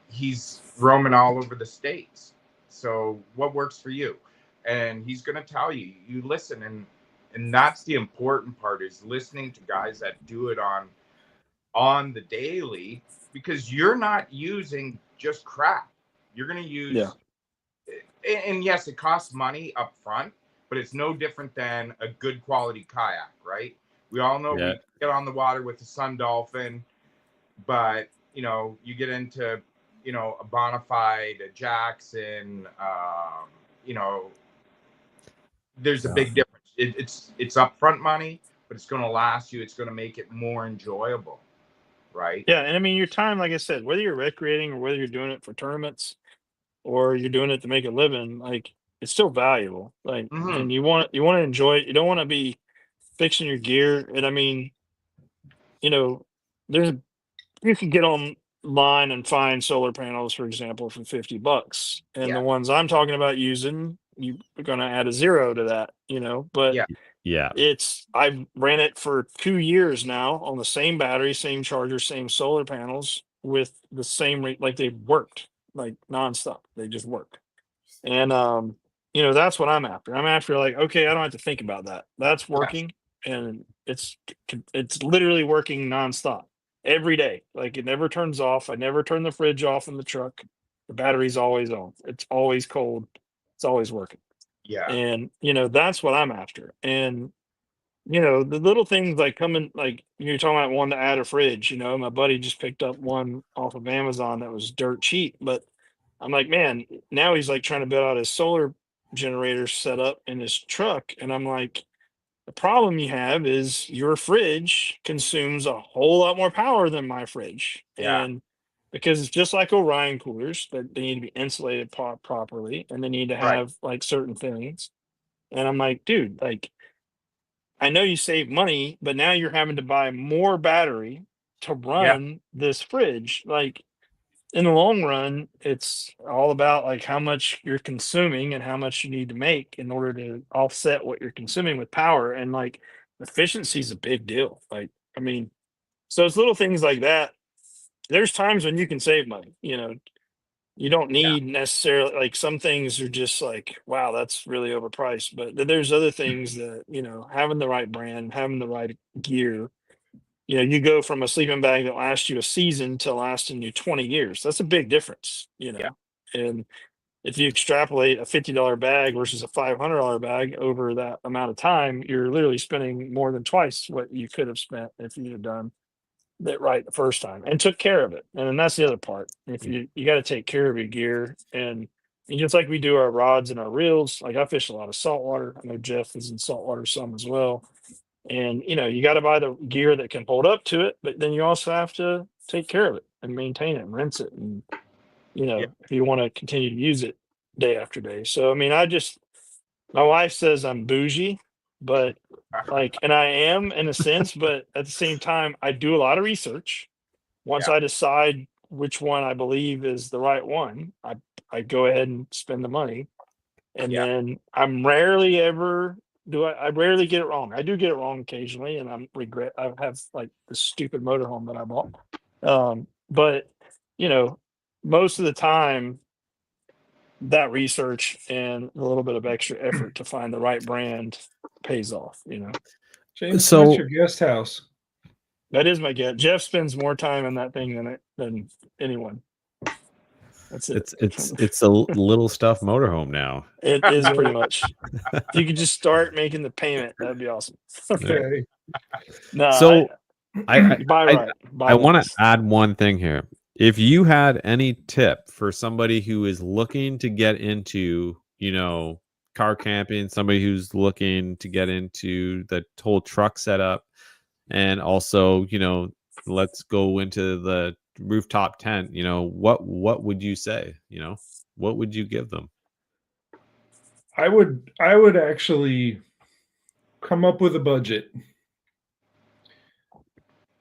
he's roaming all over the States. So what works for you? And he's going to tell you, you listen. And that's the important part, is listening to guys that do it on the daily, because you're not using just crap. You're going to use, and yes, it costs money up front, but it's no different than a good quality kayak, right? We all know we get on the water with the Sun Dolphin, but, you know, you get into, you know, a Bonafide, a Jackson, you know, there's a big difference. It's upfront money, but it's going to last you. It's going to make it more enjoyable, right? Yeah. And I mean, your time, like I said, whether you're recreating or whether you're doing it for tournaments or you're doing it to make a living, like it's still valuable. Like, and you want to enjoy it. You don't want to be fixing your gear. And I mean, you know, you can get online and find solar panels, for example, for $50. And the ones I'm talking about using, you're going to add a zero to that, you know, but I've ran it for 2 years now on the same battery, same charger, same solar panels with the same rate. Like they worked like nonstop. They just work. And, you know, that's what I'm after. I'm after like, okay, I don't have to think about that. That's working. And it's literally working nonstop every day. Like it never turns off. I never turn the fridge off in the truck. The battery's always on. It's always cold. It's always working. Yeah. And, you know, that's what I'm after. And, you know, the little things like coming, like you're talking about one to add a fridge, you know, my buddy just picked up one off of Amazon that was dirt cheap, but I'm like, man, now he's like trying to build out his solar generator setup in his truck. And I'm like, the problem you have is your fridge consumes a whole lot more power than my fridge. Yeah. And because it's just like Orion coolers, that they need to be insulated properly and they need to have like certain things. And I'm like, dude, like, I know you save money, but now you're having to buy more battery to run this fridge. Like in the long run, it's all about like how much you're consuming and how much you need to make in order to offset what you're consuming with power. And like efficiency is a big deal. Like, I mean, so it's little things like that. There's times when you can save money, you know, you don't need necessarily like some things are just like, wow, that's really overpriced. But there's other things that, you know, having the right brand, having the right gear, you know, you go from a sleeping bag that lasts you a season to lasting you 20 years. That's a big difference, you know. And if you extrapolate a $50 bag versus a $500 bag over that amount of time, you're literally spending more than twice what you could have spent if you had done that right the first time and took care of it. And then that's the other part. If you got to take care of your gear and just like we do our rods and our reels, like I fish a lot of saltwater. I know Jeff is in saltwater some as well. And you know, you got to buy the gear that can hold up to it, but then you also have to take care of it and maintain it and rinse it. And you know, if you want to continue to use it day after day. So I mean, my wife says I'm bougie, but like, and I am in a sense, but at the same time, I do a lot of research. Once I decide which one I believe is the right one, I go ahead and spend the money. And then I'm rarely ever I rarely get it wrong. I do get it wrong occasionally, and I have like the stupid motorhome that I bought. But you know, most of the time that research and a little bit of extra effort to find the right brand pays off, you know. James, So- that's your guest house. That is my guess. Jeff spends more time in that thing than anyone. That's it. It's a little stuffed motorhome now. It is pretty much. If you could just start making the payment, that'd be awesome. Okay. No, So I buy right. Buy I want once. to add one thing here. If you had any tip for somebody who is looking to get into, car camping, somebody who's looking to get into the whole truck setup, and also, let's go into the rooftop tent, what would you say? What would you give them? I would actually come up with a budget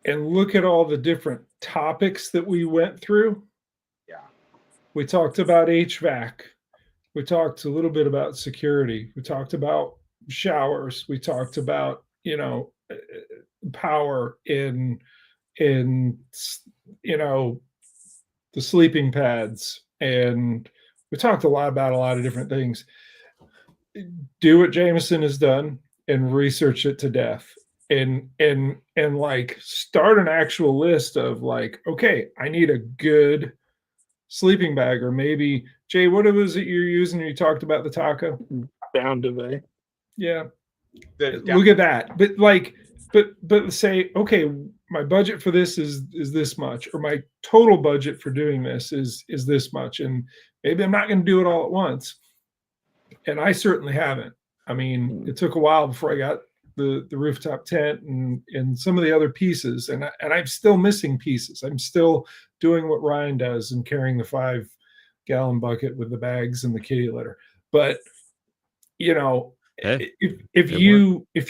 and look at all the different topics that we went through. Yeah. We talked about HVAC. We talked a little bit about security. We talked about showers. We talked about, power in the sleeping pads. And we talked a lot about a lot of different things. Do what Jameson has done and research it to death. And like start an actual list of like, okay, I need a good sleeping bag. Or maybe, Jay, what was it you're using when you talked about the taco? Down to bay. Yeah. Look at that. But say, okay, my budget for this is this much, or my total budget for doing this is this much. And maybe I'm not going to do it all at once. And I certainly haven't. I mean, it took a while before I got the rooftop tent and some of the other pieces. And I'm still missing pieces. I'm still doing what Ryan does and carrying the 5-gallon bucket with the bags and the kitty litter. But, if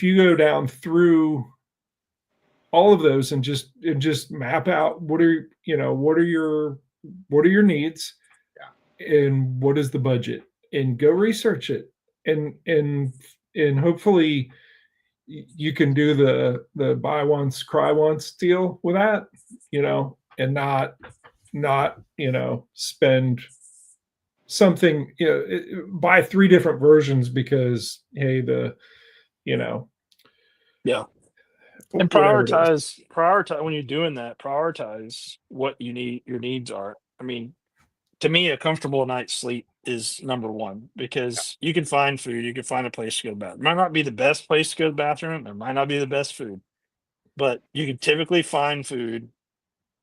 you go down through all of those and just map out what are your needs, and what is the budget, and go research it, and hopefully you can do the buy once cry once deal with that, and not spend something, buy 3 different versions because, hey, Yeah. And prioritize when you're doing that, prioritize what you need, your needs are. I mean, to me, a comfortable night's sleep is number one, because you can find food, you can find a place to go to the bathroom. It might not be the best place to go to the bathroom, it might not be the best food, but you can typically find food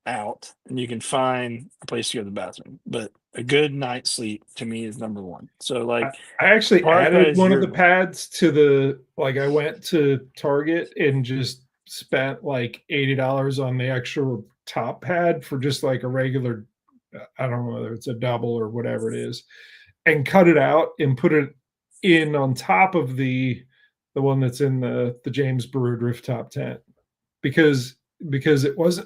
out and you can find a place to go to the bathroom. But a good night's sleep to me is number one. So like I actually added one of your- the pads to I went to Target and just spent like $80 on the extra top pad for just like a regular, I don't know whether it's a double or whatever it is, and cut it out and put it in on top of the one that's in the James Brood rooftop tent, because it was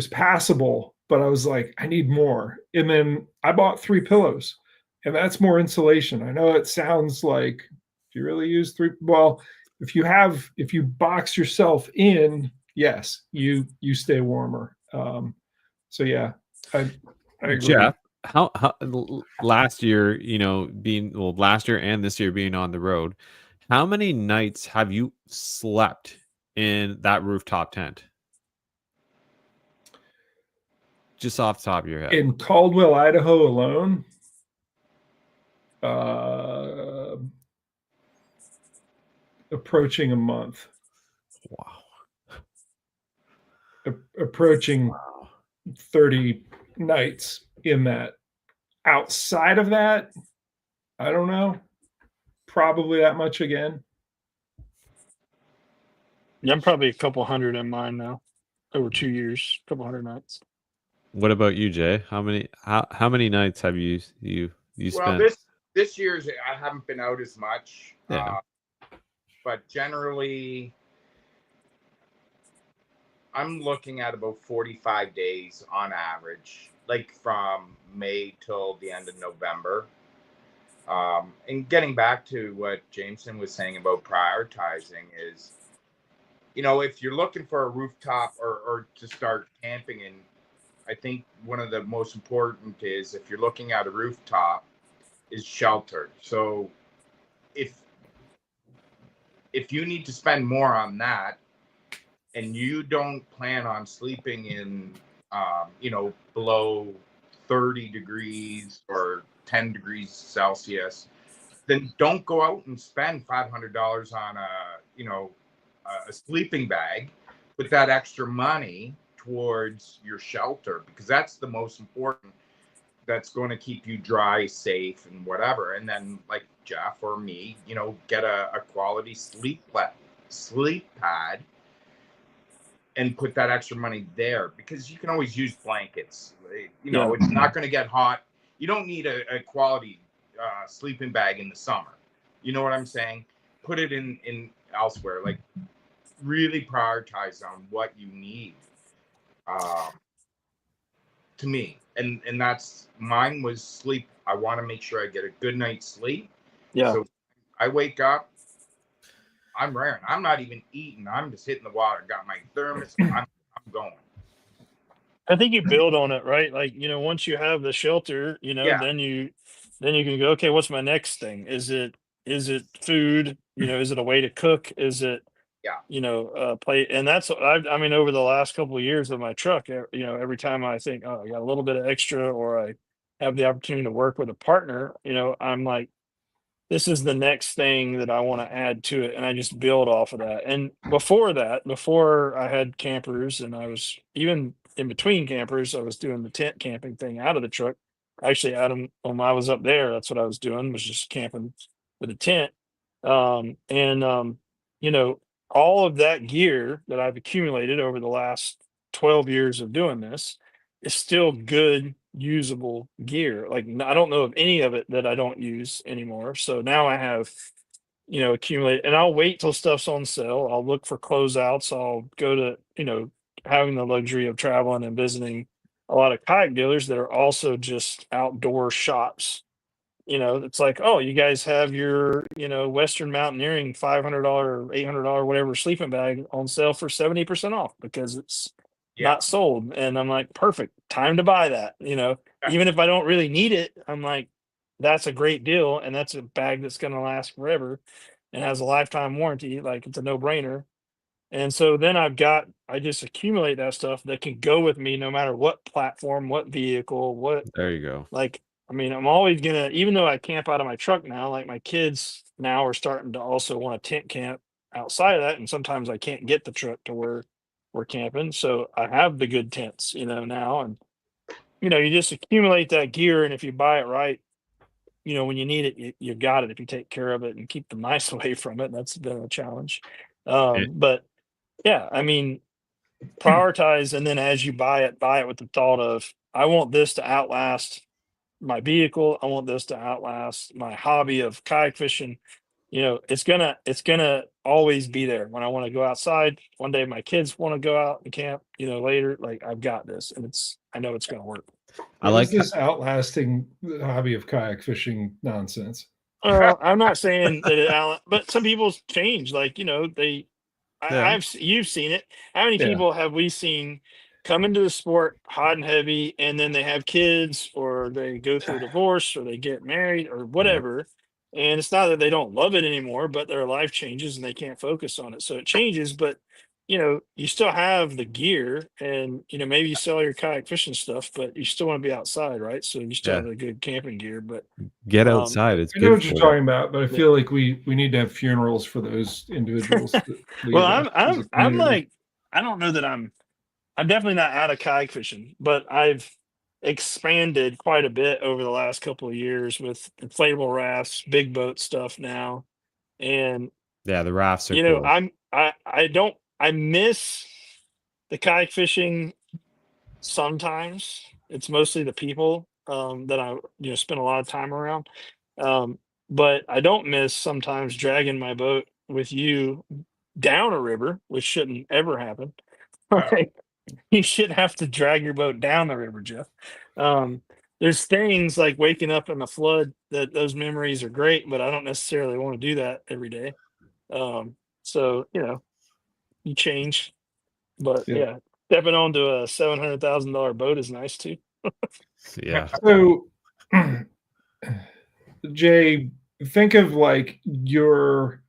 passable, but I was like, I need more. And then I bought 3 pillows, and that's more insulation. I know it sounds like, do you really use 3? Well, if you box yourself in, yes, you stay warmer. So yeah, I agree. Jeff, how last year, last year and this year being on the road, how many nights have you slept in that rooftop tent? Just off the top of your head. In Caldwell, Idaho alone, approaching a month. Wow. Approaching 30 nights in that. Outside of that, I don't know. Probably that much again. Yeah, I'm probably a couple hundred in mine now. Over 2 years, a couple hundred nights. What about you, Jay? How many nights have you spent? Well, this year's I haven't been out as much. Yeah. But generally, I'm looking at about 45 days on average, like from May till the end of November. And getting back to what Jameson was saying about prioritizing is, if you're looking for a rooftop or to start camping, and I think one of the most important is, if you're looking at a rooftop, is shelter. So if if you need to spend more on that, and you don't plan on sleeping in, below 30 degrees or 10 degrees Celsius, then don't go out and spend $500 on a sleeping bag. Put that extra money towards your shelter, because that's the most important. That's going to keep you dry, safe, and whatever. And then, like Jeff or me, get a quality sleep pad and put that extra money there, because you can always use blankets. It's not going to get hot. You don't need a quality sleeping bag in the summer. You know what I'm saying? Put it in elsewhere. Like, really prioritize on what you need. To me, and that's mine was sleep. I want to make sure I get a good night's sleep. Yeah. So I wake up, I'm raring. I'm not even eating. I'm just hitting the water. Got my thermos. I'm going. I think you build on it, right? Like, once you have the shelter, Yeah. then you can go, okay, what's my next thing? Is it food? Is it a way to cook? Is it, play? And that's, I mean, over the last couple of years of my truck, every time I think, oh, I got a little bit of extra, or I have the opportunity to work with a partner, I'm like, this is the next thing that I want to add to it. And I just build off of that. And before I had campers, and I was even in between campers, I was doing the tent camping thing out of the truck. Actually, Adam, when I was up there, that's what I was doing, was just camping with a tent. And all of that gear that I've accumulated over the last 12 years of doing this is still good, usable gear. Like, I don't know of any of it that I don't use anymore. So now I have, accumulate, and I'll wait till stuff's on sale. I'll look for closeouts. I'll go to, having the luxury of traveling and visiting a lot of kayak dealers that are also just outdoor shops. It's like, oh, you guys have your, Western Mountaineering $500, $800, whatever sleeping bag on sale for 70% off because it's not sold. And I'm like, perfect, time to buy that. Even if I don't really need it, I'm like, that's a great deal. And that's a bag that's going to last forever and has a lifetime warranty. Like, it's a no brainer. And so then I just accumulate that stuff that can go with me no matter what platform, what vehicle, There you go. like, I mean, I'm always gonna, even though I camp out of my truck now, like my kids now are starting to also want to tent camp outside of that. And sometimes I can't get the truck to where we're camping. So I have the good tents, now. And, you just accumulate that gear. And if you buy it right, when you need it, you got it. If you take care of it and keep the mice away from it, that's been a challenge. But yeah, I mean, prioritize. And then as you buy it with the thought of, I want this to outlast my vehicle. I want this to outlast my hobby of kayak fishing. It's gonna always be there when I want to go outside. One day my kids want to go out and camp, later, like, I've got this, and I know it's gonna work. I like this outlasting hobby of kayak fishing nonsense. I'm not saying that but some people change, like, you've seen it. How many people have we seen come into the sport hot and heavy, and then they have kids, or they go through a divorce, or they get married, or whatever? And it's not that they don't love it anymore, but their life changes and they can't focus on it. So it changes, but you still have the gear, and maybe you sell your kayak fishing stuff, but you still want to be outside, right? So you still have the good camping gear. But get outside. It's I know good what you're for talking about, but I feel like we need to have funerals for those individuals. Well, I'm like, I don't know that I'm definitely not out of kayak fishing, but I've expanded quite a bit over the last couple of years with inflatable rafts, big boat stuff now. And the rafts are cool. I miss the kayak fishing sometimes. It's mostly the people that I spend a lot of time around. But I don't miss sometimes dragging my boat with you down a river, which shouldn't ever happen. Like, you shouldn't have to drag your boat down the river, Jeff. There's things like waking up in a flood, that those memories are great, but I don't necessarily want to do that every day. So you change, but stepping onto a $700,000 boat is nice too. Yeah. So, Jay, think of like your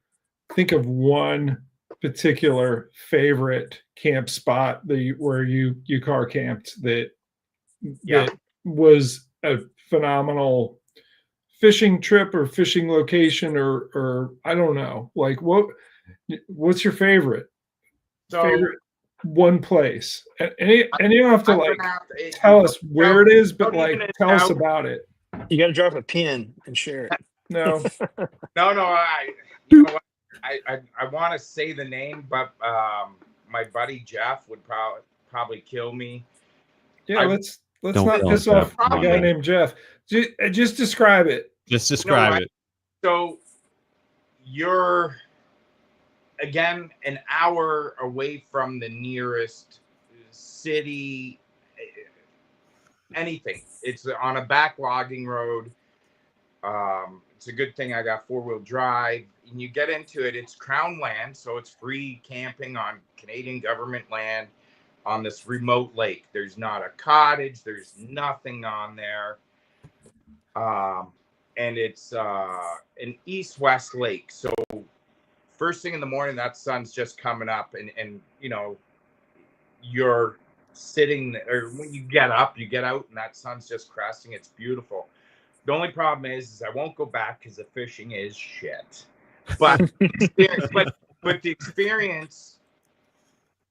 think of one particular favorite camp spot where you car camped that was a phenomenal fishing trip or fishing location or I don't know. Like what's your favorite? Favorite one place. And you don't have to tell us where it is, but like tell us about it. You got to drop a pin and share it. No. No. You know what? I want to say the name, but my buddy Jeff would probably kill me. Yeah, let's not piss off a guy named Jeff. Just describe it. Just describe it. So you're again an hour away from the nearest city. Anything. It's on a backlogging road. It's a good thing I got 4-wheel drive. And you get into it, it's Crown land, so it's free camping on Canadian government land on this remote lake. There's not a cottage, there's nothing on there. And it's an east-west lake. So first thing in the morning, that sun's just coming up, and you know, you're sitting there. When you get up, you get out, and that sun's just cresting. It's beautiful. The only problem is I won't go back because the fishing is shit. But but the experience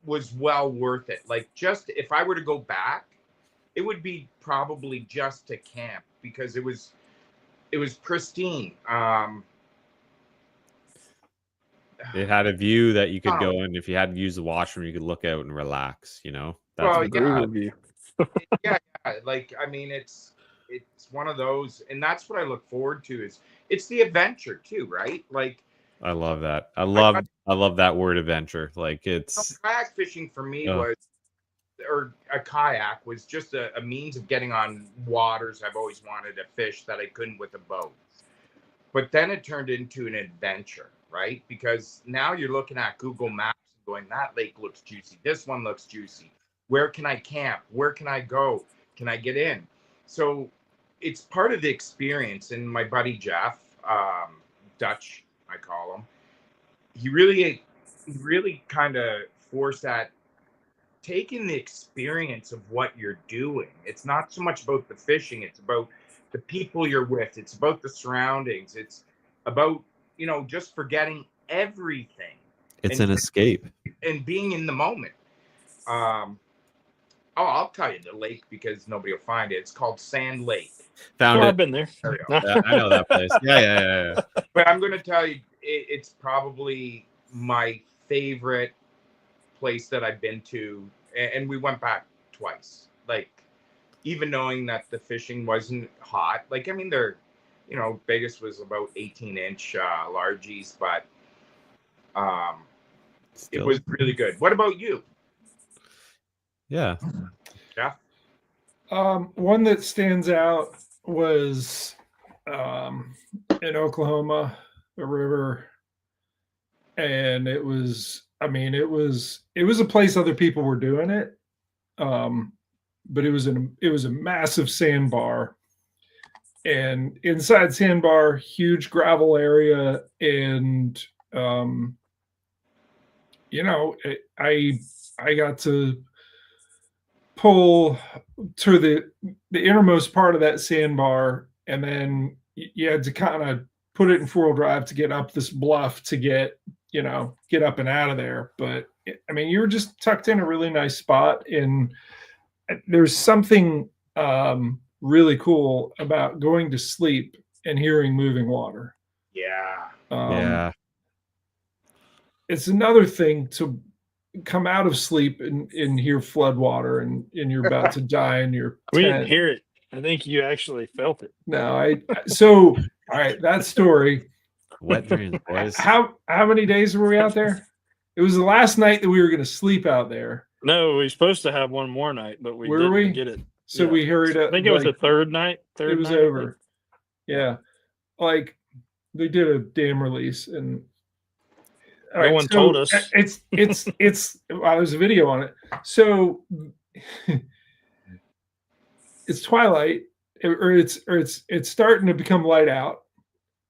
was well worth it. Like, just if I were to go back, it would be probably just to camp because it was pristine. It had a view that you could go in. If you had to use the washroom, you could look out and relax. You know, that's a great view. yeah. Like, I mean, it's one of those, and that's what I look forward to. It's the adventure too, right? Like, I love that. I love that word adventure. Like, it's kayak fishing for me or a kayak was just a means of getting on waters I've always wanted to fish that I couldn't with a boat. But then it turned into an adventure, right? Because now you're looking at Google Maps and going, that lake looks juicy. This one looks juicy. Where can I camp? Where can I go? Can I get in? So it's part of the experience. And my buddy Jeff, Dutch, I call him, he really kind of forced that, taking the experience of what you're doing. It's not so much about the fishing, it's about the people you're with, it's about the surroundings, it's about, you know, just forgetting everything. It's an escape and being in the moment. I'll tell you the lake because nobody will find it. It's called Sand Lake. Found it. I've been there. Yeah, I know that place. Yeah. But I'm going to tell you, it's probably my favorite place that I've been to, and we went back twice. Like, even knowing that the fishing wasn't hot. Like, I mean, you know, biggest was about 18-inch largies, but it was really good. What about you? Yeah. One that stands out was in Oklahoma, a river, and it was a place other people were doing it, but it was a massive sandbar, and inside sandbar, huge gravel area, and you know, I got to pull to the innermost part of that sandbar, and then you had to kind of put it in 4-wheel drive to get up this bluff to get up and out of there. But I mean, you were just tucked in a really nice spot, and there's something really cool about going to sleep and hearing moving water. Yeah. It's another thing to come out of sleep and hear flood water and you're about to die in your We tent. didn't hear it. I think you actually felt it. No, so all right, that story. Wet dreams, boys. How many days were we out there? It was the last night that we were going to sleep out there. No, we were supposed to have one more night, but we didn't get it. So we hurried up. I think it was the third night. It was over. Yeah, like they did a dam release, and no one told us. It's. Well, there's a video on it. So it's twilight, or it's starting to become light out,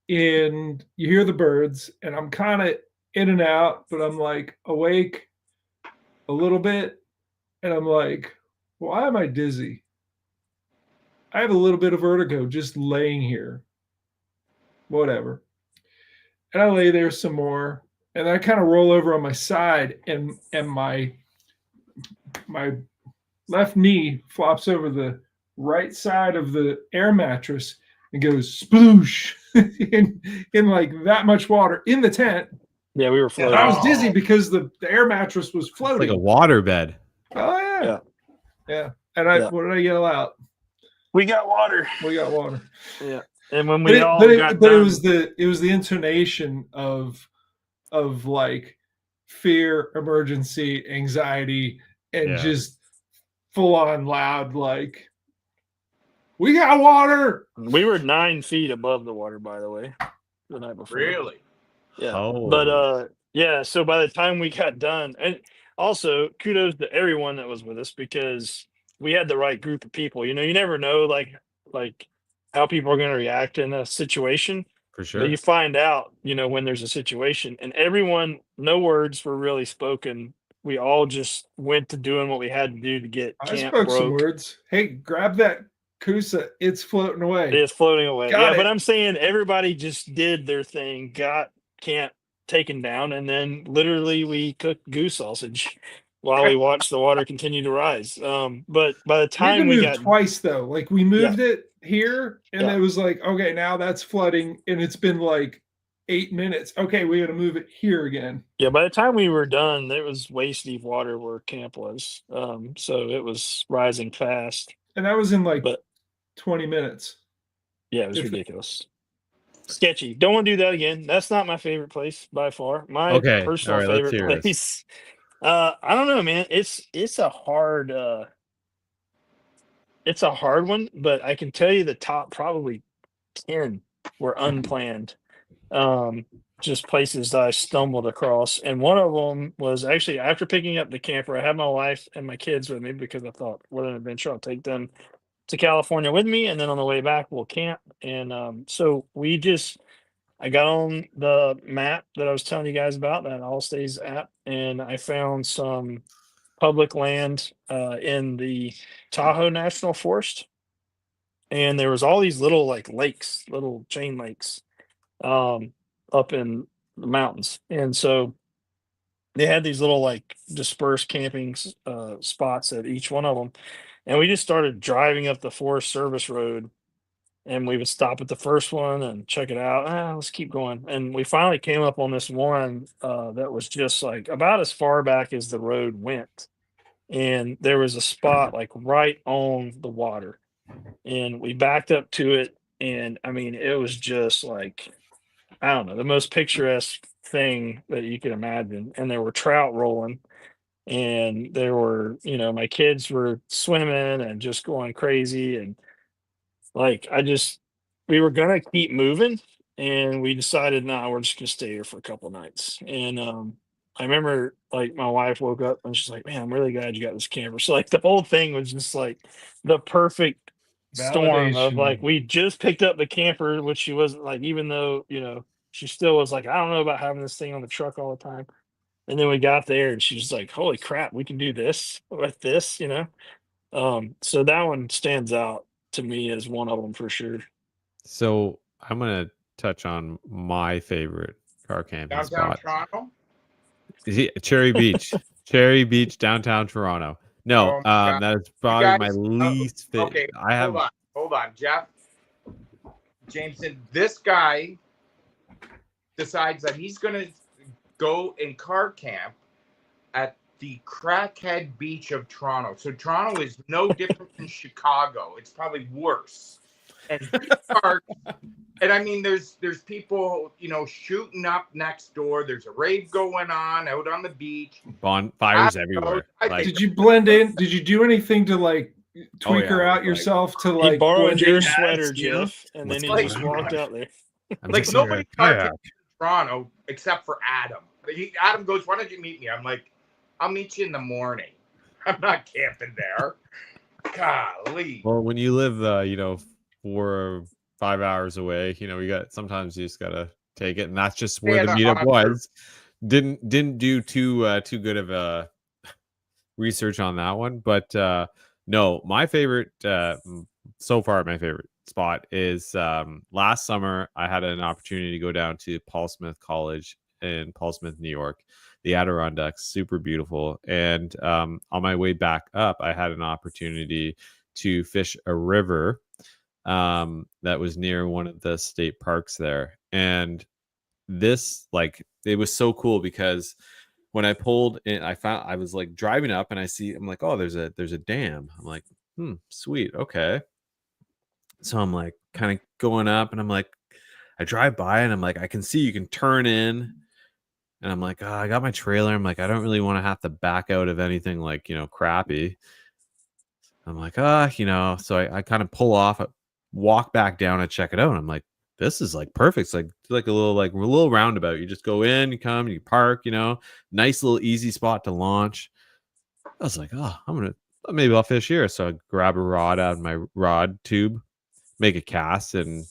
and you hear the birds, and I'm kind of in and out, but I'm like awake a little bit, and I'm like, why am I dizzy? I have a little bit of vertigo just laying here. Whatever. And I lay there some more, and I kind of roll over on my side, and my left knee flops over the right side of the air mattress and goes sploosh in like that much water in the tent. Yeah, we were floating. I was dizzy because the air mattress was It's floating. like a water bed. Oh yeah. Yeah. Yeah. And what did I yell out? We got water. We got water. Yeah. And when But we it, all but it, got but done, it was the intonation of like fear, emergency, anxiety, and just full on loud, like, we got water. we were 9 feet above the water, by the way, the night before. Really? Yeah. Oh. But yeah, so by the time we got done, and also kudos to everyone that was with us, because we had the right group of people. You know, you never know like how people are going to react in a situation. For sure. But you find out, you know, when there's a situation, and everyone, no words were really spoken. We all just went to doing what we had to do to get I camp spoke broke. some words. Hey, grab that Kusa. It's floating away. It's floating away. Got Yeah, it. but I'm saying everybody just did their thing, got camp taken down, and then literally we cooked goose sausage while we watched the water continue to rise. But by the We had to time we move got twice though. Like we moved it here, and Yeah. it was like, okay, now that's flooding, and it's been like 8 minutes. Okay, we got to move it here again. Yeah, by the time we were done, there was waist deep water where camp was. So it was rising fast. And that was in like But 20 minutes. yeah, it was ridiculous. Sketchy. Don't want to do that again. That's not my favorite place by far. My personal All right, let's favorite hear place. I don't know, man. It's a hard one, but I can tell you the top probably 10 were unplanned. Just places that I stumbled across. And one of them was actually after picking up the camper, I had my wife and my kids with me because I thought, what an adventure. I'll take them to California with me. And then on the way back, we'll camp. And so I got on the map that I was telling you guys about, that All Stays app, and I found some public land in the Tahoe National Forest. And there was all these little like lakes, little chain lakes up in the mountains. And so they had these little like dispersed camping spots at each one of them. And we just started driving up the Forest Service Road, and we would stop at the first one and check it out. Let's keep going. And we finally came up on this one that was just like about as far back as the road went. And there was a spot like right on the water. And we backed up to it. And I mean, it was just like, I don't know, the most picturesque thing that you could imagine. And there were trout rolling. And there were, you know, my kids were swimming and just going crazy. And like, we were going to keep moving, and we decided, no, we're just going to stay here for a couple nights. And I remember like my wife woke up and she's like, man, I'm really glad you got this camper. So like the whole thing was just like the perfect storm of like, we just picked up the camper, which she wasn't like, even though, you know, she still was like, I don't know about having this thing on the truck all the time. And then we got there and she was like, holy crap, we can do this with this, you know? So that one stands out to me as one of them for sure. So I'm gonna touch on my favorite car camping Downtown spot. Toronto? Cherry Beach. Cherry Beach, downtown Toronto. No, that is probably my least fit. Okay, I have hold on, Jeff Jameson. This guy decides that he's gonna go and car camp at the crackhead beach of Toronto. So Toronto is no different than Chicago. It's probably worse. And I mean, there's people, you know, shooting up next door. There's a rave going on out on the beach. Bonfires everywhere. Did you blend in? Did you do anything to like tweak her out yourself to like? He borrowed blend your in sweater, ads, you know? Jeff, and then he just walked out there. Like nobody car camps in Toronto except for Adam. Adam goes, why don't you meet me? I'm like, I'll meet you in the morning. I'm not camping there. Golly. Well, when you live, you know, 4 or 5 hours away, you know, sometimes you just gotta take it, and that's just where the meetup was. didn't do too good of a research on that one, but no, my favorite so far, my favorite spot is last summer I had an opportunity to go down to Paul Smith College in Paul Smith, New York, the Adirondacks, super beautiful. And on my way back up, I had an opportunity to fish a river that was near one of the state parks there. And this, like, it was so cool because when I pulled in, I was like driving up and I'm like, oh, there's a dam. I'm like, sweet, okay. So I'm like kind of going up and I'm like, I drive by and I'm like, I can see you can turn in. And I'm like, oh, I got my trailer. I'm like, I don't really want to have to back out of anything like, crappy. I'm like, so I kind of pull off, walk back down and check it out. And I'm like, this is like perfect. It's like a little roundabout. You just go in, you come, you park, nice little easy spot to launch. I was like, oh, maybe I'll fish here. So I grab a rod out of my rod tube, make a cast, and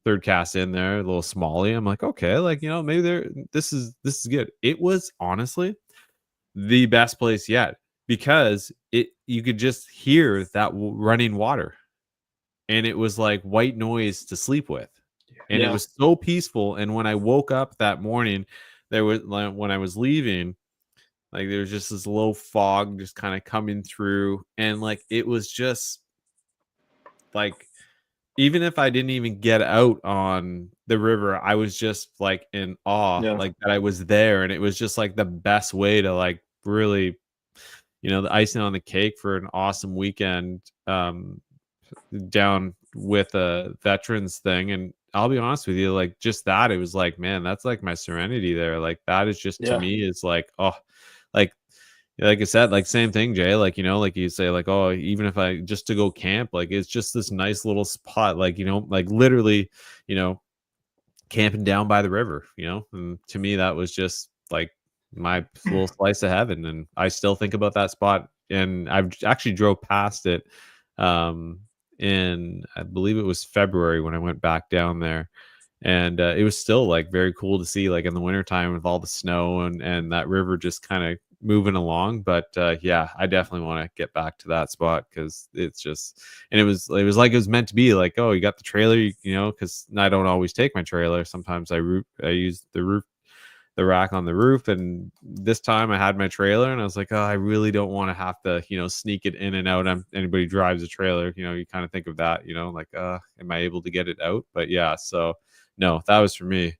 third cast in there, a little smallie. I'm like, okay, maybe this is good. It was honestly the best place yet because you could just hear that running water, and it was like white noise to sleep with, and it was so peaceful. And when I woke up that morning, there was, like, when I was leaving, like, there was just this low fog just kind of coming through, and like it was just like, even if I didn't even get out on the river, I was just like in awe, like that I was there. And it was just like the best way to like really, the icing on the cake for an awesome weekend down with a veterans thing. And I'll be honest with you, like just that, it was like, man, that's like my serenity there. Like that is just, to me, it's like, oh, like I said, like same thing, Jay, like, like you say, like, oh, even if I just to go camp, like it's just this nice little spot, like, like literally, camping down by the river, and to me, that was just like my little slice of heaven. And I still think about that spot. And I've actually drove past it in, I believe it was February when I went back down there. And it was still like very cool to see, like in the wintertime with all the snow and that river just kind of moving along. But yeah, I definitely want to get back to that spot because it's just, and it was like it was meant to be. Like, oh, you got the trailer, because I don't always take my trailer. Sometimes I use the rack on the roof, and this time I had my trailer and I was like, oh, I really don't want to have to sneak it in and out. Anybody drives a trailer, you kind of think of that, like, am I able to get it out? But yeah, so no, that was for me.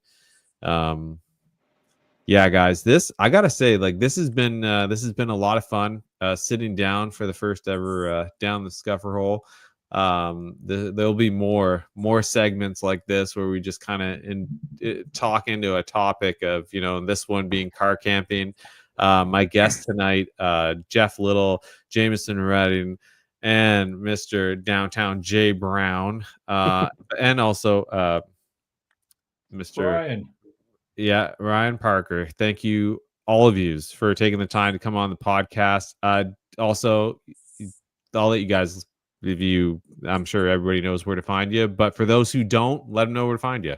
Yeah, guys, I gotta say, like, this has been a lot of fun sitting down for the first ever down the Scupper hole. There'll be more segments like this where we just kind of talk into a topic of, this one being car camping. My guest tonight, Jeff Little, Jameson Redding, and Mr. Downtown Jay Brown, and also Mr. Ryan. Yeah, Ryan Parker. Thank you, all of you, for taking the time to come on the podcast. Also, I'll let you guys, I'm sure everybody knows where to find you, but for those who don't, let them know where to find you.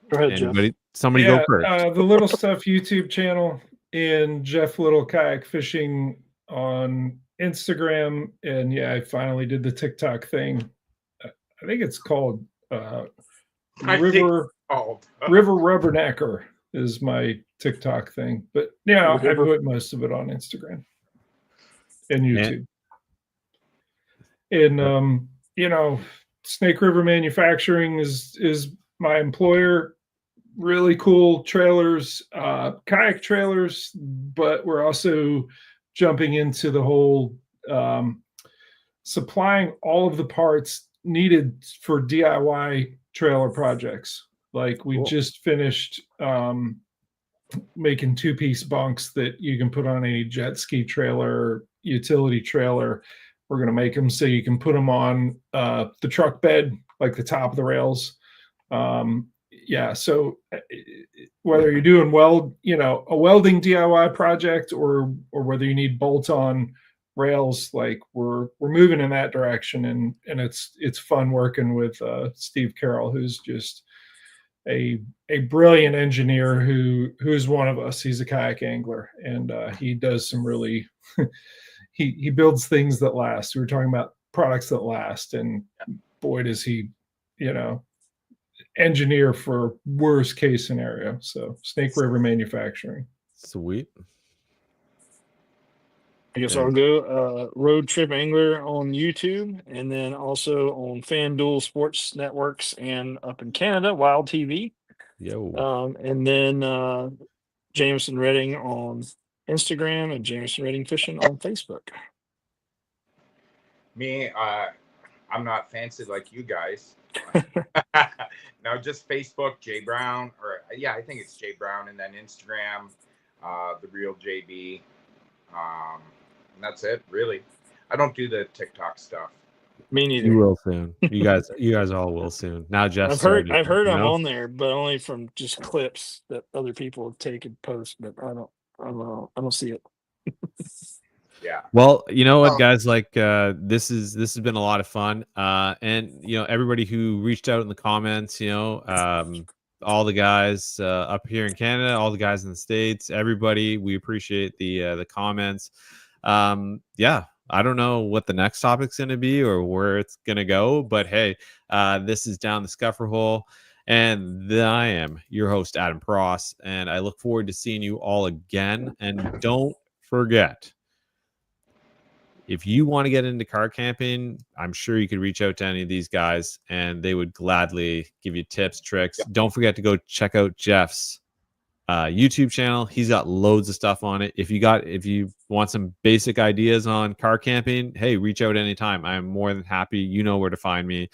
Go ahead, Jeff. Somebody go first. The Little Stuff YouTube channel and Jeff Little Kayak Fishing on Instagram. And yeah, I finally did the TikTok thing. I think it's called River Rubbernecker is my TikTok thing. But yeah, I put most of it on Instagram and YouTube. And Snake River Manufacturing is my employer. Really cool trailers, kayak trailers, but we're also jumping into the whole supplying all of the parts needed for DIY trailer projects. Like we just finished making 2-piece bunks that you can put on any jet ski trailer, utility trailer. We're going to make them so you can put them on the truck bed, like the top of the rails. Yeah, so whether you're doing a welding DIY project or whether you need bolt-on rails, like we're moving in that direction, and it's fun working with Steve Carroll, who's just a brilliant engineer who's one of us. He's a kayak angler, and he does some really he builds things that last. We were talking about products that last, and boy does he, engineer for worst case scenario. So Snake River Manufacturing. Sweet. I guess I'll go Road Trip Angler on YouTube, and then also on FanDuel Sports Networks, and up in Canada, Wild TV. Yo. And then Jameson Redding on Instagram, and Jameson Redding Fishing on Facebook. Me, I'm not fancy like you guys. No, just Facebook, J Brown, or I think it's J Brown, and then Instagram, the real JB. And that's it, really. I don't do the TikTok stuff. Me neither. You will soon. You guys all will soon. Now, Jeff. I've heard I'm on there, but only from just clips that other people have taken post. But I don't see it. Yeah. Well, you know what, guys? Like, this has been a lot of fun. And everybody who reached out in the comments, all the guys up here in Canada, all the guys in the States, everybody, we appreciate the comments. I don't know what the next topic's going to be or where it's going to go, but hey, this is Down the Scupper Hole, and I am your host, Adam Pross, and I look forward to seeing you all again. And don't forget, if you want to get into car camping, I'm sure you could reach out to any of these guys and they would gladly give you tips, tricks. Yep. Don't forget to go check out Jeff's YouTube channel. He's got loads of stuff on it. If you want some basic ideas on car camping, hey, reach out anytime. I'm more than happy. You know where to find me,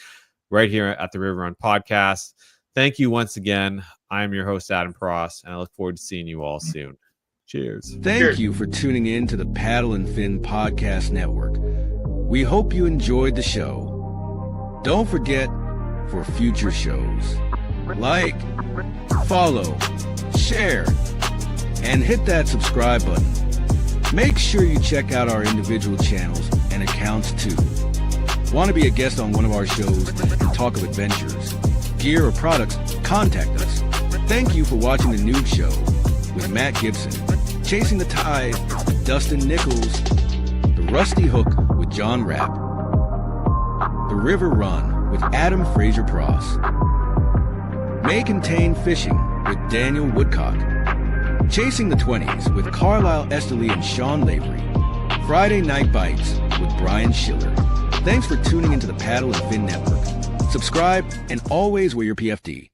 right here at the River Run Podcast. Thank you once again. I'm your host, Adam Pross, and I look forward to seeing you all soon. Cheers. Thank you for tuning in to the Paddle and Fin Podcast Network. We hope you enjoyed the show. Don't forget, for future shows, like, follow, share, and hit that subscribe button. Make sure you check out our individual channels and accounts too. Want to be a guest on one of our shows and talk of adventures, gear, or products? Contact us. Thank you for watching The Noob Show with Matt Gibson, Chasing the Tide with Dustin Nichols, The Rusty Hook with John Rapp, The River Run with Adam Fraser Pross, May Contain Fishing with Daniel Woodcock, Chasing the 20s with Carlisle Esterly and Sean Lavery, Friday Night Bites with Brian Schiller. Thanks for tuning into the Paddle and Fin Network. Subscribe and always wear your PFD.